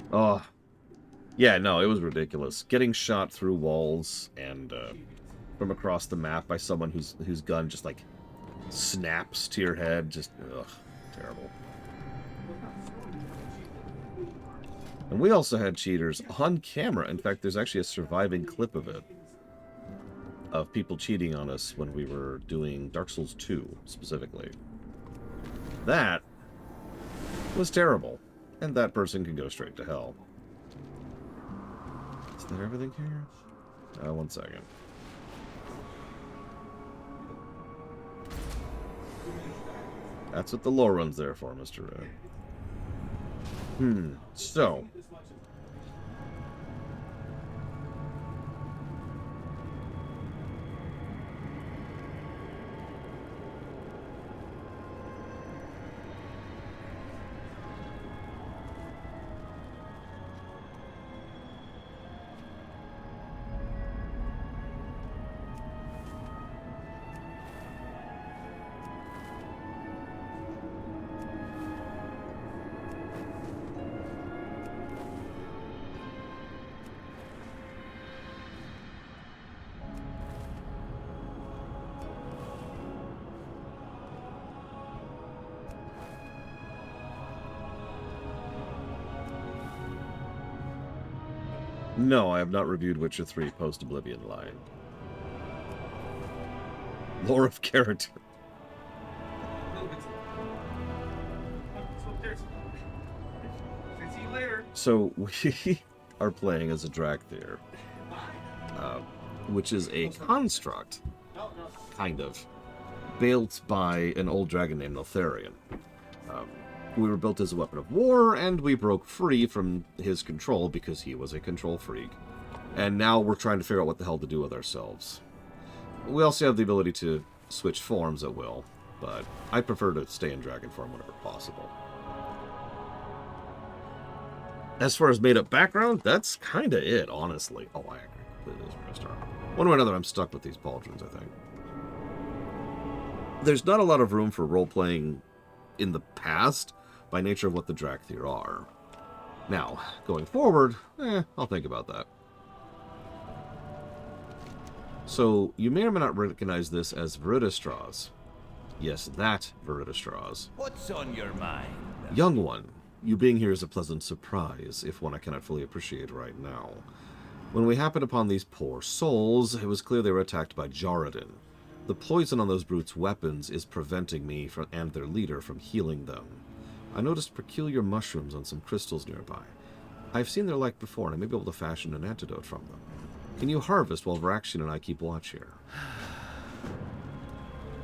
Oh, yeah, no, it was ridiculous. Getting shot through walls and from across the map by someone whose gun just like snaps to your head, just ugh, terrible. And we also had cheaters on camera. In fact, there's actually a surviving clip of it, of people cheating on us when we were doing Dark Souls 2 specifically. That was terrible. And that person can go straight to hell. Is that everything here? 1 second. That's what the lore run's there for, Mr. Red. So. No, I have not reviewed Witcher 3 post-Oblivion line. Lore of character. So, we are playing as a Drakthir, which is a construct, kind of, built by an old dragon named Neltharion. We were built as a weapon of war, and we broke free from his control because he was a control freak. And now we're trying to figure out what the hell to do with ourselves. We also have the ability to switch forms at will, but I prefer to stay in dragon form whenever possible. As far as made-up background, that's kind of it, honestly. Oh, I agree completely as a restaurant. One way or another, I'm stuck with these pauldrons, I think. There's not a lot of room for role-playing in the past, by nature of what the Drakthir are. Now, going forward, I'll think about that. So, you may or may not recognize this as Viridistras. Yes, that Viridistras. What's on your mind? Young one, You being here is a pleasant surprise, if one I cannot fully appreciate right now. When we happened upon these poor souls, it was clear they were attacked by Jaredin. The poison on those brutes' weapons is preventing me and their leader from healing them. I noticed peculiar mushrooms on some crystals nearby. I've seen their like before, and I may be able to fashion an antidote from them. Can you harvest while Varaxian and I keep watch here?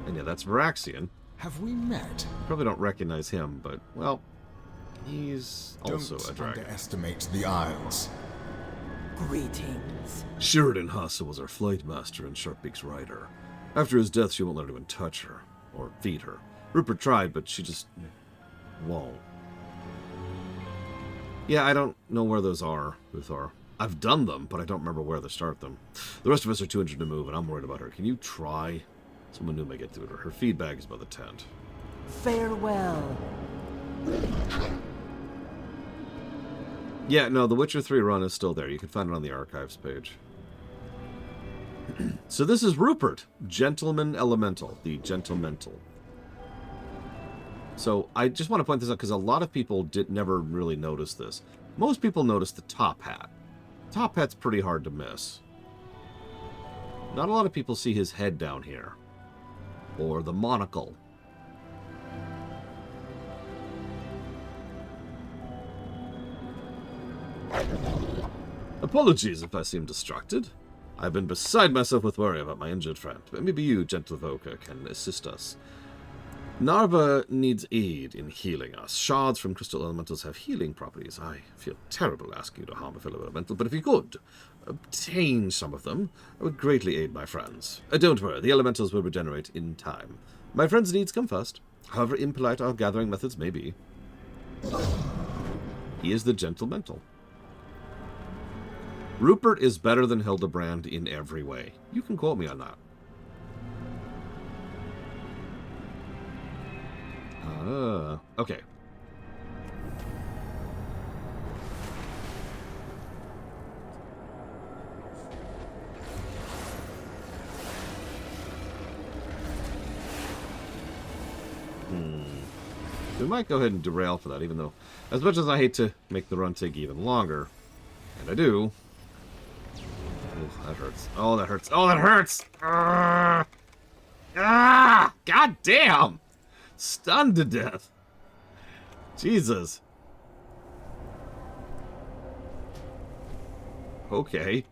And yeah, that's Varaxian. Have we met? Probably don't recognize him, but, well, he's also a dragon. Don't underestimate the Isles. Greetings. Sheridan Huss was our flight master and Sharpbeak's rider. After his death, she won't let anyone touch her, or feed her. Rupert tried, but she just won't. Yeah, I don't know where those are, Uthor. I've done them, but I don't remember where to start them. The rest of us are too injured to move, and I'm worried about her. Can you try? Someone new may get through to her. Her feedback is by the tent. Farewell. Yeah, no, the Witcher 3 run is still there. You can find it on the archives page. So this is Rupert, Gentleman Elemental, the Gentlemental. So I just want to point this out because a lot of people never really notice this. Most people notice the top hat. Top hat's pretty hard to miss. Not a lot of people see his head down here. Or the monocle. Apologies if I seem distracted. I've been beside myself with worry about my injured friend, but maybe you, gentle Voka, can assist us. Narva needs aid in healing us. Shards from crystal elementals have healing properties. I feel terrible asking you to harm a fellow elemental, but if you could obtain some of them, I would greatly aid my friends. Don't worry, the elementals will regenerate in time. My friends' needs come first, however impolite our gathering methods may be. He is the Gentlemental. Rupert is better than Hildebrand in every way. You can quote me on that. Okay. We might go ahead and derail for that, even though, as much as I hate to make the run take even longer, and I do. Oh, that hurts. Oh, that hurts. Oh, that hurts! God damn! Stunned to death. Jesus. Okay.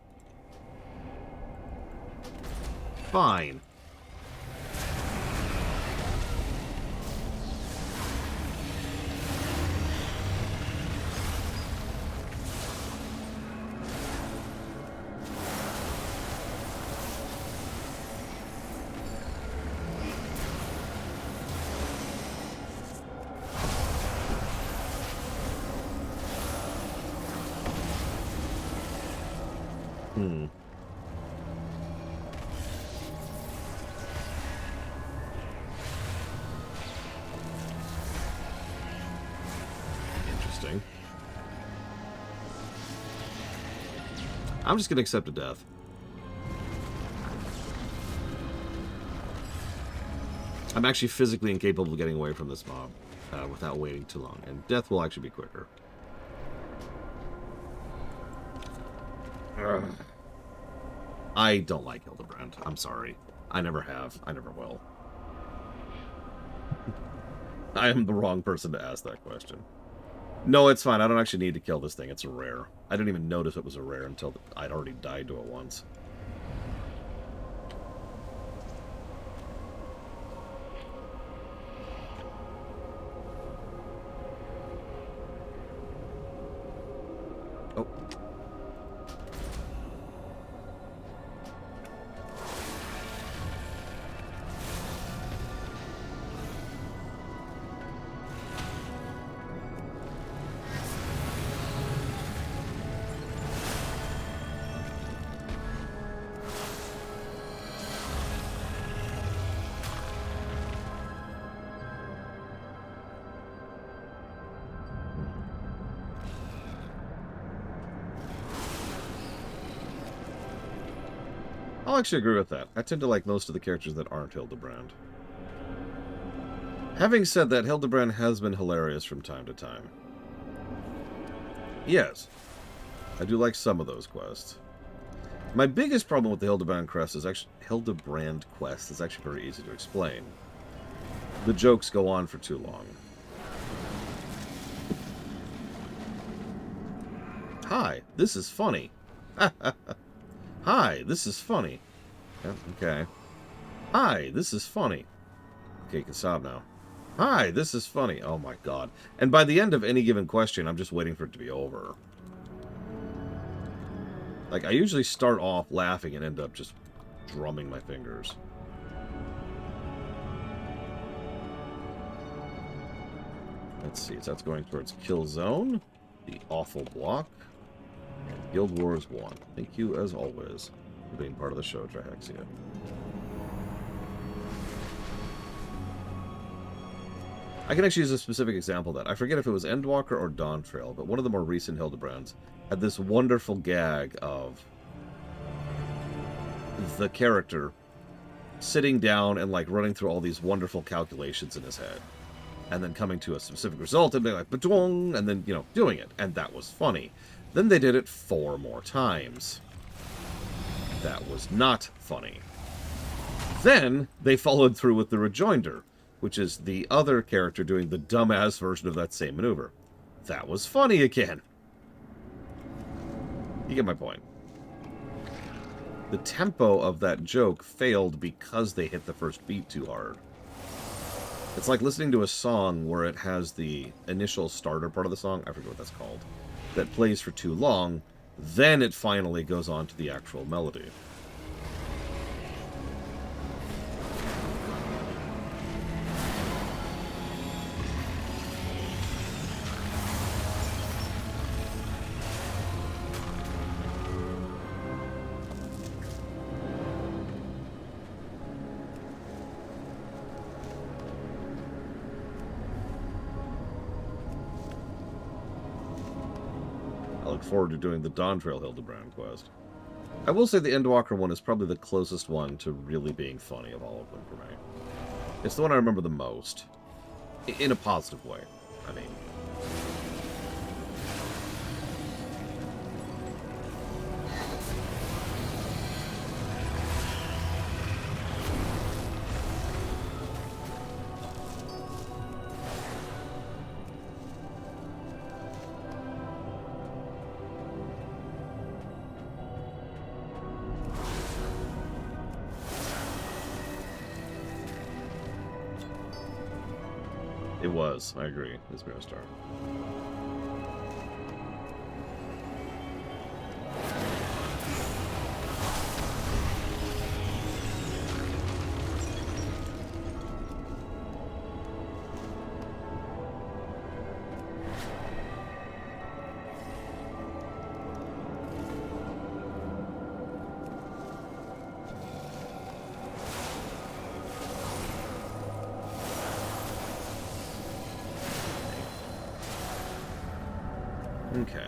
Fine. Interesting. I'm just going to accept a death. I'm actually physically incapable of getting away from this mob without waiting too long, and death will actually be quicker. Ugh. I don't like Hildebrand. I'm sorry. I never have. I never will. I am the wrong person to ask that question. No, it's fine. I don't actually need to kill this thing. It's a rare. I didn't even notice it was a rare until I'd already died to it once. Oh. I'll actually agree with that. I tend to like most of the characters that aren't Hildebrand. Having said that, Hildebrand has been hilarious from time to time. Yes. I do like some of those quests. My biggest problem with the Hildebrand quest is actually very easy to explain. The jokes go on for too long. Hi, this is funny. Hi, this is funny. Yeah, okay. Hi, this is funny. Okay, you can stop now. Hi, this is funny. Oh my god. And by the end of any given question, I'm just waiting for it to be over. Like, I usually start off laughing and end up just drumming my fingers. Let's see, so that's going towards Kill Zone, the Awful Block, and Guild Wars 1. Thank you, as always, for being part of the show, Trihexia. I can actually use a specific example of that. I forget if it was Endwalker or Dawn Trail, but one of the more recent Hildebrands had this wonderful gag of the character sitting down and, like, running through all these wonderful calculations in his head. And then coming to a specific result and being like, ba-dong, and then, you know, doing it. And that was funny. Then they did it 4 more times. That was not funny. Then they followed through with the rejoinder, which is the other character doing the dumbass version of that same maneuver. That was funny again. You get my point. The tempo of that joke failed because they hit the first beat too hard. It's like listening to a song where it has the initial starter part of the song, I forget what that's called, that plays for too long, then it finally goes on to the actual melody. Forward to doing the Dawn Trail Hildebrand quest. I will say the Endwalker one is probably the closest one to really being funny of all of them for me. It's the one I remember the most. In a positive way, I mean. It was, I agree, it's Mirror-Star. Okay.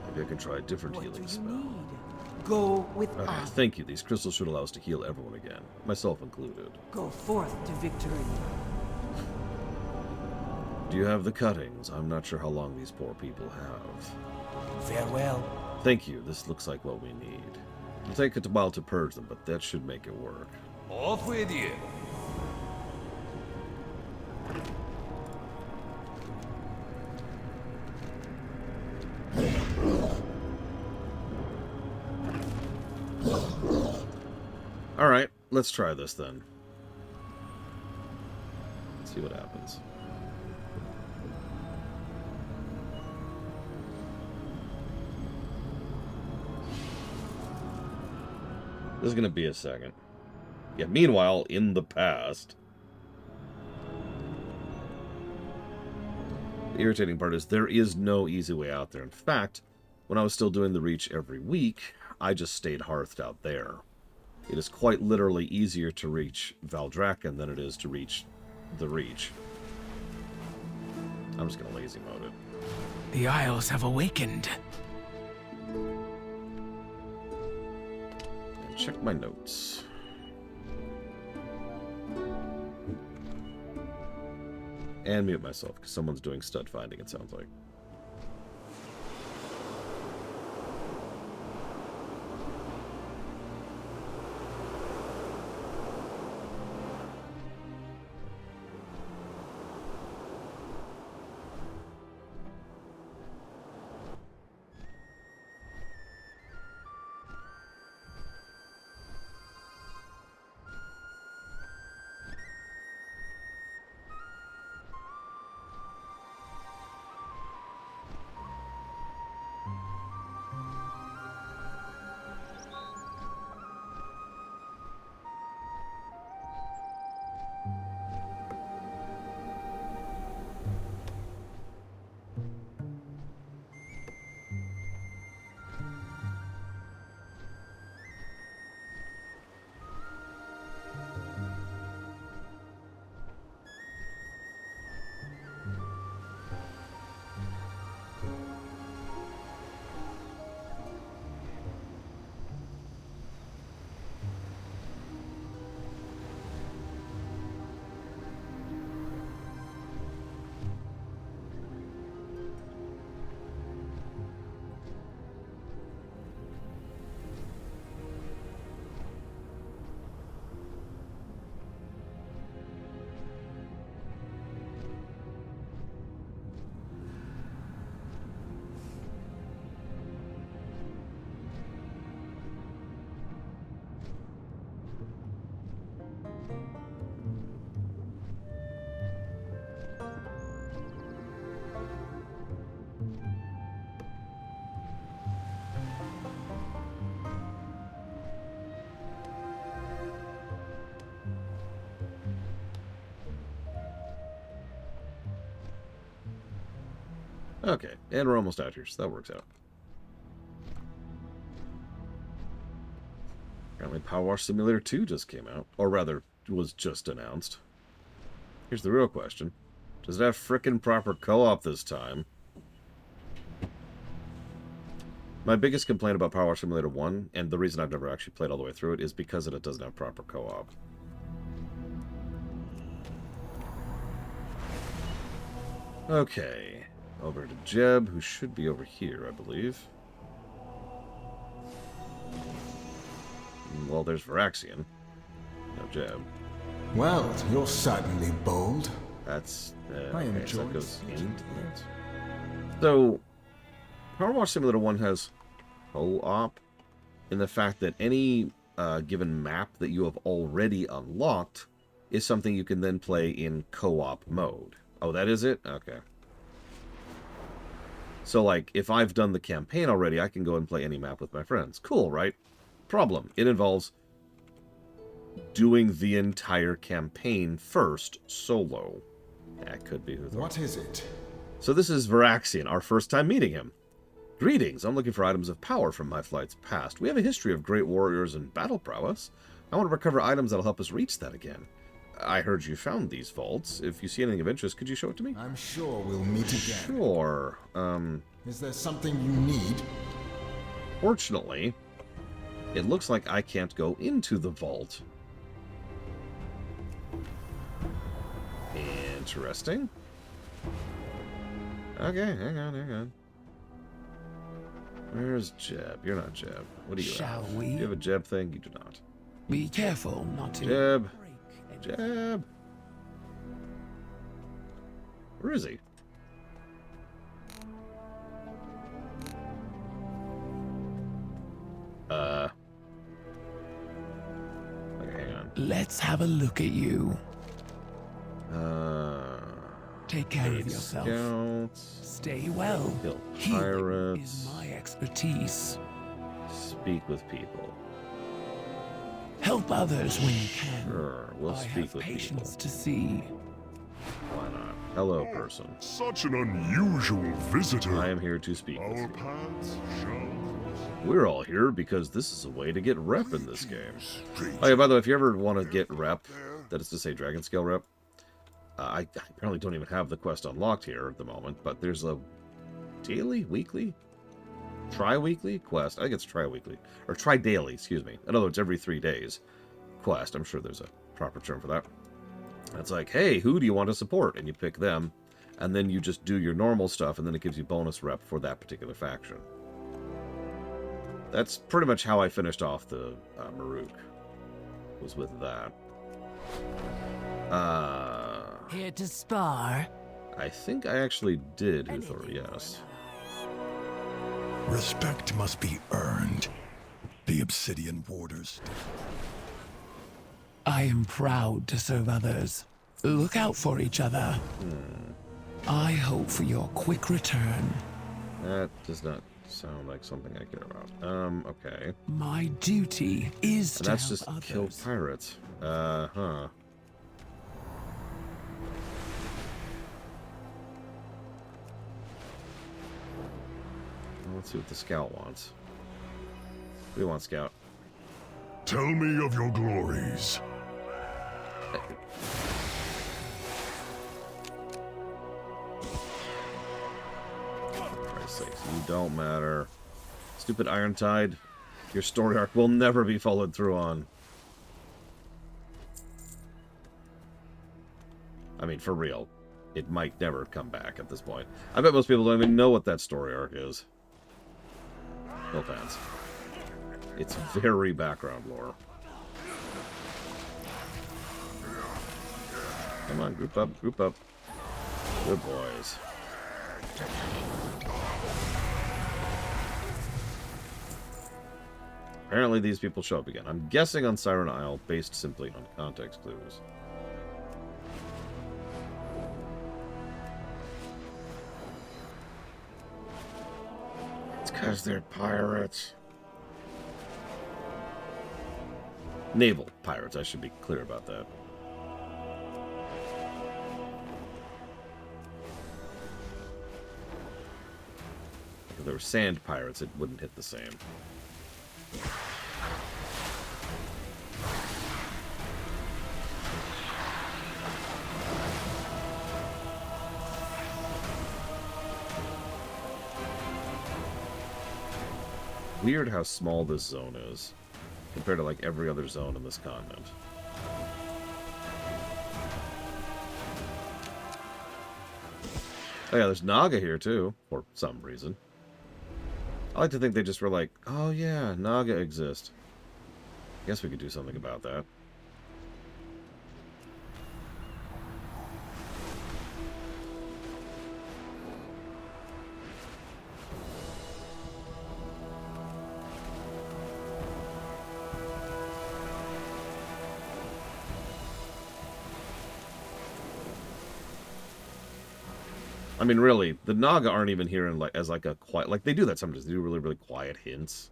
Maybe I can try a different healing spell. Go with Okay, thank you. These crystals should allow us to heal everyone again, myself included. Go forth to victory. Do you have the cuttings? I'm not sure how long these poor people have. Farewell. Thank you. This looks like what we need. It'll take a while to purge them, but that should make it work. Off with you. Alright, let's try this then. Let's see what happens. This is going to be a second. Yeah, meanwhile, in the past... The irritating part is there is no easy way out there. In fact, when I was still doing the Reach every week, I just stayed hearthed out there. It is quite literally easier to reach Valdrakken than it is to reach the Reach. I'm just going to lazy mode it. The Isles have awakened. And check my notes. And mute myself, because someone's doing stud finding, it sounds like. Okay, and we're almost out here, so that works out. Apparently Power Wash Simulator 2 just came out. Or rather, was just announced. Here's the real question. Does it have frickin' proper co-op this time? My biggest complaint about Power Wash Simulator 1, and the reason I've never actually played all the way through it, is because it doesn't have proper co-op. Okay. Over to Jeb, who should be over here, I believe. Well, there's Varaxian. No Jeb. Well, you're certainly bold. That's... I okay, enjoy so that goes into that. So, Power Wash Simulator 1 has co-op in the fact that any given map that you have already unlocked is something you can then play in co-op mode. Oh, that is it? Okay. So, like, if I've done the campaign already, I can go and play any map with my friends. Cool, right? Problem. It involves doing the entire campaign first, solo. That could be who. What is it? So this is Varaxian, our first time meeting him. Greetings, I'm looking for items of power from my flight's past. We have a history of great warriors and battle prowess. I want to recover items that'll help us reach that again. I heard you found these vaults. If you see anything of interest, could you show it to me? I'm sure we'll meet again. Sure. Is there something you need? Fortunately, it looks like I can't go into the vault. Interesting. Okay, hang on. Where's Jeb? You're not Jeb. What do you Shall have? we? Do you have a Jeb thing? You do not. Be careful not to Jeb. break Jeb. Where is he? Okay, hang on. Let's have a look at you. Take care of yourself. Scouts. Stay well. Kill Healing pirates. is my expertise. Speak with people. Help others when you can. Sure, we'll I speak have with patience to see. Why not? Hello, person. Such an unusual visitor. I am here to speak with Our you. paths shall We're all here because this is a way to get rep in this game. Oh yeah, by the way, if you ever want to get rep, that is to say dragon scale rep, I apparently don't even have the quest unlocked here at the moment, but there's a daily, weekly, tri-weekly quest. I think it's tri-weekly, or tri-daily, excuse me. In other words, every 3 days quest. I'm sure there's a proper term for that. It's like, hey, who do you want to support? And you pick them, and then you just do your normal stuff, and then it gives you bonus rep for that particular faction. That's pretty much how I finished off the Maruk, was with that. Here to spar? I think I actually did, Huthor, yes. Respect must be earned. The Obsidian Warders. I am proud to serve others. Look out for each other. I hope for your quick return. That does not sound like something I care about. Okay. My duty is And to that's help just others. kill pirates. Huh. Let's see what the scout wants. What do you want, scout? Tell me of your glories. For Christ's sakes, you don't matter. Stupid Irontide, your story arc will never be followed through on. I mean, for real. It might never come back at this point. I bet most people don't even know what that story arc is. No offense. It's very background lore. Come on, group up, group up. Good boys. Apparently these people show up again. I'm guessing on Siren Isle, based simply on context clues. It's because they're pirates. Naval pirates, I should be clear about that. If there were sand pirates, it wouldn't hit the same. Weird how small this zone is compared to like every other zone in this continent. Oh yeah, there's Naga here too, for some reason. I like to think they just were like, oh yeah, Naga exist. Guess we could do something about that. I mean, really, the Naga aren't even here in like as like a quiet. Like they do that sometimes. They do really, really quiet hints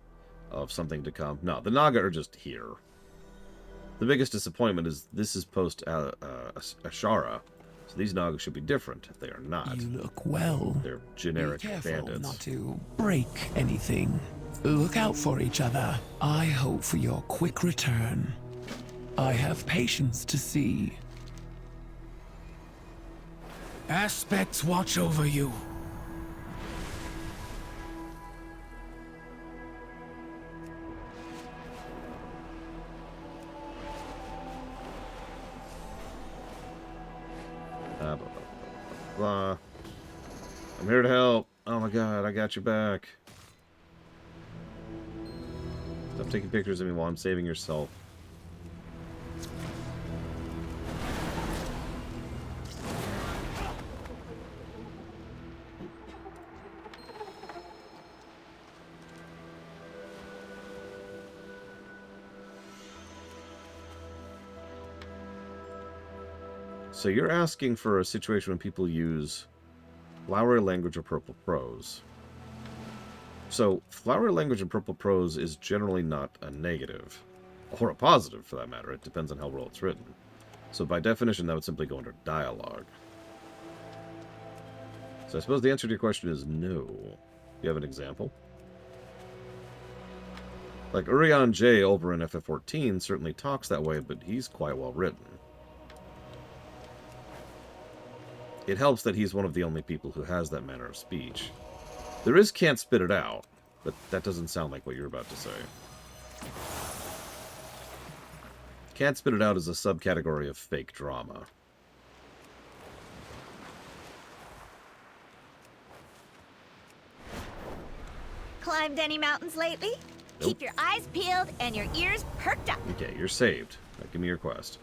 of something to come. No, the Naga are just here. The biggest disappointment is this is post Ashara, so these Naga should be different. They are not. You look well. They're generic Be careful bandits. not to break anything. Look out for each other. I hope for your quick return. I have patience to see. Aspects watch over you. Blah, blah, blah. I'm here to help. Oh my god, I got your back. Stop taking pictures of me while I'm saving yourself. So you're asking for a situation when people use flowery language or purple prose. So flowery language and purple prose is generally not a negative, or a positive for that matter. It depends on how well it's written. So by definition, that would simply go under dialogue. So I suppose the answer to your question is no. Do you have an example? Like Urian J over in FF14 certainly talks that way, but he's quite well written. It helps that he's one of the only people who has that manner of speech. There is Can't Spit It Out, but that doesn't sound like what you're about to say. Can't Spit It Out is a subcategory of fake drama. climbed any mountains lately? Nope. Keep your eyes peeled and your ears perked up. Okay, you're saved. Now give me your quest.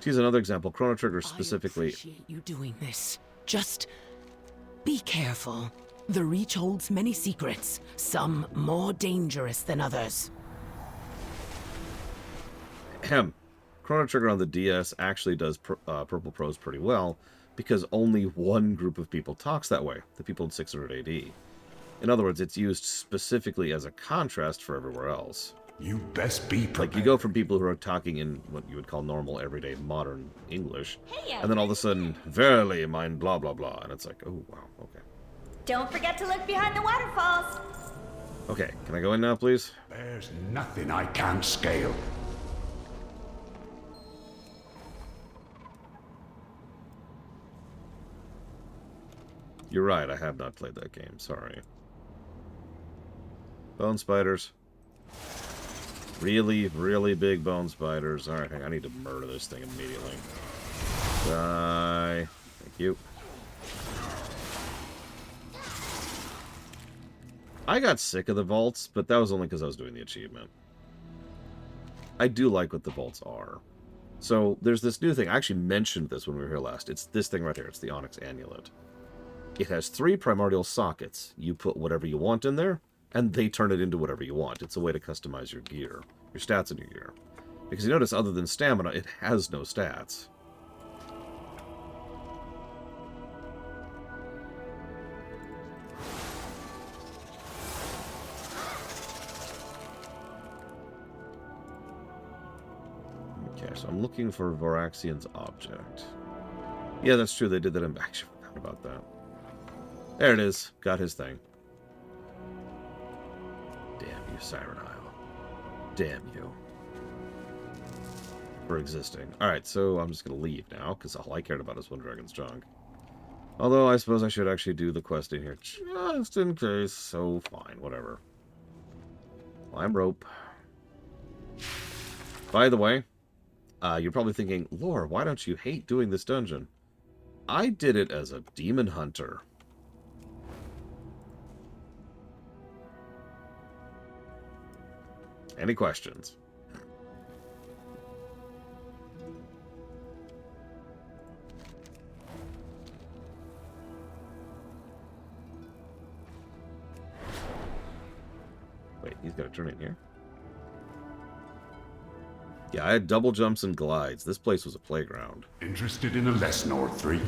To use another example, Chrono Trigger specifically... I appreciate you doing this. Just be careful. The Reach holds many secrets, some more dangerous than others. Chrono Trigger on the DS actually does Purple Prose pretty well, because only one group of people talks that way, the people in 600 AD. In other words, it's used specifically as a contrast for everywhere else. You best be prepared. Like, you go from people who are talking in what you would call normal, everyday, modern English, and then all of a sudden, verily, mine, blah, blah, blah, and it's like, oh, wow, okay. Don't forget to look behind the waterfalls. Okay, can I go in now, please? There's nothing I can't scale. You're right, I have not played that game, sorry. Bone spiders. Really, really big bone spiders. Alright, hang on, I need to murder this thing immediately. Die. Thank you. I got sick of the vaults, but that was only because I was doing the achievement. I do like what the vaults are. So, there's this new thing. I actually mentioned this when we were here last. It's this thing right here. It's the Onyx Amulet. It has 3 primordial sockets. You put whatever you want in there, and they turn it into whatever you want. It's a way to customize your gear, your stats in your gear. Because you notice, other than stamina, it has no stats. Okay, so I'm looking for Voraxian's object. Yeah, that's true. They did that in... Actually, I forgot about that. There it is. Got his thing. Damn you, Siren Isle. Damn you. For existing. Alright, so I'm just going to leave now, because all I cared about is One Dragon's junk. Although, I suppose I should actually do the quest in here, just in case. So, fine, whatever. Climb rope. By the way, you're probably thinking, Lore, why don't you hate doing this dungeon? I did it as a demon hunter. Any questions? Wait, he's got to turn in here? Yeah, I had double jumps and glides. This place was a playground. Interested in a lesson or 3?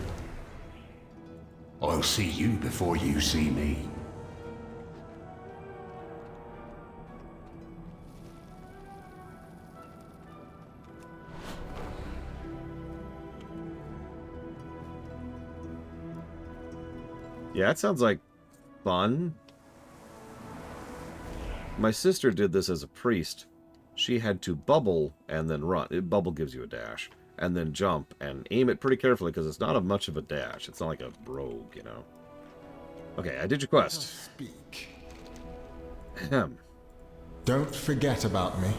I'll see you before you see me. Yeah, it sounds like fun. My sister did this as a priest. She had to bubble and then run. Bubble gives you a dash. And then jump and aim it pretty carefully because it's not much of a dash. It's not like a rogue, you know. Okay, I did your quest. Speak. Ahem. Don't forget about me.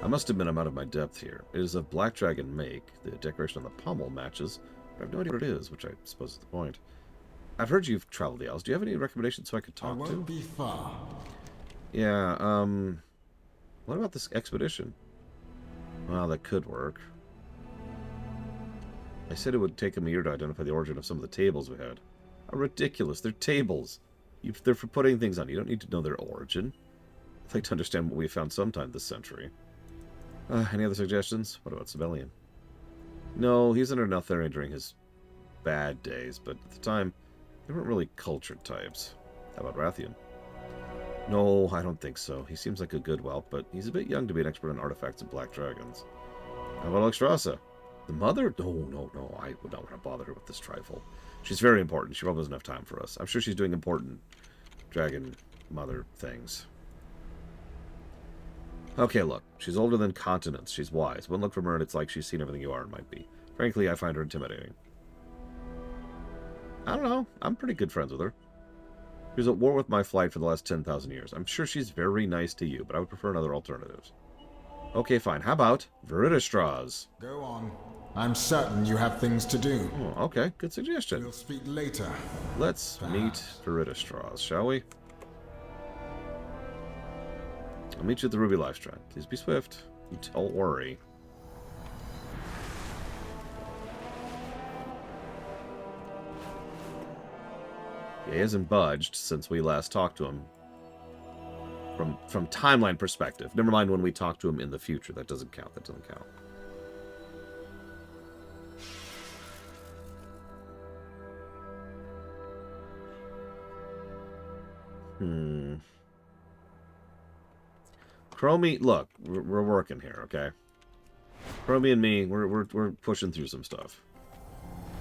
I must admit I'm out of my depth here. It is of Black Dragon make. The decoration on the pommel matches. But I have no idea what it is, which I suppose is the point. I've heard you've traveled the Isles. Do you have any recommendations so I could talk to? I won't be far. Yeah, what about this expedition? Well, that could work. I said it would take them a year to identify the origin of some of the tables we had. How ridiculous. They're tables. They're for putting things on. You don't need to know their origin. I'd like to understand what we found sometime this century. Any other suggestions? What about Sibelian? No, he's under Neltharion during his bad days, but at the time, they weren't really cultured types. How about Rathian? No, I don't think so. He seems like a good whelp, but he's a bit young to be an expert on artifacts and black dragons. How about Alexstrasza? The mother? No. I would not want to bother her with this trifle. She's very important. She probably doesn't have time for us. I'm sure she's doing important dragon mother things. Okay, look. She's older than continents. She's wise. One look from her and it's like she's seen everything you are and might be. Frankly, I find her intimidating. I don't know. I'm pretty good friends with her. She was at war with my flight for the last 10,000 years. I'm sure she's very nice to you, but I would prefer another alternative. Okay, fine. How about Veritastraz? Go on. I'm certain you have things to do. Oh, okay, good suggestion. We'll speak later. Let's meet Veridistraws, shall we? I'll meet you at the Ruby Lifestrand. Please be swift. Don't worry. Yeah, he hasn't budged since we last talked to him. From timeline perspective. Never mind when we talk to him in the future. That doesn't count. That doesn't count. Chromie, look, we're working here, okay? Chromie and me, we're pushing through some stuff.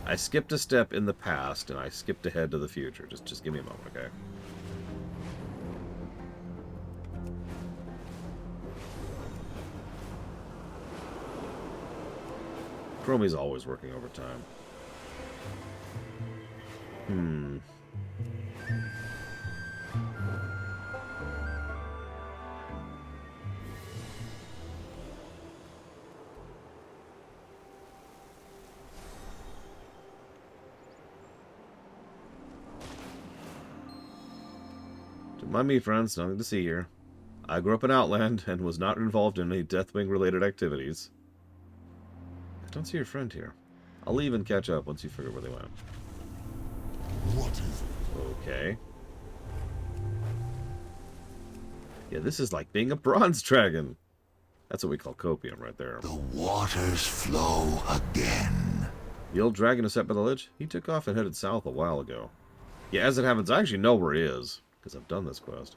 I skipped a step in the past, and I skipped ahead to the future. Just give me a moment, okay? Chromie's always working overtime. Don't mind me, friends. Nothing to see here. I grew up in Outland and was not involved in any Deathwing-related activities. I don't see your friend here. I'll leave and catch up once you figure where they went. What is... Okay. Yeah, this is like being a bronze dragon. That's what we call copium right there. The waters flow again. The old dragon is set by the ledge. He took off and headed south a while ago. Yeah, as it happens, I actually know where he is, because I've done this quest.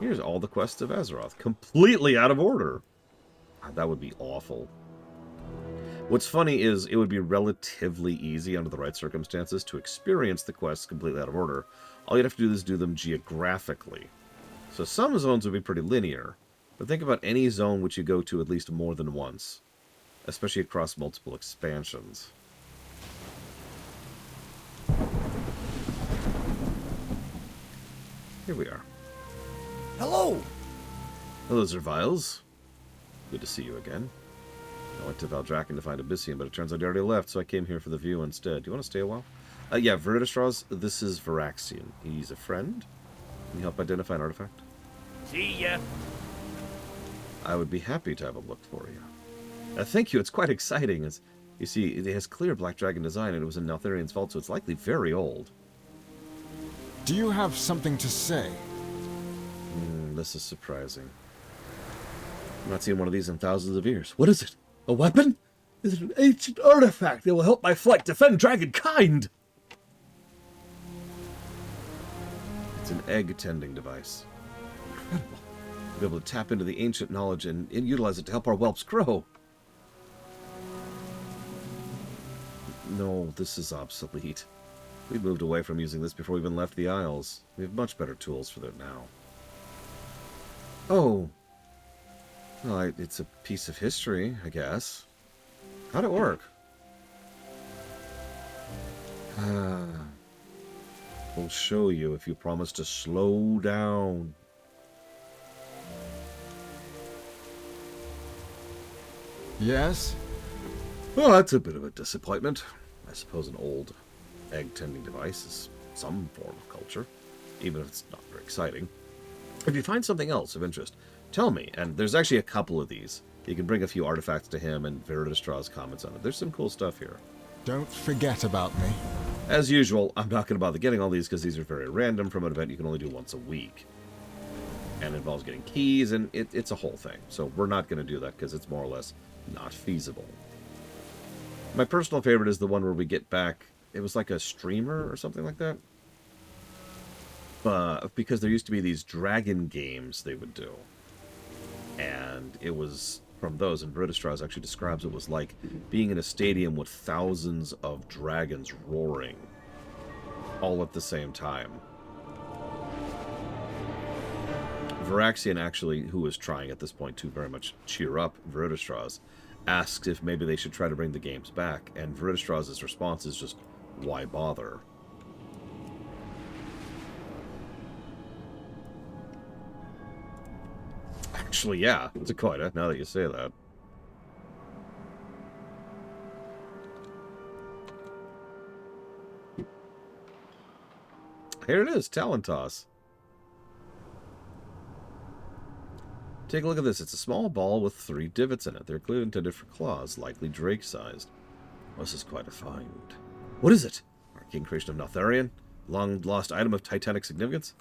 Here's all the quests of Azeroth, completely out of order. God, that would be awful. What's funny is it would be relatively easy under the right circumstances to experience the quests completely out of order. All you'd have to do is do them geographically. So some zones would be pretty linear, but think about any zone which you go to at least more than once, especially across multiple expansions. Here we are. Hello! Hello, Zerviles. Good to see you again. I went to Valdrakken to find Abyssian, but it turns out he already left, so I came here for the view instead. Do you want to stay a while? Yeah, Veridistraws, this is Varaxian. He's a friend. Can you help identify an artifact? See ya. I would be happy to have a look for you. Thank you, it's quite exciting. As you see, it has clear Black Dragon design, and it was in Neltharian's vault, so it's likely very old. Do you have something to say? This is surprising. I've not seen one of these in thousands of years. What is it? A weapon? Is it an ancient artifact that will help my flight defend dragonkind? It's an egg-tending device. Incredible. We'll be able to tap into the ancient knowledge and utilize it to help our whelps grow. No, this is obsolete. We moved away from using this before we even left the Isles. We have much better tools for that now. Oh. Well, it's a piece of history, I guess. How'd it work? We'll show you if you promise to slow down. Yes? Well, that's a bit of a disappointment. I suppose an old egg-tending device is some form of culture, even if it's not very exciting. If you find something else of interest, tell me. And there's actually a couple of these. You can bring a few artifacts to him and Veridistraws comments on it. There's some cool stuff here. Don't forget about me. As usual, I'm not going to bother getting all these because these are very random from an event you can only do once a week. And it involves getting keys, and it's a whole thing. So we're not going to do that because it's more or less not feasible. My personal favorite is the one where we get back... It was like a streamer or something like that. Because there used to be these dragon games they would do. And it was from those, and Veridistraws actually describes it was like being in a stadium with thousands of dragons roaring all at the same time. Varaxian actually, who was trying at this point to very much cheer up Veridistraws, asks if maybe they should try to bring the games back, and Veridistraws' response is just, why bother? Actually, yeah, it's a Koida, now that you say that. Here it is, Talon Toss. Take a look at this. It's a small ball with 3 divots in it. They're clearly intended for claws, likely Drake-sized. Well, this is quite a find. What is it? Arcane creation of Notharian? Long-lost item of titanic significance?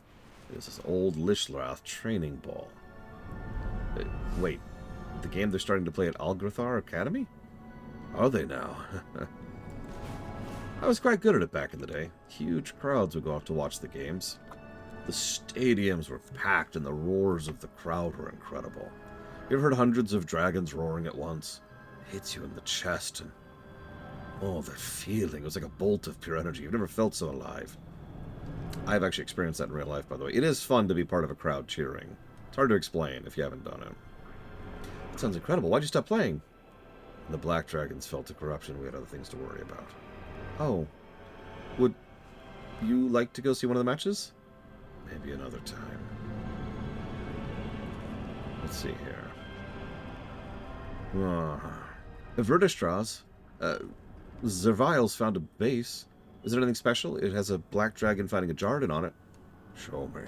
It is this old Lishlath training ball. Wait, the game they're starting to play at Algrathar Academy? Are they now? I was quite good at it back in the day. Huge crowds would go off to watch the games. The stadiums were packed and the roars of the crowd were incredible. You ever heard hundreds of dragons roaring at once? It hits you in the chest and... oh, that feeling. It was like a bolt of pure energy. You've never felt so alive. I've actually experienced that in real life, by the way. It is fun to be part of a crowd cheering. It's hard to explain if you haven't done it. That sounds incredible. Why'd you stop playing? The Black Dragons fell to corruption. We had other things to worry about. Oh. Would you like to go see one of the matches? Maybe another time. Let's see here. Vertistras. Zervile's found a base. Is there anything special? It has a black dragon fighting a Jarden on it. Show me.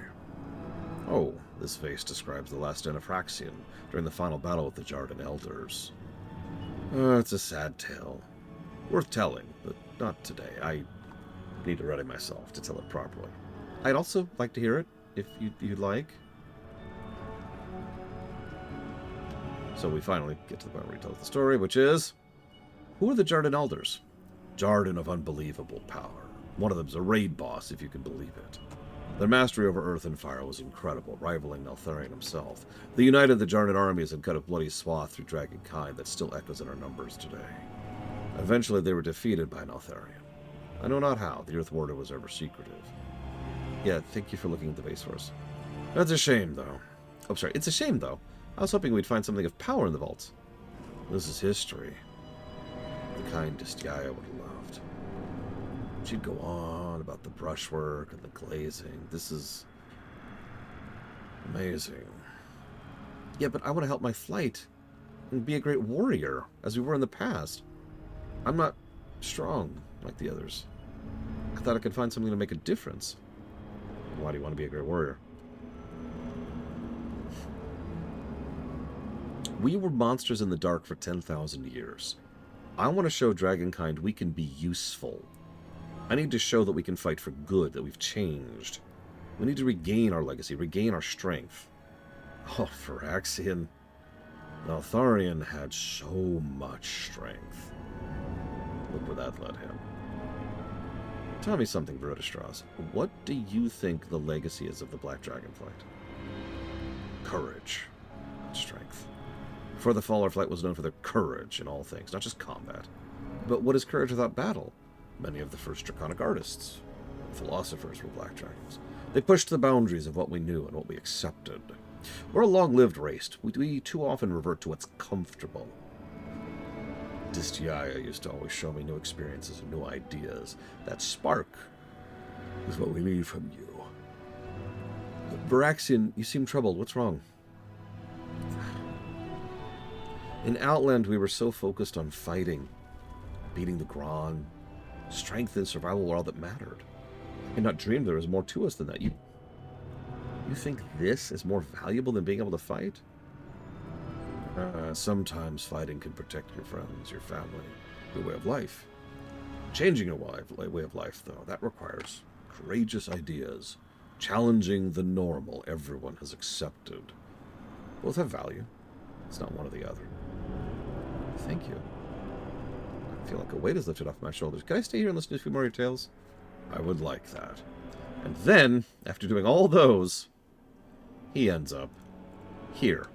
Oh, this vase describes the last den of Fraxian during the final battle with the Jarden Elders. It's a sad tale. Worth telling, but not today. I need to ready myself to tell it properly. I'd also like to hear it, if you'd like. So we finally get to the point where he tells the story, which is... who are the Jarden Elders? Jarden of unbelievable power. One of them's a raid boss, if you can believe it. Their mastery over earth and fire was incredible, rivaling Neltharion himself. They united the Jarden armies and cut a bloody swath through Dragonkind that still echoes in our numbers today. Eventually they were defeated by Neltharion. I know not how. The Earth Warder was ever secretive. Yeah, thank you for looking at the base for us. That's a shame, though. Oh, sorry. It's a shame, though. I was hoping we'd find something of power in the vaults. This is history. The kindest Yaya would have loved. She'd go on about the brushwork and the glazing. This is... amazing. Yeah, but I want to help my flight and be a great warrior, as we were in the past. I'm not strong like the others. I thought I could find something to make a difference. Why do you want to be a great warrior? We were monsters in the dark for 10,000 years. I want to show Dragonkind we can be useful. I need to show that we can fight for good, that we've changed. We need to regain our legacy, regain our strength. Oh, Phyrexian. Neltharion had so much strength. Look where that led him. Tell me something, Vertistras. What do you think the legacy is of the Black Dragonflight? Courage. Not strength. Before the fall, our flight was known for their courage in all things, not just combat. But what is courage without battle? Many of the first draconic artists, philosophers were Black Dragons. They pushed the boundaries of what we knew and what we accepted. We're a long-lived race. We too often revert to what's comfortable. Distiaya used to always show me new experiences and new ideas. That spark is what we need from you. Phyrexian, you seem troubled. What's wrong? In Outland, we were so focused on fighting, beating the Gron. Strength and survival were all that mattered. I had not dreamed there was more to us than that. You think this is more valuable than being able to fight? Sometimes fighting can protect your friends, your family, your way of life. Changing a way of life, though, that requires courageous ideas, challenging the normal everyone has accepted. Both have value. It's not one or the other. Thank you. I feel like a weight is lifted off my shoulders. Can I stay here and listen to a few more of your tales? I would like that. And then, after doing all those, he ends up here.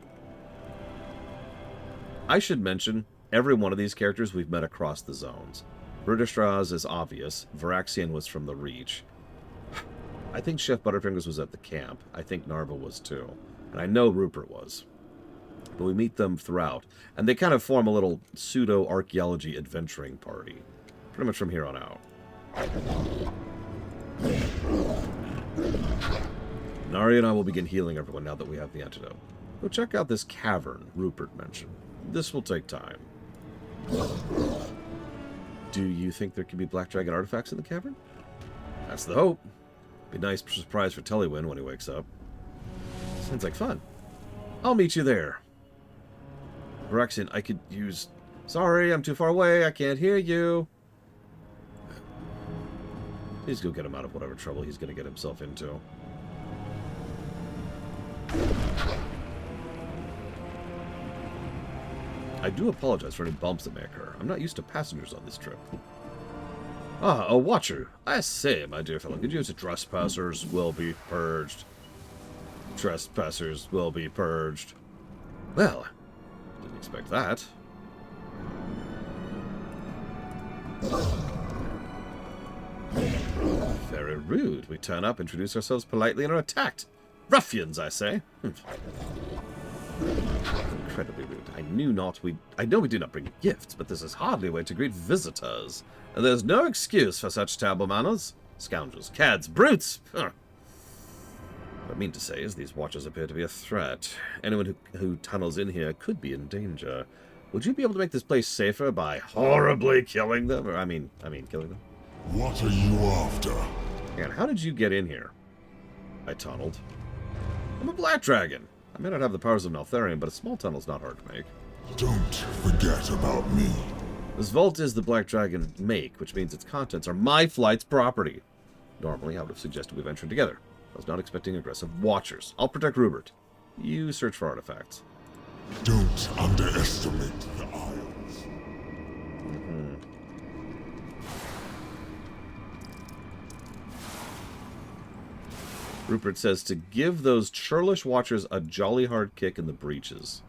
I should mention, every one of these characters we've met across the zones. Vertistras is obvious. Phyrexian was from the Reach. I think Chef Butterfingers was at the camp. I think Narva was too. And I know Rupert was. But we meet them throughout. And they kind of form a little pseudo-archaeology adventuring party. Pretty much from here on out. Nari and I will begin healing everyone now that we have the antidote. Go check out this cavern Rupert mentioned. This will take time. Do you think there could be Black Dragon artifacts in the cavern? That's the hope. Be a nice surprise for Tellywin when he wakes up. Sounds like fun. I'll meet you there. Rexian, I could use... Sorry, I'm too far away. I can't hear you. Please go get him out of whatever trouble he's going to get himself into. I do apologize for any bumps that may occur. I'm not used to passengers on this trip. Ah, a watcher. I say, my dear fellow, could you use trespassers will be purged. Trespassers will be purged. Well, didn't expect that. Very rude. We turn up, introduce ourselves politely, and are attacked. Ruffians, I say. Incredibly rude. I know we do not bring gifts, but this is hardly a way to greet visitors. And there's no excuse for such terrible manners. Scoundrels, cads, brutes! Huh. What I mean to say is these watchers appear to be a threat. Anyone who tunnels in here could be in danger. Would you be able to make this place safer by horribly killing them? Or, I mean, killing them? What are you after? And how did you get in here? I tunneled. I'm a black dragon. I may not have the powers of Neltharion, but a small tunnel's not hard to make. Don't forget about me. This vault is the Black Dragon make, which means its contents are my flight's property. Normally, I would have suggested we venture together. I was not expecting aggressive watchers. I'll protect Rupert. You search for artifacts. Don't underestimate the Isles. Rupert says to give those churlish watchers a jolly hard kick in the breeches.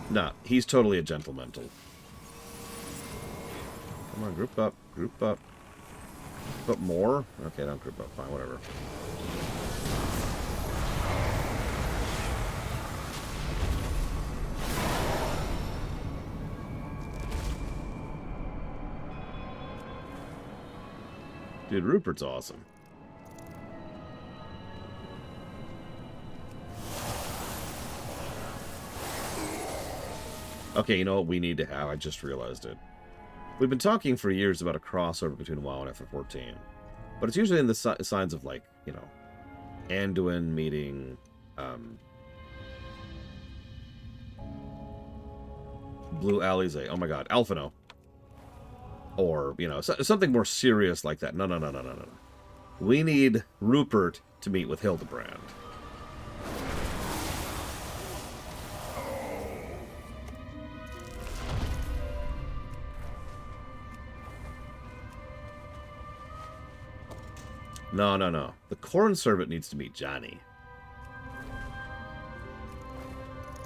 Nah, he's totally a gentlemental. Come on, group up, group up. Group up more? Okay, don't group up, fine, whatever. Dude, Rupert's awesome. Okay, you know what we need to have? I just realized it. We've been talking for years about a crossover between WoW and FF14. But it's usually in the signs of, like, you know, Anduin meeting, Blue Alize. Oh my god, Alphino. Or, you know, something more serious like that. No. We need Rupert to meet with Hildebrand. No. The corn servant needs to meet Johnny.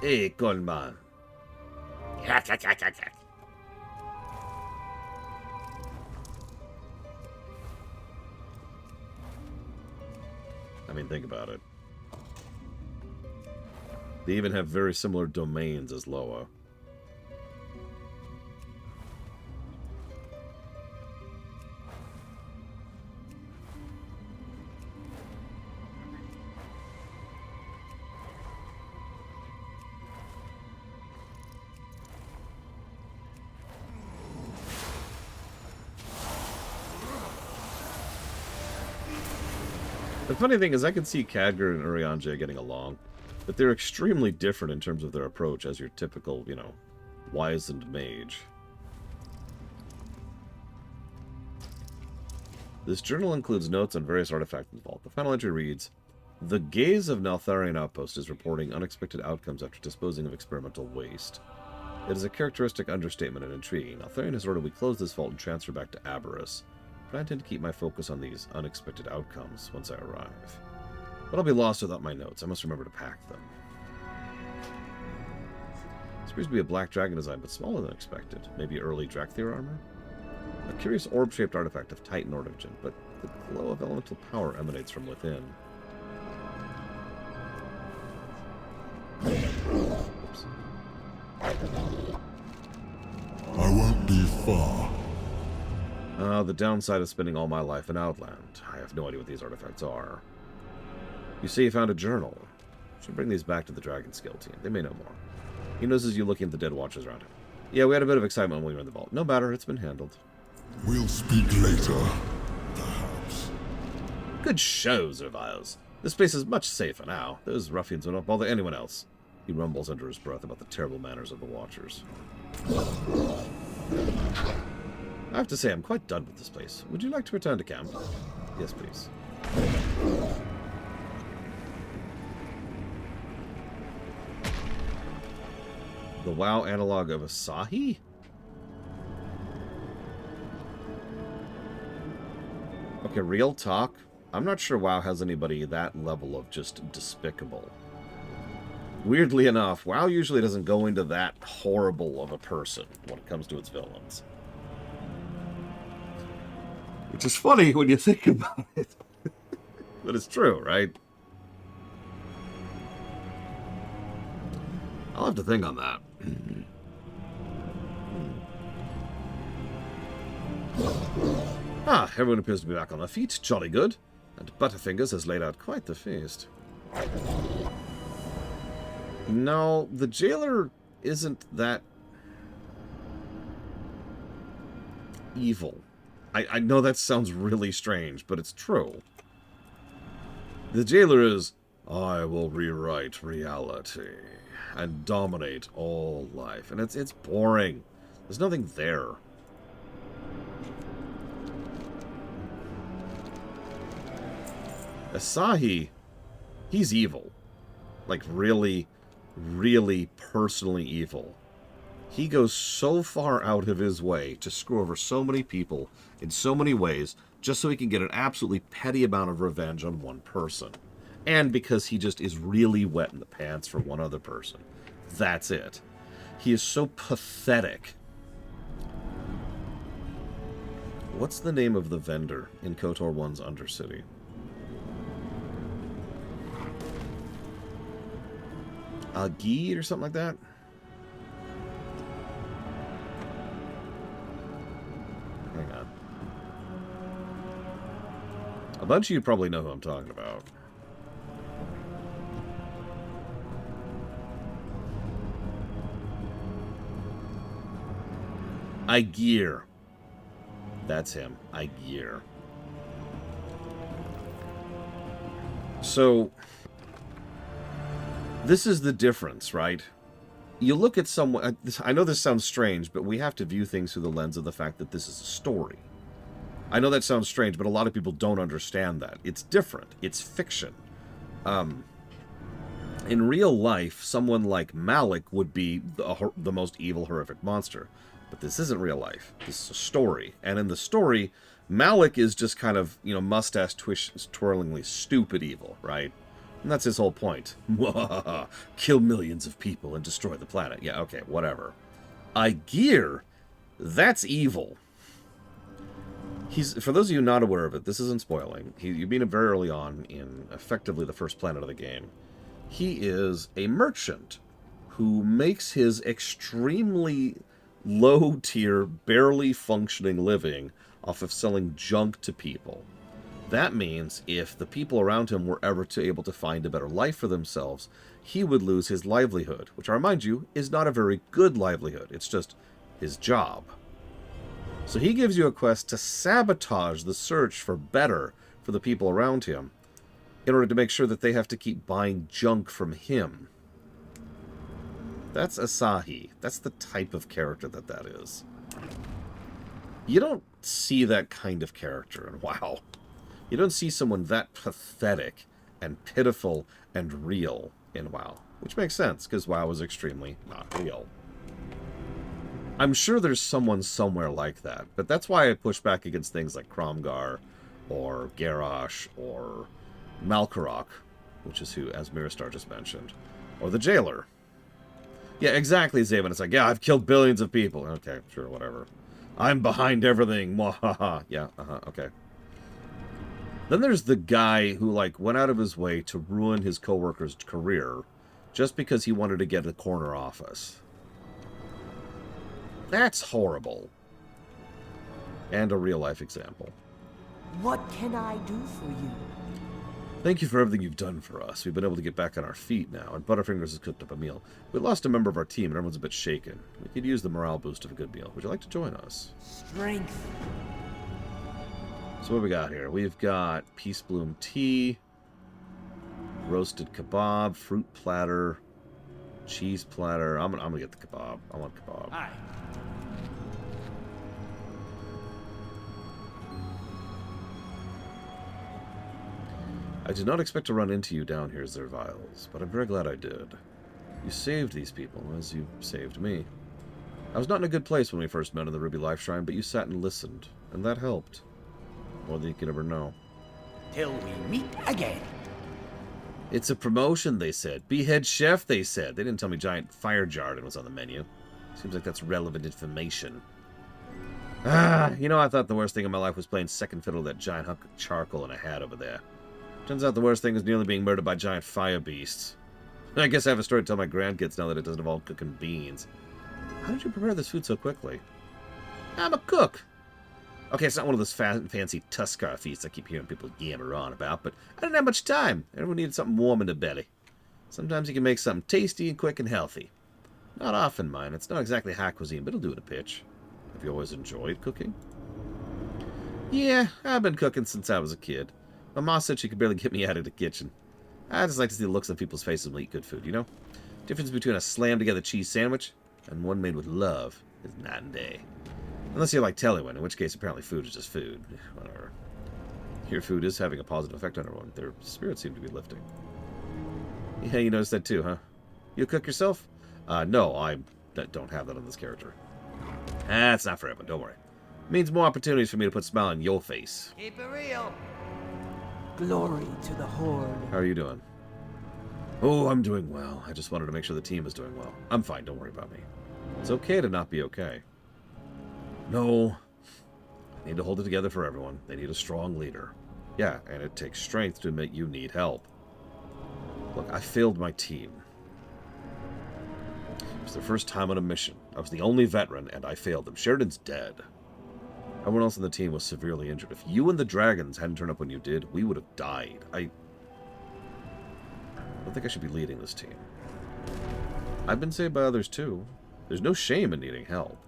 Hey, Coleman. I mean, think about it. They even have very similar domains as Loa. The funny thing is I can see Khadgar and Urianger getting along, but they're extremely different in terms of their approach as your typical, you know, wizened mage. This journal includes notes on various artifacts in the vault. The final entry reads, "The gaze of Neltharion Outpost is reporting unexpected outcomes after disposing of experimental waste. It is a characteristic understatement and intriguing. Neltharion has ordered we close this vault and transfer back to Aberrus. But I intend to keep my focus on these unexpected outcomes once I arrive. But I'll be lost without my notes. I must remember to pack them." This appears to be a black dragon design, but smaller than expected. Maybe early Drakthir armor? A curious orb-shaped artifact of Titan origin, but the glow of elemental power emanates from within. Oops. I won't be far. The downside of spending all my life in Outland. I have no idea what these artifacts are. You say you found a journal. Should bring these back to the Dragon Skill team. They may know more. He notices you looking at the dead watchers around him. Yeah, we had a bit of excitement when we were in the vault. No matter, it's been handled. We'll speak later, perhaps. Good show, Zerviles. This place is much safer now. Those ruffians will not bother anyone else. He rumbles under his breath about the terrible manners of the Watchers. I have to say, I'm quite done with this place. Would you like to return to camp? Yes, please. The WoW analog of Asahi? Okay, real talk. I'm not sure WoW has anybody that level of just despicable. Weirdly enough, WoW usually doesn't go into that horrible of a person when it comes to its villains. Which is funny when you think about it. But it's true, right? I'll have to think on that. Ah, everyone appears to be back on their feet. Jolly good. And Butterfingers has laid out quite the feast. No, the jailer isn't that evil. I know that sounds really strange, but it's true. The jailer is, I will rewrite reality and dominate all life. And it's boring. There's nothing there. Asahi, he's evil. Like, really, really personally evil. He goes so far out of his way to screw over so many people in so many ways just so he can get an absolutely petty amount of revenge on one person. And because he just is really wet in the pants for one other person. That's it. He is so pathetic. What's the name of the vendor in KOTOR 1's Undercity? Agid or something like that? Hang on. A bunch of you probably know who I'm talking about. Igir. That's him. Igir. So, this is the difference, right? You look at someone... I know this sounds strange, but we have to view things through the lens of the fact that this is a story. I know that sounds strange, but a lot of people don't understand that. It's different. It's fiction. In real life, someone like Malik would be the most evil, horrific monster. But this isn't real life. This is a story. And in the story, Malik is just kind of, you know, mustache-twirlingly stupid evil, right? And that's his whole point. Kill millions of people and destroy the planet. Yeah, okay, whatever. Igir, that's evil. For those of you not aware of it, this isn't spoiling. You meet him very early on in effectively the first planet of the game. He is a merchant who makes his extremely low-tier, barely functioning living off of selling junk to people. That means if the people around him were ever able to find a better life for themselves, he would lose his livelihood, which I remind you is not a very good livelihood. It's just his job. So he gives you a quest to sabotage the search for better for the people around him in order to make sure that they have to keep buying junk from him. That's Asahi. That's the type of character that is. You don't see that kind of character in WoW. You don't see someone that pathetic and pitiful and real in WoW. Which makes sense, because WoW is extremely not real. I'm sure there's someone somewhere like that, but that's why I push back against things like Kromgar, or Garrosh, or Malkarok, which is who, as Miristar just mentioned, or the Jailer. Yeah, exactly, Zaven. It's like, yeah, I've killed billions of people. Okay, sure, whatever. I'm behind everything. Mwahaha. Yeah, okay. Then there's the guy who, like, went out of his way to ruin his coworker's career just because he wanted to get a corner office. That's horrible. And a real-life example. What can I do for you? Thank you for everything you've done for us. We've been able to get back on our feet now, and Butterfingers has cooked up a meal. We lost a member of our team, and everyone's a bit shaken. We could use the morale boost of a good meal. Would you like to join us? Strength. So what we got here? We've got Peace Bloom tea, roasted kebab, fruit platter, cheese platter. I'm gonna get the kebab. I want kebab. Hi. I did not expect to run into you down here, Zerviles, but I'm very glad I did. You saved these people, as you saved me. I was not in a good place when we first met in the Ruby Life Shrine, but you sat and listened, and that helped. More than you can ever know. Till we meet again. It's a promotion, they said. Be head chef, they said. They didn't tell me giant fire jargon was on the menu. Seems like that's relevant information. I thought the worst thing in my life was playing second fiddle to that giant hunk of charcoal in a hat over there. Turns out the worst thing is nearly being murdered by giant fire beasts. I guess I have a story to tell my grandkids now that it doesn't involve cooking beans. How did you prepare this food so quickly? I'm a cook. Okay, it's not one of those fancy Tuskar feasts I keep hearing people yammer on about, but I didn't have much time. Everyone needed something warm in their belly. Sometimes you can make something tasty and quick and healthy. Not often, mind. It's not exactly high cuisine, but it'll do in a pitch. Have you always enjoyed cooking? Yeah, I've been cooking since I was a kid. My mom said she could barely get me out of the kitchen. I just like to see the looks on people's faces when they eat good food, you know? Difference between a slammed-together cheese sandwich and one made with love is night and day. Unless you're like Tellywan, in which case apparently food is just food. Whatever. Your food is having a positive effect on everyone. Their spirits seem to be lifting. Yeah, you noticed that too, huh? You cook yourself? No, I don't have that on this character. That's not for everyone, don't worry. It means more opportunities for me to put a smile on your face. Keep it real. Glory to the Horde. How are you doing? Oh, I'm doing well. I just wanted to make sure the team is doing well. I'm fine, don't worry about me. It's okay to not be okay. No. They need to hold it together for everyone. They need a strong leader. Yeah, and it takes strength to admit you need help. Look, I failed my team. It was their first time on a mission. I was the only veteran, and I failed them. Sheridan's dead. Everyone else on the team was severely injured. If you and the dragons hadn't turned up when you did, we would have died. I don't think I should be leading this team. I've been saved by others, too. There's no shame in needing help.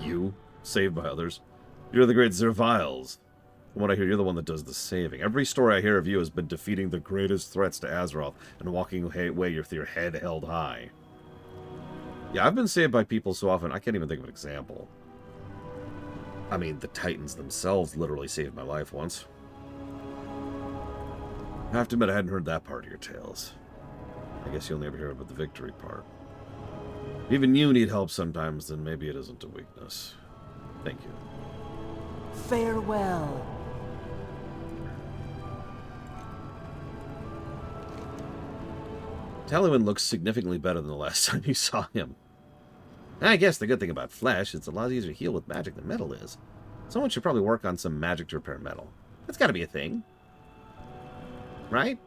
You? Saved by others? You're the great Zerviles. From what I hear, you're the one that does the saving. Every story I hear of you has been defeating the greatest threats to Azeroth and walking away with your head held high. Yeah, I've been saved by people so often, I can't even think of an example. I mean, the Titans themselves literally saved my life once. I have to admit, I hadn't heard that part of your tales. I guess you only ever hear about the victory part. If even you need help sometimes, then maybe it isn't a weakness. Thank you. Farewell. Talywin looks significantly better than the last time you saw him. I guess the good thing about flesh, it's a lot easier to heal with magic than metal is. Someone should probably work on some magic to repair metal. That's gotta be a thing. Right?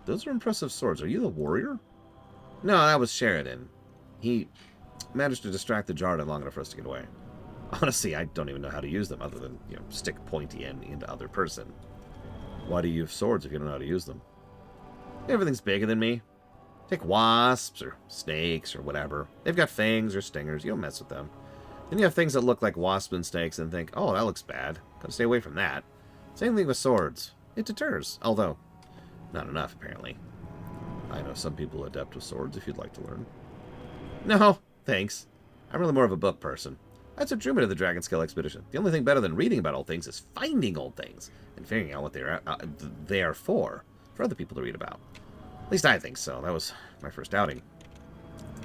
Those are impressive swords. Are you the warrior? No, that was Sheridan. He managed to distract the Jarden long enough for us to get away. Honestly, I don't even know how to use them other than, stick pointy end into other person. Why do you have swords if you don't know how to use them? Everything's bigger than me. Take wasps or snakes or whatever. They've got fangs or stingers. You don't mess with them. Then you have things that look like wasps and snakes and think, oh, that looks bad. Gotta stay away from that. Same thing with swords. It deters. Although, not enough, apparently. I know some people adept with swords if you'd like to learn. No, thanks. I'm really more of a book person. That's what drew me to the Dragonskill expedition. The only thing better than reading about old things is finding old things and figuring out what they are for other people to read about. At least I think so. That was my first outing.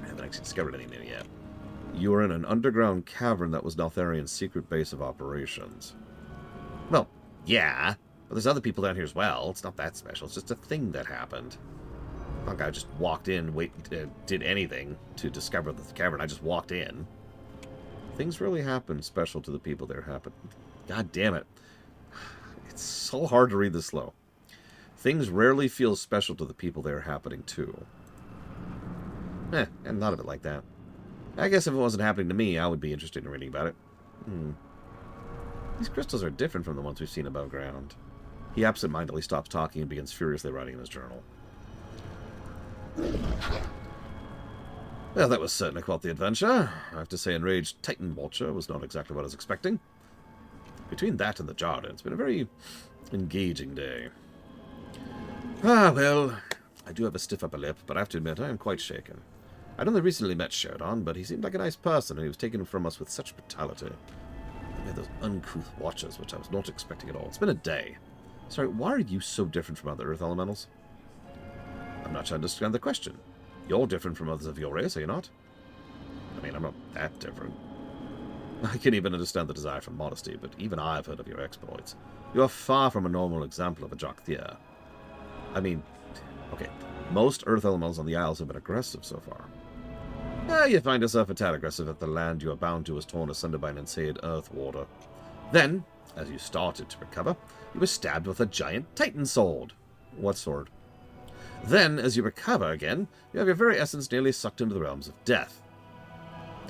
I haven't actually discovered anything new yet. You were in an underground cavern that was Neltharian's secret base of operations. Well, yeah, but there's other people down here as well. It's not that special. It's just a thing that happened. Like I just walked in, did anything to discover the cavern. I just walked in. Things really happen special to the people there happen. God damn it. It's so hard to read this slow. Things rarely feel special to the people they're happening to. And thought of it like that. I guess if it wasn't happening to me, I would be interested in reading about it. These crystals are different from the ones we've seen above ground. He absentmindedly stops talking and begins furiously writing in his journal. Well, that was certainly quite the adventure. I have to say, enraged Titan Watcher was not exactly what I was expecting. Between that and the Jarden, it's been a very engaging day. Ah, well, I do have a stiff upper lip, but I have to admit I am quite shaken. I'd only recently met Sheridan, but he seemed like a nice person, and he was taken from us with such brutality. We had those uncouth watchers, which I was not expecting at all. It's been a day. Sorry, why are you so different from other Earth elementals? I'm not sure I understand the question. You're different from others of your race, are you not? I mean, I'm not that different. I can even understand the desire for modesty, but even I've heard of your exploits. You are far from a normal example of a Jacthier. I mean, okay, most Earth elementals on the Isles have been aggressive so far. You find yourself a tad aggressive if the land you are bound to was torn asunder by an insane Earth warder. Then, as you started to recover, you were stabbed with a giant Titan sword. What sword? Then, as you recover again, you have your very essence nearly sucked into the realms of death.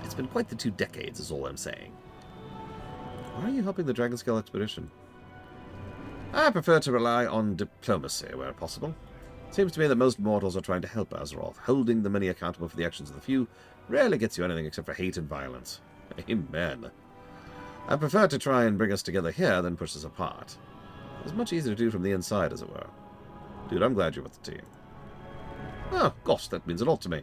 It's been quite the 2 decades, is all I'm saying. Why are you helping the Dragonscale expedition? I prefer to rely on diplomacy where possible. It seems to me that most mortals are trying to help Azeroth. Holding the many accountable for the actions of the few rarely gets you anything except for hate and violence. Amen. I prefer to try and bring us together here than push us apart. It's much easier to do from the inside, as it were. Dude, I'm glad you're with the team. Oh, gosh, that means a lot to me.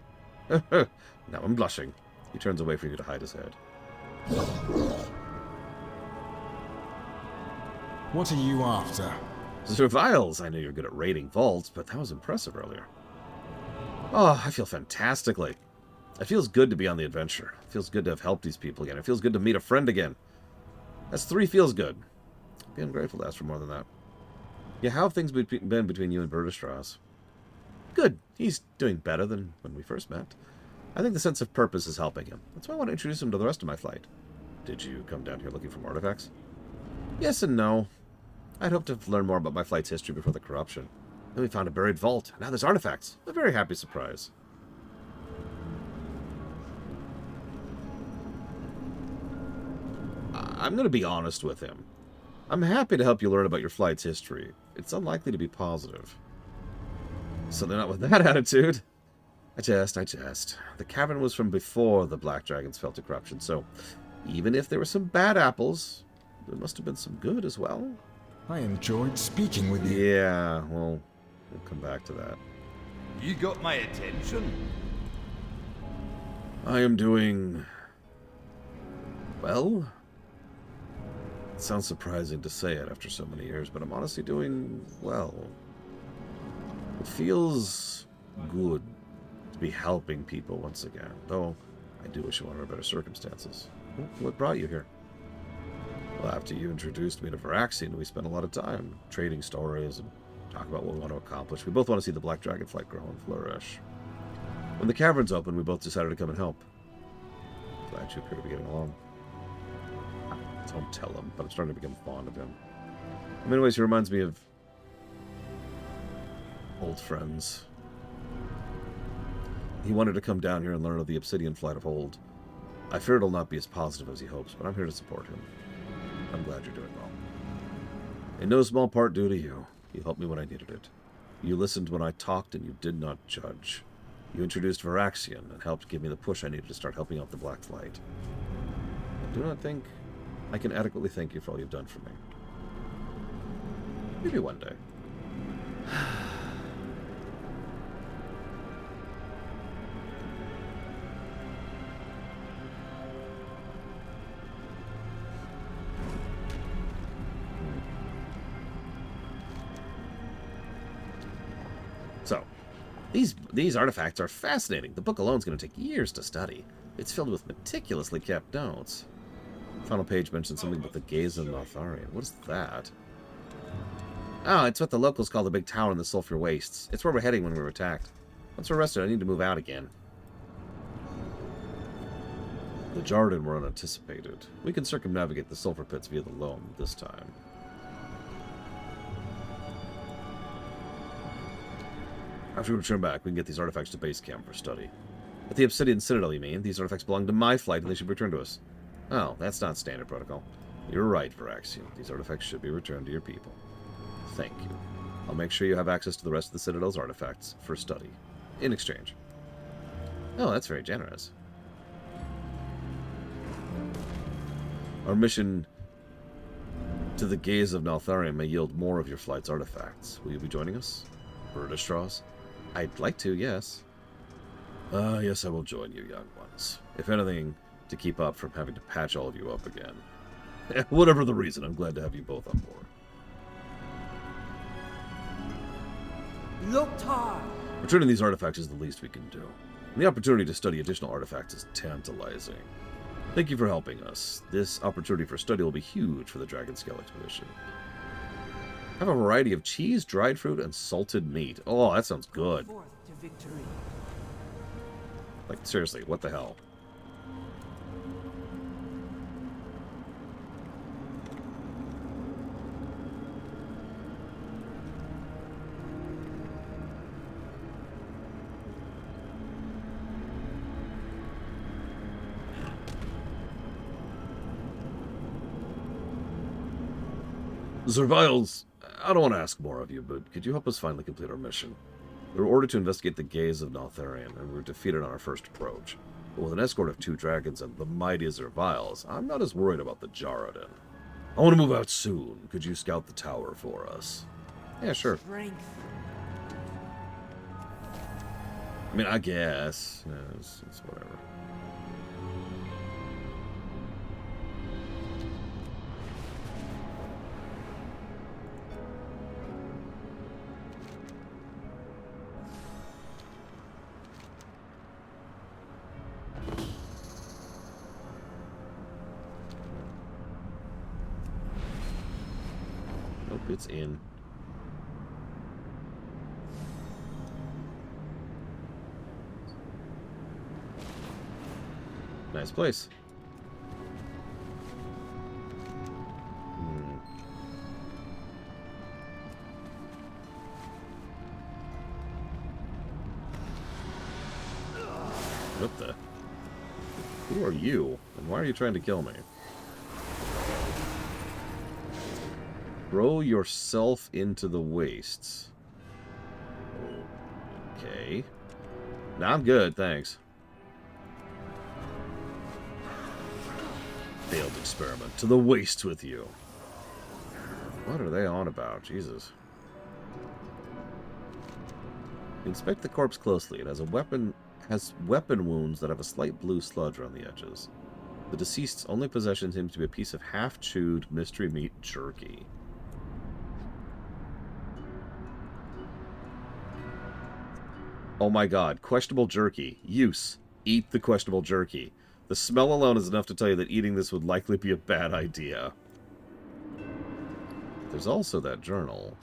Now I'm blushing. He turns away for you to hide his head. What are you after? Sir Viles, I know you're good at raiding vaults, but that was impressive earlier. Oh, I feel fantastically. It feels good to be on the adventure. It feels good to have helped these people again. It feels good to meet a friend again. That's 3 feels good. I'd be ungrateful to ask for more than that. Yeah, how have things been between you and Bertistras? Good. He's doing better than when we first met. I think the sense of purpose is helping him. That's why I want to introduce him to the rest of my flight. Did you come down here looking for more artifacts? Yes and no. I'd hoped to learn more about my flight's history before the corruption. Then we found a buried vault. Now there's artifacts. A very happy surprise. I'm going to be honest with him. I'm happy to help you learn about your flight's history. It's unlikely to be positive. So they're not with that attitude. I jest. The cavern was from before the Black Dragons fell to corruption, so even if there were some bad apples, there must have been some good as well. I enjoyed speaking with you. Yeah, well, we'll come back to that. You got my attention. I am doing... well... It sounds surprising to say it after so many years, but I'm honestly doing well. It feels good to be helping people once again, though I do wish I were under better circumstances. What brought you here? Well, after you introduced me to Varaxian, we spent a lot of time trading stories and talking about what we want to accomplish. We both want to see the Black Dragon flight grow and flourish. When the caverns opened, we both decided to come and help. Glad you appear to be getting along. Don't tell him, but I'm starting to become fond of him. In many ways, he reminds me of old friends. He wanted to come down here and learn of the Obsidian flight of old. I fear it'll not be as positive as he hopes, but I'm here to support him. I'm glad you're doing well. In no small part due to you. You helped me when I needed it. You listened when I talked, and you did not judge. You introduced Varaxian and helped give me the push I needed to start helping out the Black Flight. I do not think I can adequately thank you for all you've done for me. Maybe one day. So, these artifacts are fascinating. The book alone is going to take years to study. It's filled with meticulously kept notes. The final page mentions something about the Gaze of Notharian. What is that? Oh, it's what the locals call the big tower in the Sulphur Wastes. It's where we're heading when we were attacked. Once we're rested, I need to move out again. The Jarden were unanticipated. We can circumnavigate the Sulphur Pits via the Loam this time. After we return back, we can get these artifacts to base camp for study. At the Obsidian Citadel, you mean? These artifacts belong to my flight and they should return to us. Oh, that's not standard protocol. You're right, Varaxian. These artifacts should be returned to your people. Thank you. I'll make sure you have access to the rest of the Citadel's artifacts for study. In exchange. Oh, that's very generous. Our mission to the gaze of Naltharion may yield more of your flight's artifacts. Will you be joining us? Berdastraws? I'd like to, yes. Yes, I will join you, young ones. If anything, to keep up from having to patch all of you up again. Whatever the reason, I'm glad to have you both on board. Loktar! Returning these artifacts is the least we can do. And the opportunity to study additional artifacts is tantalizing. Thank you for helping us. This opportunity for study will be huge for the Dragonscale expedition. Have a variety of cheese, dried fruit, and salted meat. Oh, that sounds good. Forth to victory. Like, seriously, what the hell? Zerviles, I don't want to ask more of you, but could you help us finally complete our mission? We were ordered to investigate the gaze of Naltharion, and we were defeated on our first approach. But with an escort of 2 dragons and the mighty Zerviles, I'm not as worried about the Jarradin. I want to move out soon. Could you scout the tower for us? Yeah, sure. Strength. I mean, I guess. Yeah, it's whatever. Nope, it's in. Nice place. What the? Who are you? And why are you trying to kill me? Throw yourself into the wastes. Okay. Nah, I'm good, thanks. Failed experiment. To the waste with you. What are they on about? Jesus. Inspect the corpse closely. It has weapon wounds that have a slight blue sludge around the edges. The deceased's only possession seems to be a piece of half-chewed mystery meat jerky. Oh my god, questionable jerky. Use. Eat the questionable jerky. The smell alone is enough to tell you that eating this would likely be a bad idea. There's also that journal.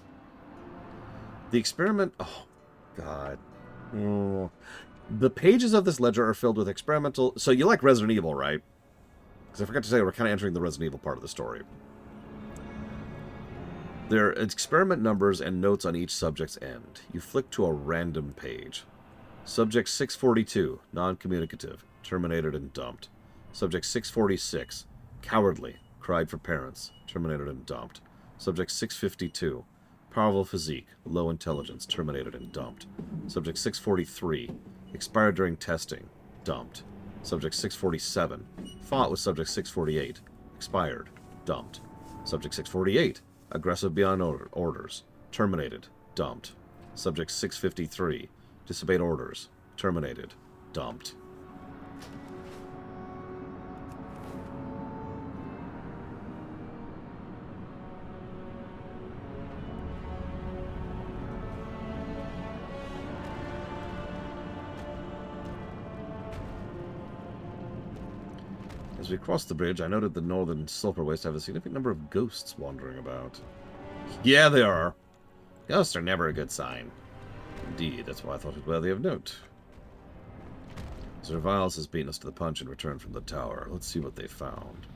The experiment... Oh, god. Oh. The pages of this ledger are filled with experimental... So you like Resident Evil, right? Because I forgot to say, we're kind of entering the Resident Evil part of the story. There are experiment numbers and notes on each subject's end. You flick to a random page. Subject 642, non-communicative, terminated and dumped. Subject 646, cowardly, cried for parents, terminated and dumped. Subject 652, powerful physique, low intelligence, terminated and dumped. Subject 643, expired during testing, dumped. Subject 647, fought with Subject 648, expired, dumped. Subject 648, aggressive beyond orders, terminated, dumped. Subject 653, disobeyed orders, terminated, dumped. As we crossed the bridge, I noted the northern sulfur waste have a significant number of ghosts wandering about. Yeah, they are. Ghosts are never a good sign. Indeed, that's why I thought it worthy of note. Zerviles has beaten us to the punch and returned from the tower. Let's see what they found.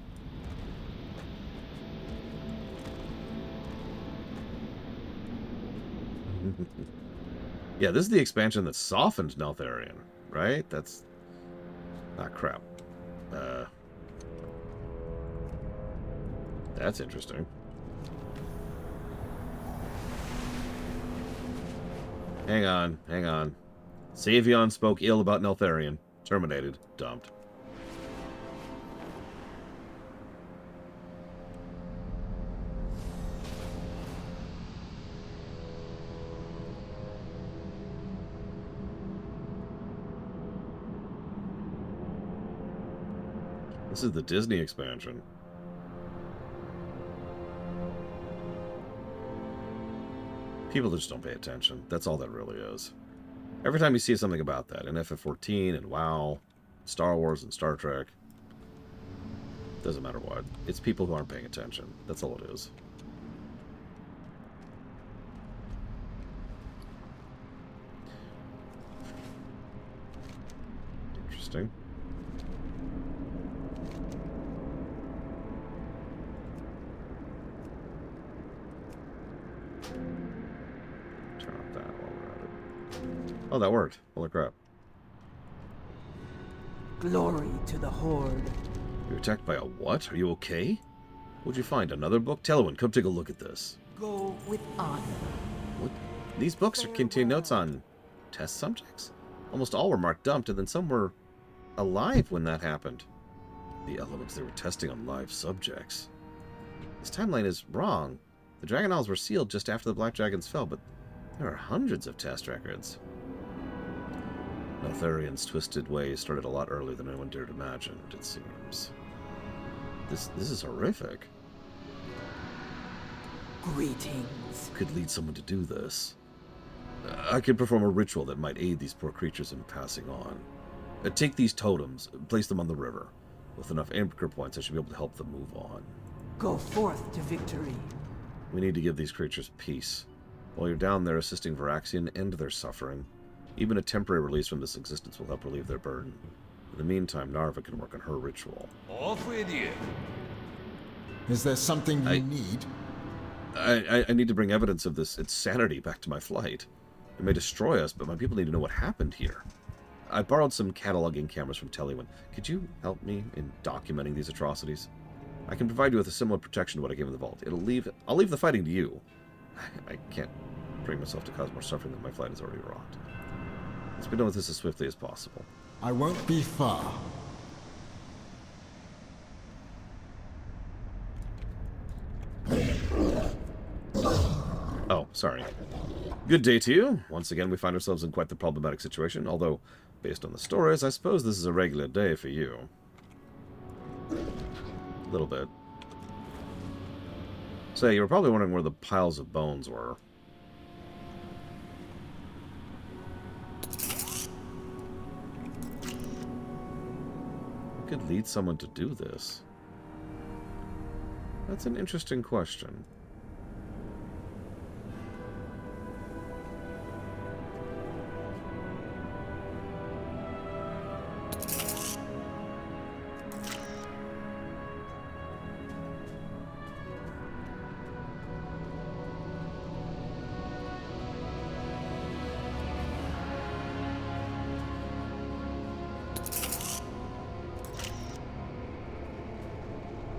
Yeah, this is the expansion that softened Naltharion, right? That's... Ah, crap. That's interesting. Hang on, hang on. Savion spoke ill about Neltharion. Terminated. Dumped. This is the Disney expansion. People just don't pay attention. That's all that really is. Every time you see something about that, in FF14 and WoW, Star Wars and Star Trek, doesn't matter what. It's people who aren't paying attention. That's all it is. Interesting. Oh, that worked. Holy crap. Glory to the Horde. You're attacked by a what? Are you okay? What'd you find? Another book? Telewin, come take a look at this. Go with honor. What? These books contain notes on test subjects? Almost all were marked dumped, and then some were alive when that happened. The elements they were testing on live subjects. This timeline is wrong. The Dragon Isles were sealed just after the Black Dragons fell, but there are hundreds of test records. Neltharion's twisted ways started a lot earlier than anyone dared imagine, it seems. This is horrific. Greetings. Could lead someone to do this. I could perform a ritual that might aid these poor creatures in passing on. Take these totems, place them on the river. With enough anchor points, I should be able to help them move on. Go forth to victory. We need to give these creatures peace. While you're down there assisting Varaxian, end their suffering. Even a temporary release from this existence will help relieve their burden. In the meantime, Narva can work on her ritual. Off with you. Is there something you need? I need to bring evidence of this insanity back to my flight. It may destroy us, but my people need to know what happened here. I borrowed some cataloging cameras from Telewin. Could you help me in documenting these atrocities? I can provide you with a similar protection to what I gave in the vault. I'll leave the fighting to you. I can't bring myself to cause more suffering than my flight has already wrought. Let's be done with this as swiftly as possible. I won't be far. Oh, sorry. Good day to you. Once again, we find ourselves in quite the problematic situation, although, based on the stories, I suppose this is a regular day for you. A little bit. Say, you were probably wondering where the piles of bones were. What could lead someone to do this? That's an interesting question.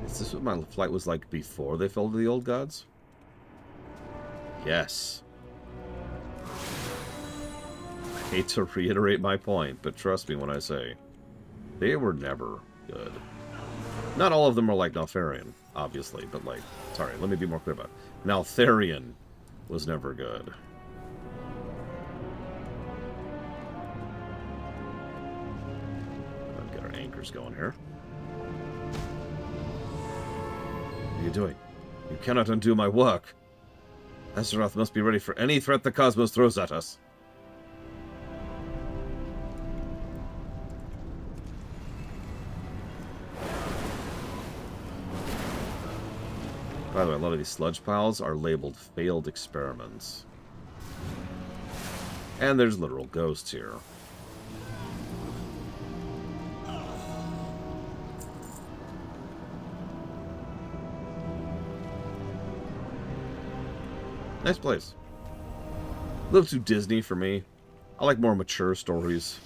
Is this what my flight was like before they fell to the old gods? Yes. I hate to reiterate my point, but trust me when I say, they were never good. Not all of them are like Neltharion, obviously, but like, sorry, let me be more clear about it. Neltharion was never good. Let's get our anchors going here. What are you doing? You cannot undo my work. Azeroth must be ready for any threat the cosmos throws at us. By the way, a lot of these sludge piles are labeled failed experiments. And there's literal ghosts here. Nice place. A little too Disney for me. I like more mature stories.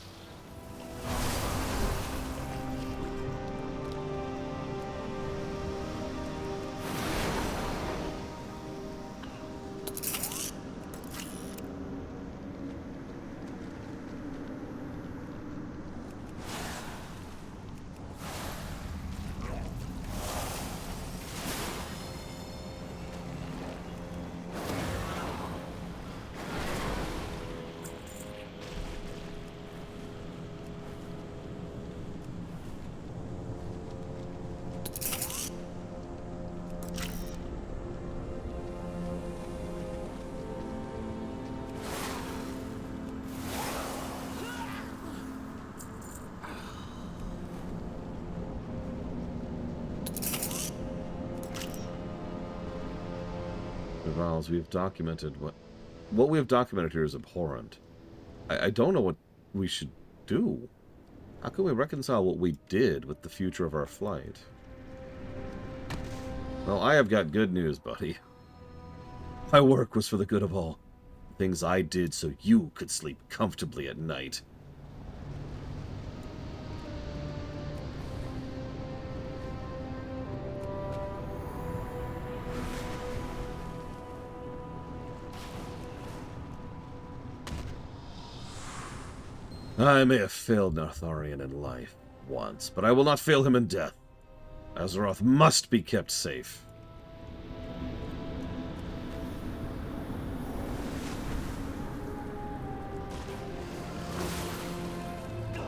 Zavals, we've documented what we have documented here is abhorrent. I don't know what we should do. How can we reconcile what we did with the future of our flight? Well, I have got good news, buddy. My work was for the good of all. Things I did so you could sleep comfortably at night. I may have failed Nartharian in life once, but I will not fail him in death. Azeroth must be kept safe.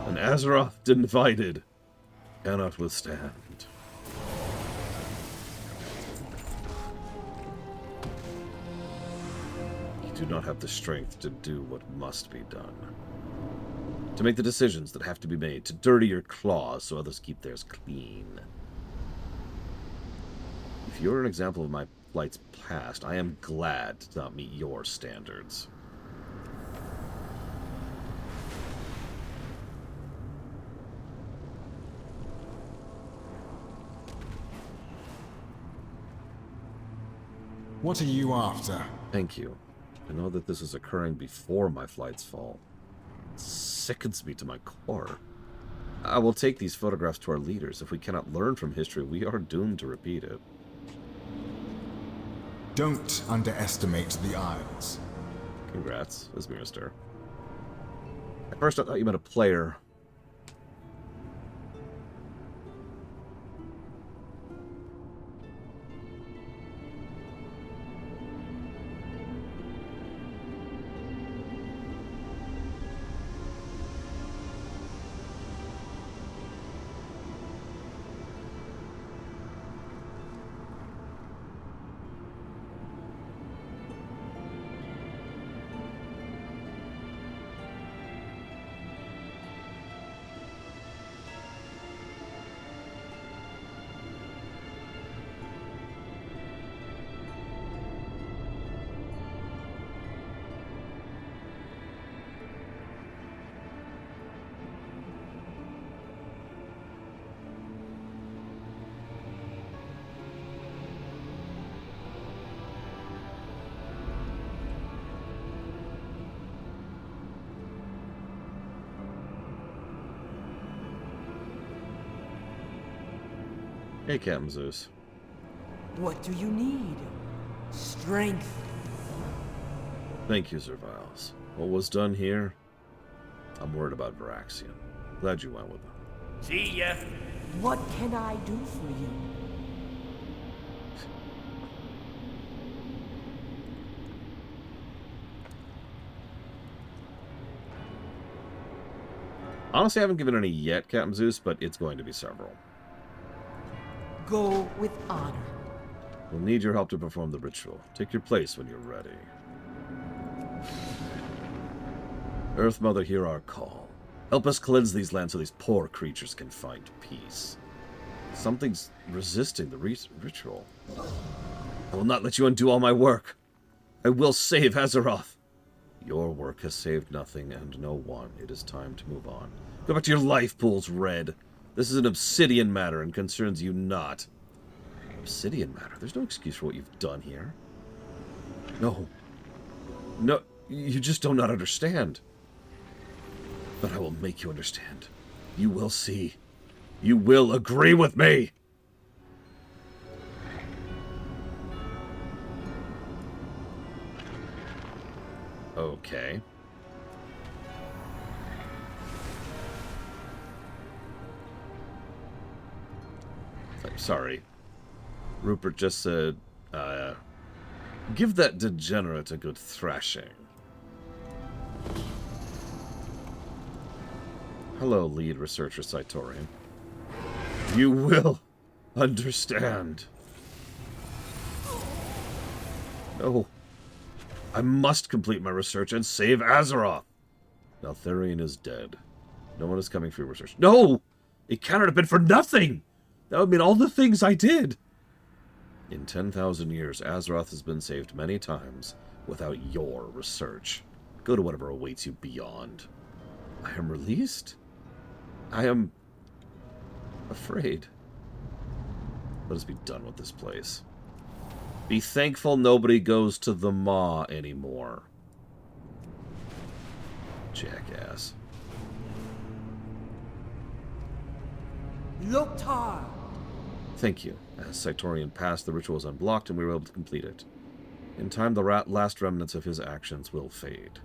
An Azeroth divided cannot withstand. You do not have the strength to do what must be done. To make the decisions that have to be made, to dirty your claws so others keep theirs clean. If you're an example of my flight's past, I am glad to not meet your standards. What are you after? Thank you. I know that this is occurring before my flight's fall. It sickens me to my core. I will take these photographs to our leaders. If we cannot learn from history, we are doomed to repeat it. Don't underestimate the Isles. Congrats, Asmirister. At first I thought you meant a player. Hey, Captain Zeus. What do you need? Strength. Thank you, Zerviles. What was done here? I'm worried about Varaxian. Glad you went with him. See ya. What can I do for you? Honestly, I haven't given any yet, Captain Zeus, but it's going to be several. Go with honor. We'll need your help to perform the ritual. Take your place when you're ready. Earth Mother, hear our call. Help us cleanse these lands so these poor creatures can find peace. Something's resisting the ritual. I will not let you undo all my work. I will save Azeroth. Your work has saved nothing and no one. It is time to move on. Go back to your life pools, Red. This is an obsidian matter and concerns you not. Obsidian matter? There's no excuse for what you've done here. No. No, you just do not understand. But I will make you understand. You will see. You will agree with me! Okay. Sorry. Rupert just said, give that degenerate a good thrashing. Hello, lead researcher Saitorian. You will understand. No. I must complete my research and save Azeroth. Neltharion is dead. No one is coming for your research. No! It cannot have been for nothing! That would mean all the things I did. In 10,000 years, Azeroth has been saved many times without your research. Go to whatever awaits you beyond. I am released? I am afraid. Let us be done with this place. Be thankful nobody goes to the Maw anymore. Jackass. Loktar! Thank you. As Cytorian passed, the ritual was unblocked and we were able to complete it. In time, the last remnants of his actions will fade.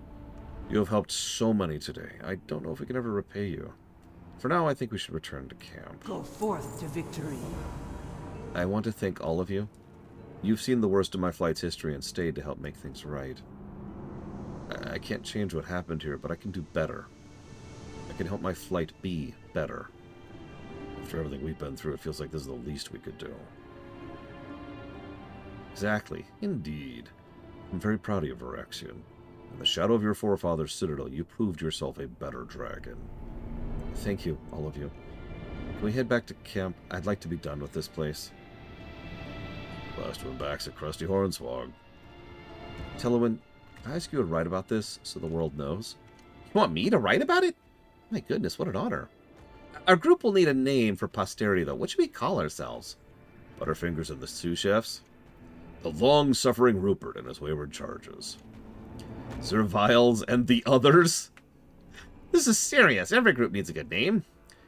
You have helped so many today. I don't know if we can ever repay you. For now, I think we should return to camp. Go forth to victory. I want to thank all of you. You've seen the worst of my flight's history and stayed to help make things right. I can't change what happened here, but I can do better. I can help my flight be better. After everything we've been through, it feels like this is the least we could do. Exactly. Indeed. I'm very proud of you, Varexian. In the shadow of your forefather's citadel, you proved yourself a better dragon. Thank you, all of you. Can we head back to camp? I'd like to be done with this place. Last one back's a crusty hornswog. Telewin, can I ask you to write about this so the world knows? You want me to write about it? My goodness, what an honor. Our group will need a name for posterity, though. What should we call ourselves? Butterfingers and the sous chefs? The long-suffering Rupert and his wayward charges. Serviles and the others? This is serious. Every group needs a good name.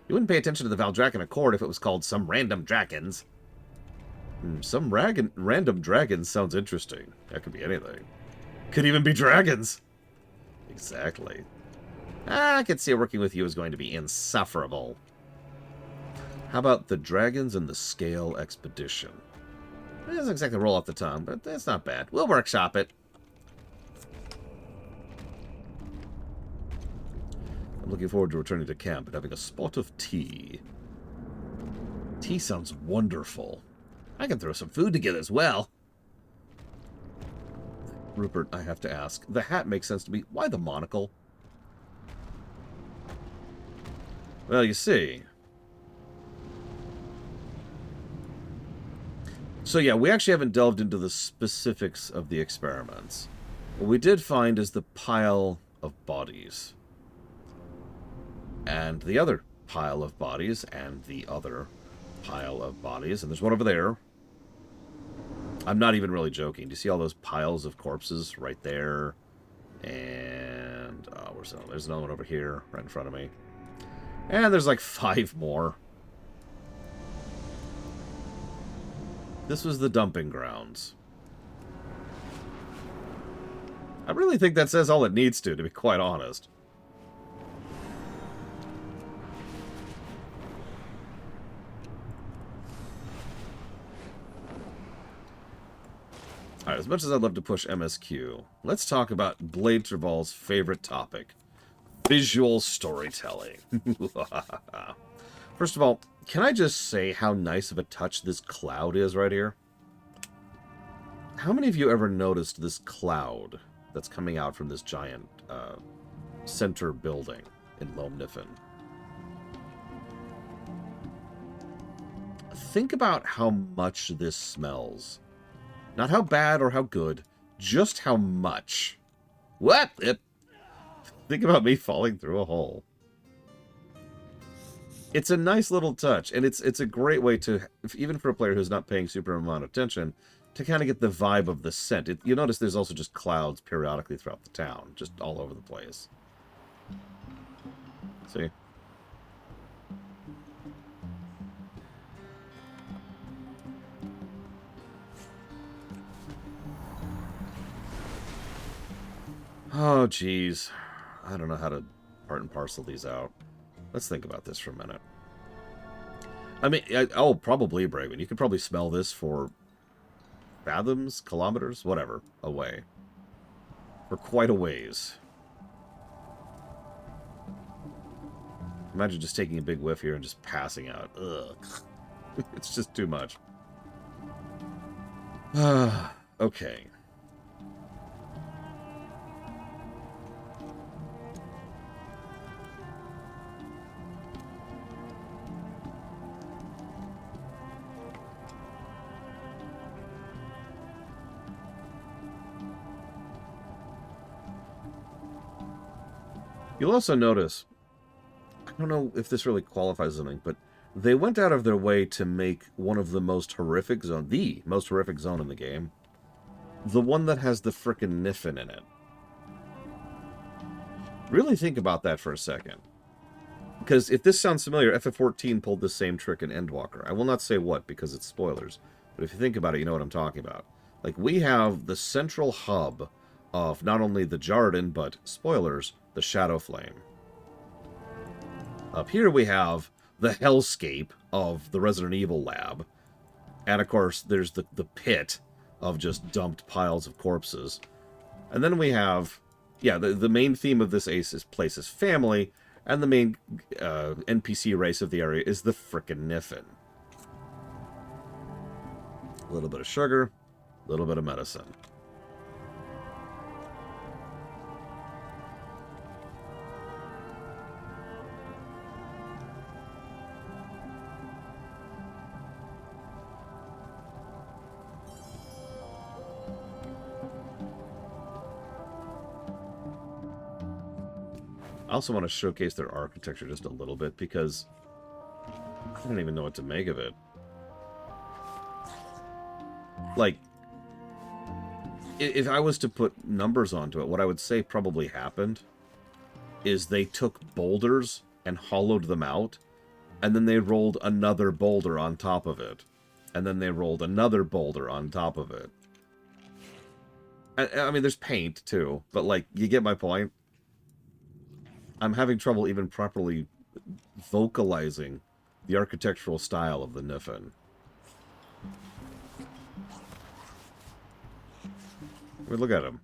You wouldn't pay attention to the Valdraken Accord if it was called Some Random Dragons. Some random dragons sounds interesting. That could be anything. Could even be dragons. Exactly. I could see working with you is going to be insufferable. How about the Dragons and the Scale Expedition? It doesn't exactly roll off the tongue, but that's not bad. We'll workshop it. I'm looking forward to returning to camp and having a spot of tea. Tea sounds wonderful. I can throw some food together as well. Rupert, I have to ask. The hat makes sense to me. Why the monocle? Well, you see. So yeah, we actually haven't delved into the specifics of the experiments. What we did find is the pile of bodies. And the other pile of bodies, and the other pile of bodies. And there's one over there. I'm not even really joking. Do you see all those piles of corpses right there? And there's another one over here, right in front of me. And there's like 5 more. This was the dumping grounds. I really think that says all it needs to be quite honest. Alright, as much as I'd love to push MSQ, let's talk about Blade Travol's favorite topic. Visual storytelling. First of all, can I just say how nice of a touch this cloud is right here? How many of you ever noticed this cloud that's coming out from this giant center building in Loam Niffen? Think about how much this smells. Not how bad or how good, just how much. What? Think about me falling through a hole. It's a nice little touch, and it's a great way to, even for a player who's not paying super amount of attention, to kind of get the vibe of the scent. You notice there's also just clouds periodically throughout the town, just all over the place. See? Oh, geez. I don't know how to part and parcel these out. Let's think about this for a minute. I mean, probably, Braven. You could probably smell this for fathoms, kilometers, whatever, away. For quite a ways. Imagine just taking a big whiff here and just passing out. Ugh. It's just too much. Okay. You'll also notice, I don't know if this really qualifies as something, but they went out of their way to make one of the most horrific zone, the most horrific zone in the game, the one that has the frickin' Niffin in it. Really think about that for a second. Because if this sounds familiar, FF14 pulled the same trick in Endwalker. I will not say what, because it's spoilers. But if you think about it, you know what I'm talking about. Like, we have the central hub of not only the Jarden, but, spoilers, the Shadow Flame. Up here we have the hellscape of the Resident Evil lab. And, of course, there's the pit of just dumped piles of corpses. And then we have, yeah, the main theme of this place is family, and the main NPC race of the area is the frickin' Niffin. A little bit of sugar, a little bit of medicine. I also want to showcase their architecture just a little bit, because I don't even know what to make of it. Like, if I was to put numbers onto it, what I would say probably happened is they took boulders and hollowed them out, and then they rolled another boulder on top of it. And then they rolled another boulder on top of it. I mean, there's paint, too, but, like, you get my point? I'm having trouble even properly vocalizing the architectural style of the Niffin. I mean, look at him.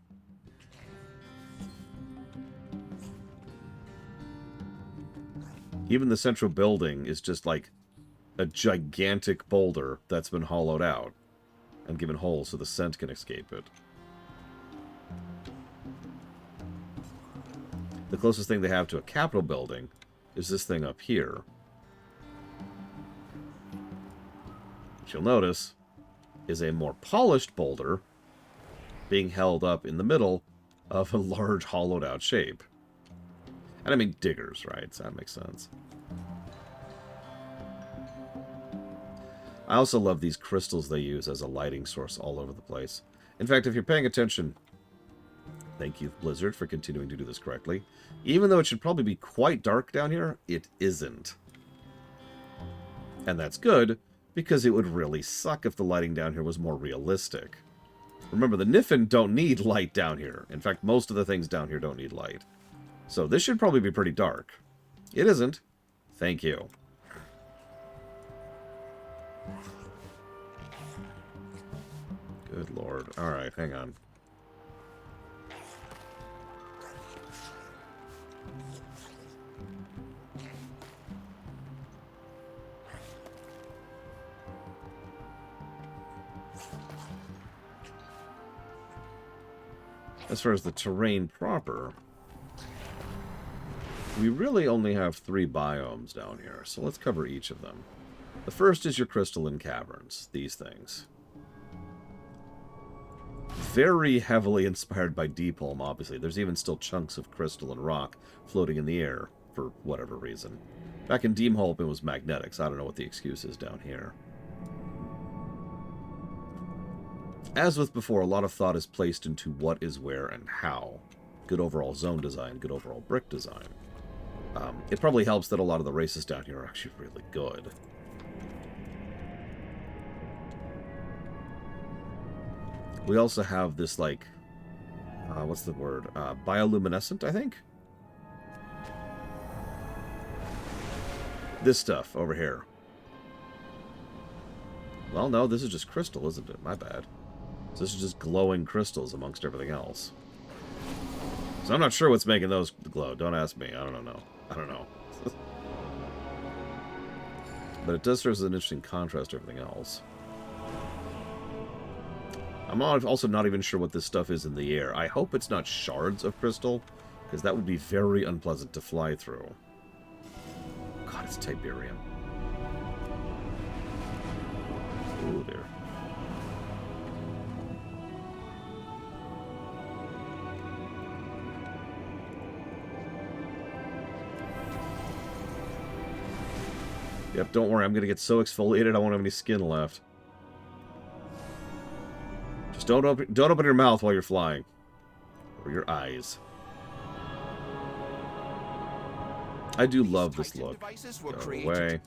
Even the central building is just like a gigantic boulder that's been hollowed out and given holes so the scent can escape it. The closest thing they have to a Capitol building is this thing up here. Which you'll notice is a more polished boulder being held up in the middle of a large hollowed out shape. And I mean diggers, right? So that makes sense. I also love these crystals they use as a lighting source all over the place. In fact, if you're paying attention, thank you, Blizzard, for continuing to do this correctly. Even though it should probably be quite dark down here, it isn't. And that's good, because it would really suck if the lighting down here was more realistic. Remember, the Niffin don't need light down here. In fact, most of the things down here don't need light. So this should probably be pretty dark. It isn't. Thank you. Good lord. Alright, hang on. As far as the terrain proper, we really only have 3 biomes down here, so let's cover each of them. The first is your crystalline caverns, these things. Very heavily inspired by Deepholm, obviously. There's even still chunks of crystal and rock floating in the air, for whatever reason. Back in Deepholm, it was magnetics. I don't know what the excuse is down here. As with before, a lot of thought is placed into what is where and how. Good overall zone design, good overall brick design. It probably helps that a lot of the races down here are actually really good. We also have this, like, what's the word? Bioluminescent, I think? This stuff over here. Well, no, this is just crystal, isn't it? My bad. So this is just glowing crystals amongst everything else. So I'm not sure what's making those glow. Don't ask me. I don't know. I don't know. But it does serve as an interesting contrast to everything else. I'm also not even sure what this stuff is in the air. I hope it's not shards of crystal, because that would be very unpleasant to fly through. God, it's Tiberium. Ooh, there. Yep, don't worry, I'm gonna get so exfoliated I won't have any skin left. Just don't open your mouth while you're flying. Or your eyes. I do love this look. Go away.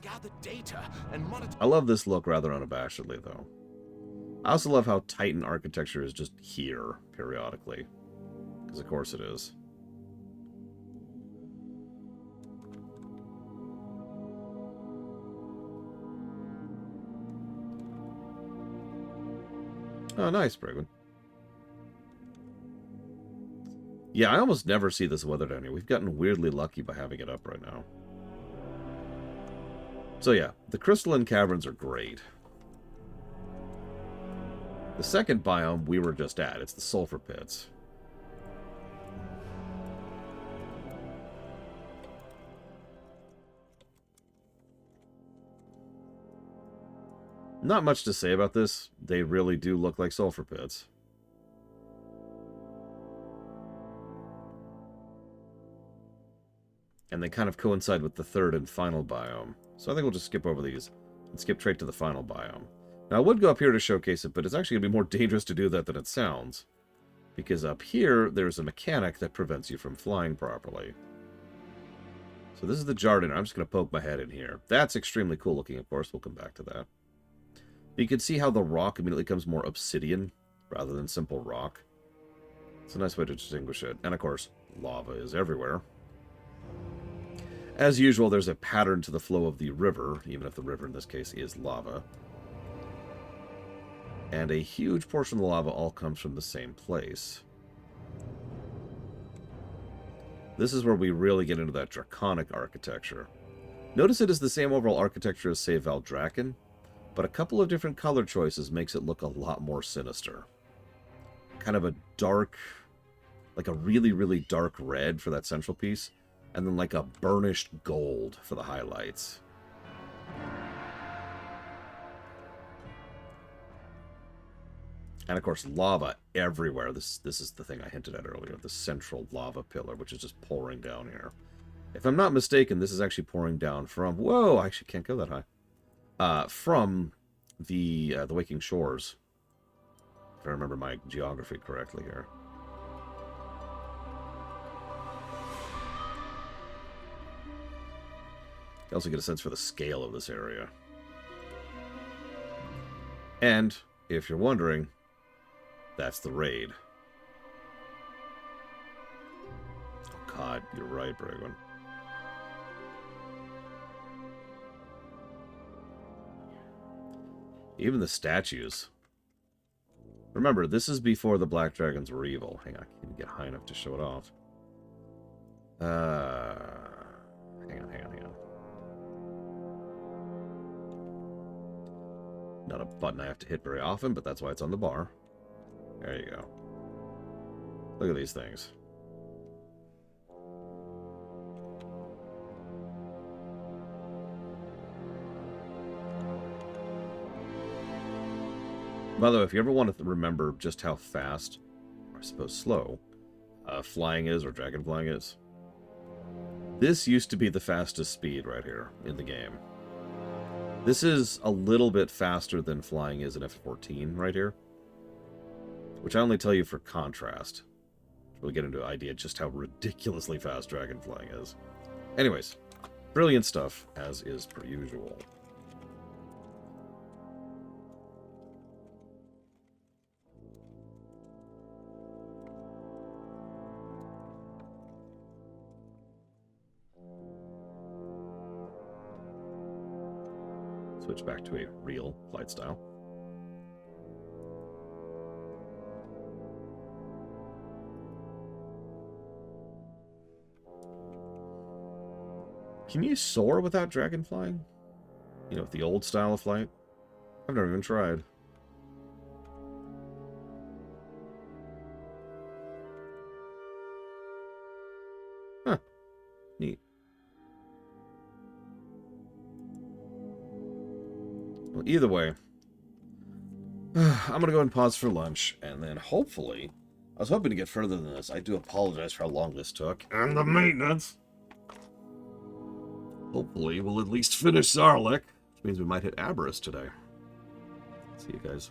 I love this look rather unabashedly, though. I also love how Titan architecture is just here, periodically. Because of course it is. Oh, nice, Brigman. Yeah, I almost never see this weather down here. We've gotten weirdly lucky by having it up right now. So yeah, the crystalline caverns are great. The second biome we were just at, it's the sulfur pits. Not much to say about this. They really do look like sulfur pits. And they kind of coincide with the third and final biome. So I think we'll just skip over these and skip straight to the final biome. Now I would go up here to showcase it, but it's actually going to be more dangerous to do that than it sounds. Because up here, there's a mechanic that prevents you from flying properly. So this is the Jardin. I'm just going to poke my head in here. That's extremely cool looking, of course. We'll come back to that. But you can see how the rock immediately becomes more obsidian rather than simple rock. It's a nice way to distinguish it. And of course, lava is everywhere. As usual, there's a pattern to the flow of the river, even if the river in this case is lava. And a huge portion of the lava all comes from the same place. This is where we really get into that draconic architecture. Notice it is the same overall architecture as, say, Valdrakken, but a couple of different color choices makes it look a lot more sinister. Kind of a dark, like a really, really dark red for that central piece, and then like a burnished gold for the highlights. And of course, lava everywhere. This is the thing I hinted at earlier, the central lava pillar, which is just pouring down here. If I'm not mistaken, this is actually pouring down from... Whoa, I actually can't go that high. From the Waking Shores. If I remember my geography correctly here. You also get a sense for the scale of this area. And, if you're wondering, that's the raid. Oh god, you're right, Brigman. Even the statues. Remember, this is before the Black Dragons were evil. Hang on, I can't even get high enough to show it off. Hang on. Not a button I have to hit very often, but that's why it's on the bar. There you go. Look at these things. By the way, if you ever want to remember just how fast, or I suppose slow, flying is, or dragon flying is, this used to be the fastest speed right here in the game. This is a little bit faster than flying is in F-14 right here, which I only tell you for contrast. We'll get into an idea just how ridiculously fast dragon flying is. Anyways, brilliant stuff, as is per usual. Switch back to a real flight style. Can you soar without dragon flying? You know, with the old style of flight? I've never even tried. Huh. Neat. Well, either way, I'm going to go and pause for lunch, and then hopefully, I was hoping to get further than this. I do apologize for how long this took, and the maintenance. Hopefully, we'll at least finish Zaralek, which means we might hit Aberrus today. See you guys.